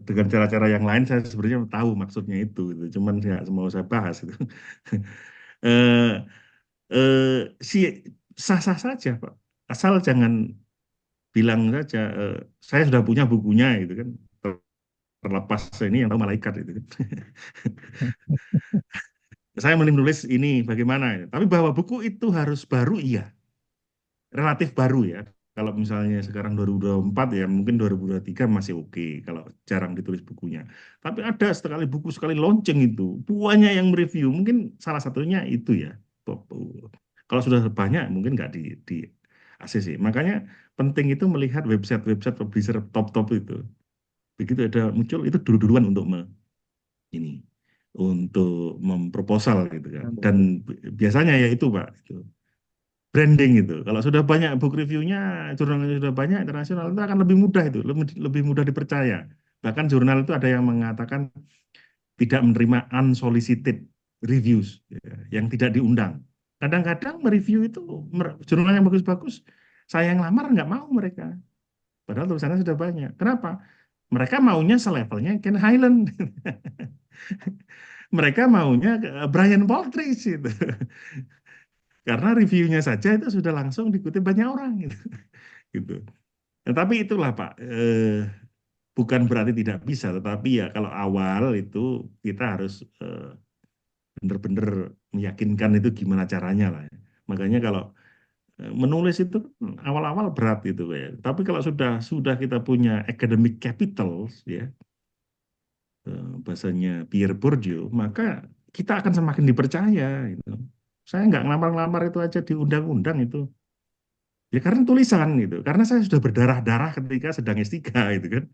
dengan cara-cara yang lain saya sebenarnya tahu maksudnya itu. Gitu. Cuman nggak mau saya bahas itu. eh, eh, si sah-sah saja, Pak. Asal jangan bilang saja, saya sudah punya bukunya, gitu kan. Terlepas ini yang tahu malaikat itu kan. Saya mending nulis ini bagaimana ya. Tapi bahwa buku itu harus baru, iya. Relatif baru ya. Kalau misalnya sekarang 2024 ya mungkin 2023 masih oke kalau jarang ditulis bukunya. Tapi ada sekali buku sekali launching itu banyak yang mereview. Mungkin salah satunya itu ya. Kalau sudah banyak mungkin nggak di ACC. Makanya penting itu melihat website-website publisher top-top itu. Begitu ada muncul itu dulu-duluan untuk ini untuk memproposal gitu kan. Dan biasanya ya itu Pak itu branding itu. Kalau sudah banyak book reviewnya, jurnalnya sudah banyak internasional itu akan lebih mudah itu, lebih mudah dipercaya. Bahkan jurnal itu ada yang mengatakan tidak menerima unsolicited reviews, ya, yang tidak diundang. Kadang-kadang mereview itu jurnal yang bagus-bagus, saya yang lamar nggak mau mereka. Padahal tulisannya sudah banyak. Kenapa? Mereka maunya selevelnya Ken Highland. Mereka maunya Brian Baltridge itu. Karena reviewnya saja itu sudah langsung dikutip banyak orang gitu. Gitu. Nah, tapi itulah Pak, bukan berarti tidak bisa, tetapi ya kalau awal itu kita harus benar-benar meyakinkan itu gimana caranya lah. Ya. Makanya kalau menulis itu awal-awal berat itu ya. Tapi kalau sudah kita punya academic capital ya, bahasanya Pierre Bourdieu, maka kita akan semakin dipercaya. Gitu. Saya nggak ngelamar-ngelamar itu aja di undang-undang itu. Ya karena tulisan gitu. Karena saya sudah berdarah-darah ketika sedang S3 gitu kan.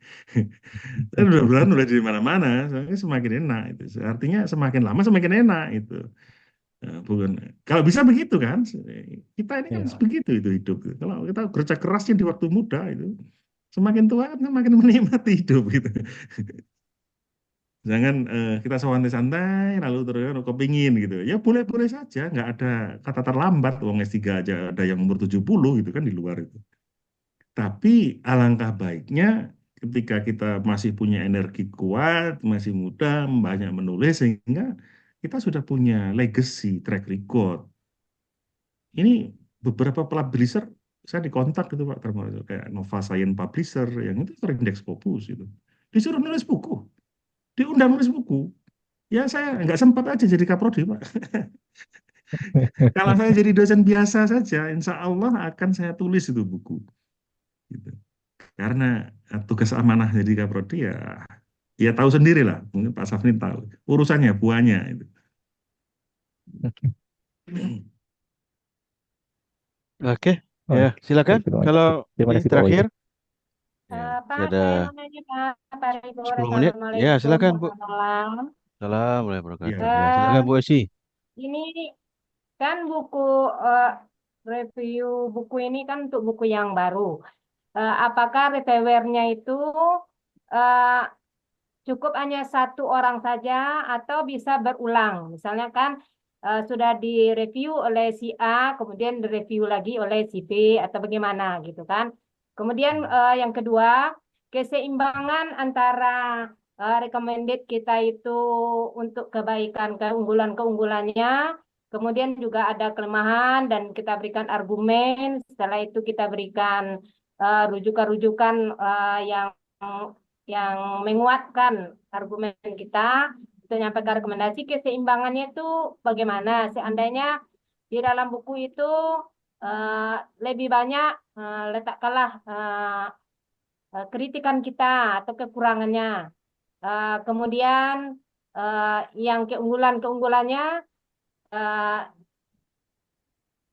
Saya udah bulan udah di mana-mana, soalnya semakin enak itu. Artinya semakin lama semakin enak itu. Bukan kalau bisa begitu kan. Kita ini kan Ya. begitu itu hidup. Kalau kita kerja kerasnya di waktu muda itu semakin tua kan semakin menikmati hidup gitu. Jangan kita santai-santai lalu terus kepingin gitu. Ya boleh-boleh saja, nggak ada kata terlambat. Wong S3 aja ada yang umur 70 gitu kan di luar itu. Tapi alangkah baiknya ketika kita masih punya energi kuat, masih muda, banyak menulis, sehingga kita sudah punya legacy, track record. Ini beberapa publisher, saya dikontak gitu Pak, termasuk kayak Nova Science Publisher, yang itu terindeks Scopus itu. Disuruh nulis buku, diundang nulis buku. Ya saya nggak sempat aja jadi kaprodi Pak. Kalau saya jadi dosen biasa saja, insya Allah akan saya tulis itu buku. Gitu. Karena tugas amanah jadi kaprodi ya, ya tahu sendiri lah. Mungkin Pak Safni tahu. Urusannya buahnya itu. Oke, Oh, ya silakan. terima Kalau kasih. Terima ini kasih Pak terakhir, Wahyu. ya Pak, ada saya mau nanya Pak Ridho. 10 menit. Ya Assalamualaikum, silakan Bu. selamat malam. Assalamualaikum warahmatullahi Ya, wabarakatuh. Ya silakan Bu Esi. Ini kan buku review buku ini kan untuk buku yang baru. Apakah reviewernya itu eh, cukup hanya satu orang saja atau bisa berulang? Misalnya kan sudah direview oleh si A, kemudian direview lagi oleh si B atau bagaimana gitu kan? Kemudian yang kedua, keseimbangan antara recommended kita itu untuk kebaikan keunggulan-keunggulannya, kemudian juga ada kelemahan dan kita berikan argumen, setelah itu kita berikan rujukan-rujukan yang menguatkan argumen kita, kita nyampaikan rekomendasi. Keseimbangannya itu bagaimana? Seandainya di dalam buku itu lebih banyak letakkanlah kritikan kita atau kekurangannya. Kemudian yang keunggulannya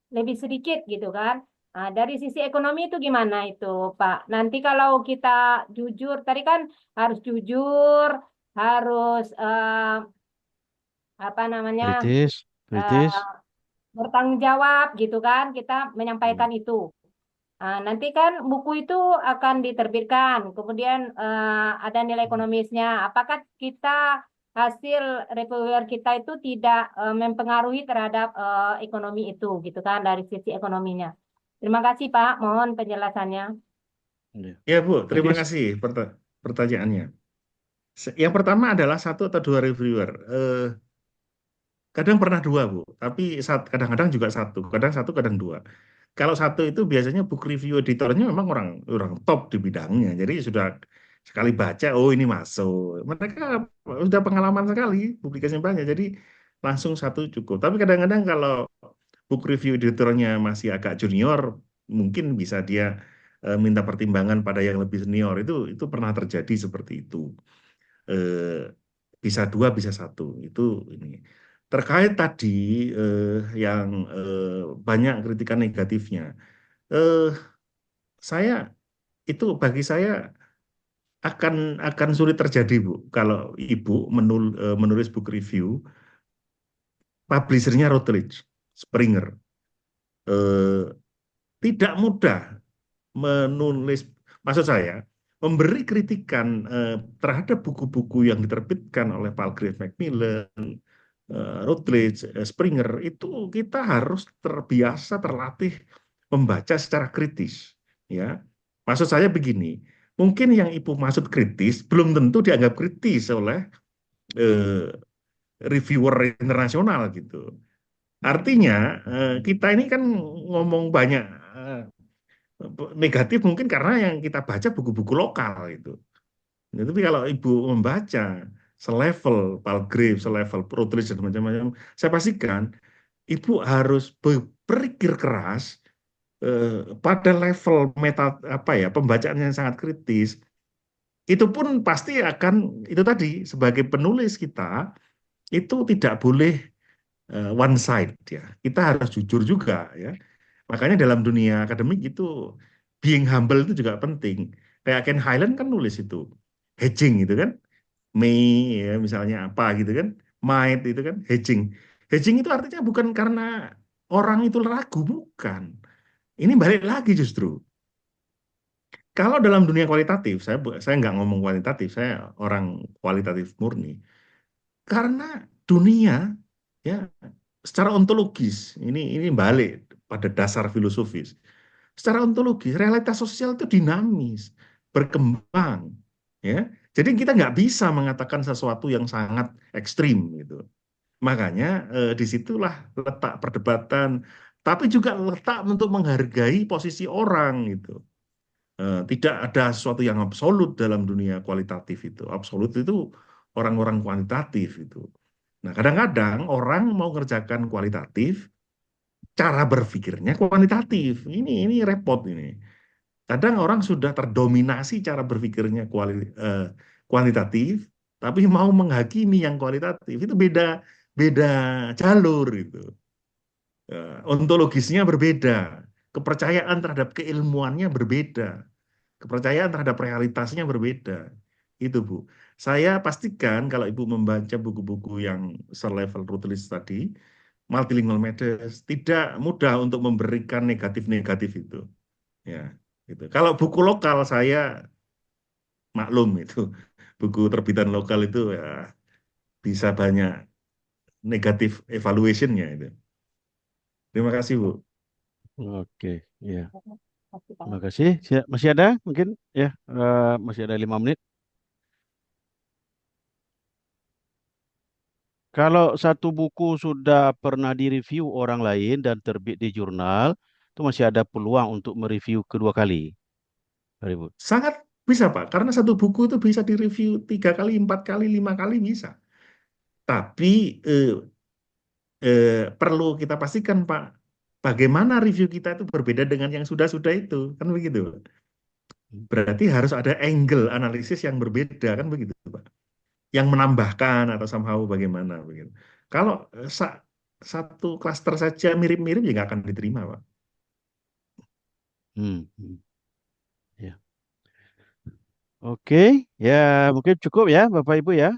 lebih sedikit gitu kan. Nah, dari sisi ekonomi itu gimana itu, Pak? Nanti kalau kita jujur, tadi kan harus jujur, harus apa namanya Kritis, kritis. bertanggung jawab gitu kan, kita menyampaikan itu. Nah, nanti kan buku itu akan diterbitkan, kemudian ada nilai ekonomisnya. Apakah kita hasil reviewer kita itu tidak mempengaruhi terhadap ekonomi itu, gitu kan, dari sisi ekonominya. Terima kasih Pak, mohon penjelasannya. Ya. ya Bu, terima Oke, kasih pertanyaannya. Yang pertama adalah satu atau dua reviewer. Kadang pernah dua Bu, tapi kadang-kadang juga satu, kadang dua. Kalau satu itu biasanya book review editornya memang orang orang top di bidangnya. Jadi sudah sekali baca, oh ini masuk. Mereka sudah pengalaman sekali, publikasinya banyak. Jadi langsung satu cukup. Tapi kadang-kadang kalau book review editornya masih agak junior, mungkin bisa dia minta pertimbangan pada yang lebih senior. Itu pernah terjadi seperti itu. Eh, Bisa dua, bisa satu. Itu ini. Terkait tadi yang banyak kritikan negatifnya. eh saya bagi saya akan sulit terjadi Bu kalau Ibu menulis book review, publishernya Routledge, Springer, eh, tidak mudah menulis, maksud saya memberi kritikan terhadap buku-buku yang diterbitkan oleh Palgrave Macmillan, Routledge, Springer, itu kita harus terbiasa terlatih membaca secara kritis, ya. Maksud saya begini, mungkin yang Ibu maksud kritis belum tentu dianggap kritis oleh eh, reviewer internasional gitu. Artinya kita ini kan ngomong banyak negatif mungkin karena yang kita baca buku-buku lokal itu. Nah, tapi kalau Ibu membaca selevel Palgrave, selevel Routledge dan macam-macam, saya pastikan Ibu harus berpikir keras pada level apa ya, pembacaan yang sangat kritis. Itu pun pasti akan itu tadi sebagai penulis kita itu tidak boleh one side ya. Kita harus jujur juga ya. Makanya dalam dunia akademik itu being humble itu juga penting. Kayak Ken Highland kan nulis itu hedging itu kan, May ya misalnya apa gitu kan, might itu kan hedging. Hedging itu artinya bukan karena orang itu ragu, bukan. Ini balik lagi justru. Kalau dalam dunia kualitatif, saya nggak ngomong kualitatif, saya orang kualitatif murni. Karena dunia ya secara ontologis ini balik pada dasar filosofis. secara ontologis realitas sosial itu dinamis, berkembang, ya. Jadi kita nggak bisa mengatakan sesuatu yang sangat ekstrim gitu. Makanya disitulah letak perdebatan, tapi juga letak untuk menghargai posisi orang gitu. Tidak ada sesuatu yang absolut dalam dunia kualitatif itu. Absolut itu orang-orang kuantitatif itu. Nah, kadang-kadang orang mau ngerjakan kualitatif, cara berpikirnya kuantitatif. Ini repot ini. Kadang orang sudah terdominasi cara berpikirnya kuantitatif, tapi mau menghakimi yang kualitatif. Itu beda beda jalur itu. Ontologisnya berbeda, kepercayaan terhadap keilmuannya berbeda, kepercayaan terhadap realitasnya berbeda. Itu, Bu. Saya pastikan kalau Ibu membaca buku-buku yang selevel Routledge tadi, multilingual methods, tidak mudah untuk memberikan negatif-negatif itu. Ya, gitu. Kalau buku lokal saya maklum itu, buku terbitan lokal itu ya bisa banyak negatif evaluation-nya itu. Terima kasih, Bu. Oke, ya. Kasih Terima Pak. kasih. Masih ada mungkin ya, masih ada 5 menit. Kalau satu buku sudah pernah direview orang lain dan terbit di jurnal, itu masih ada peluang untuk mereview kedua kali. Ribut. Sangat bisa, Pak, karena satu buku itu bisa direview 3 kali, 4 kali, 5 kali bisa. Tapi perlu kita pastikan, Pak, bagaimana review kita itu berbeda dengan yang sudah-sudah itu, kan begitu. Berarti harus ada angle analisis yang berbeda, kan begitu, Pak. Yang menambahkan atau somehow bagaimana begitu. Kalau satu klaster saja mirip-mirip ya nggak akan diterima, Pak. Hmm, hmm. Ya. Oke, ya mungkin cukup ya Bapak Ibu ya.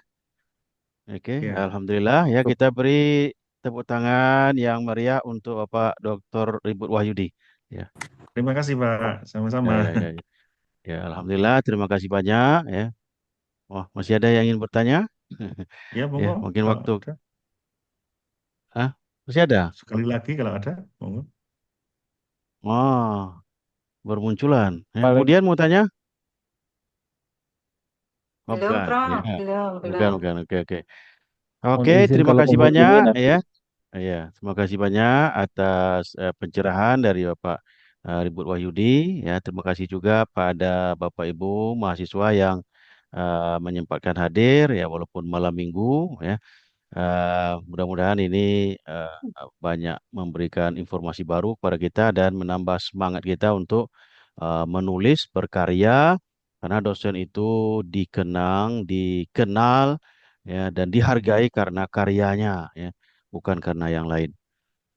Oke, Ya, Alhamdulillah ya kita beri tepuk tangan yang meriah untuk Bapak Dr. Ribut Wahyudi. Ya, terima kasih, Pak. ya, Sama-sama. ya, ya, ya. Ya, Alhamdulillah terima kasih banyak ya. Wah, masih ada yang ingin bertanya? Ya, Ya, monggo. mungkin Kalau waktu. ada, Ah, masih ada? sekali lagi kalau ada, monggo. Oh, bermunculan. Ya, Paling kemudian mau tanya? Oh, Belum, bukan. Ya, Prof. Belum, bukan, belum. bukan. Oke, oke. mohon Oke, izin terima kalau kasih menurut banyak ini nanti. ya. Ya, terima kasih banyak atas pencerahan dari Bapak Ribut Wahyudi. Ya, terima kasih juga pada Bapak Ibu mahasiswa yang menyempatkan hadir ya walaupun malam minggu ya. Mudah-mudahan ini eh, banyak memberikan informasi baru kepada kita dan menambah semangat kita untuk menulis, berkarya, karena dosen itu dikenal, ya, dan dihargai karena karyanya, ya, bukan karena yang lain.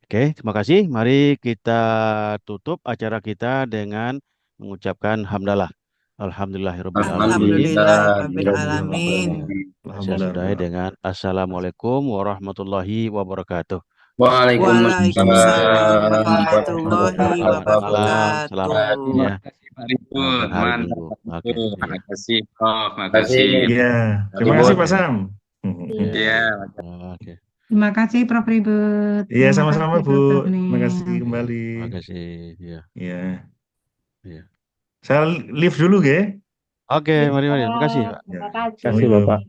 Oke, terima kasih. Mari kita tutup acara kita dengan mengucapkan hamdalah. Alhamdulillahirabbil alamin. Alhamdulillah, Alhamdulillahirabbil alamin. Alhamdulillah. Saya Alhamdulillah, sudahi Pak. dengan Assalamualaikum warahmatullahi wabarakatuh. Waalaikumsalam Waalaikumsalam warahmatullahi Selamat malam, selamat wabarakatuh. ya, Terima kasih Pak Ribut, hari mantap Minggu. Pak Oke, Ribut. ya, Terima kasih, oh, terima Terima kasih kasih. Iya, Pak terima kasih, Ribut. Pak ya, Sam. Ya, ya. Oke, Terima kasih Prof. Ribut. Iya, Terima sama-sama, kasih Bu. Dr. Terima kasih Neil. kembali. terima kasih. Ya, Iya, ya. saya live dulu, ya. Oke, Sip, mari, Prof. Makasih, Pak. Terima Ya, kasih. Kasih monggo. Bapak.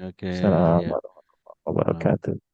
Oke, ya. Assalamualaikum warahmatullahi wabarakatuh.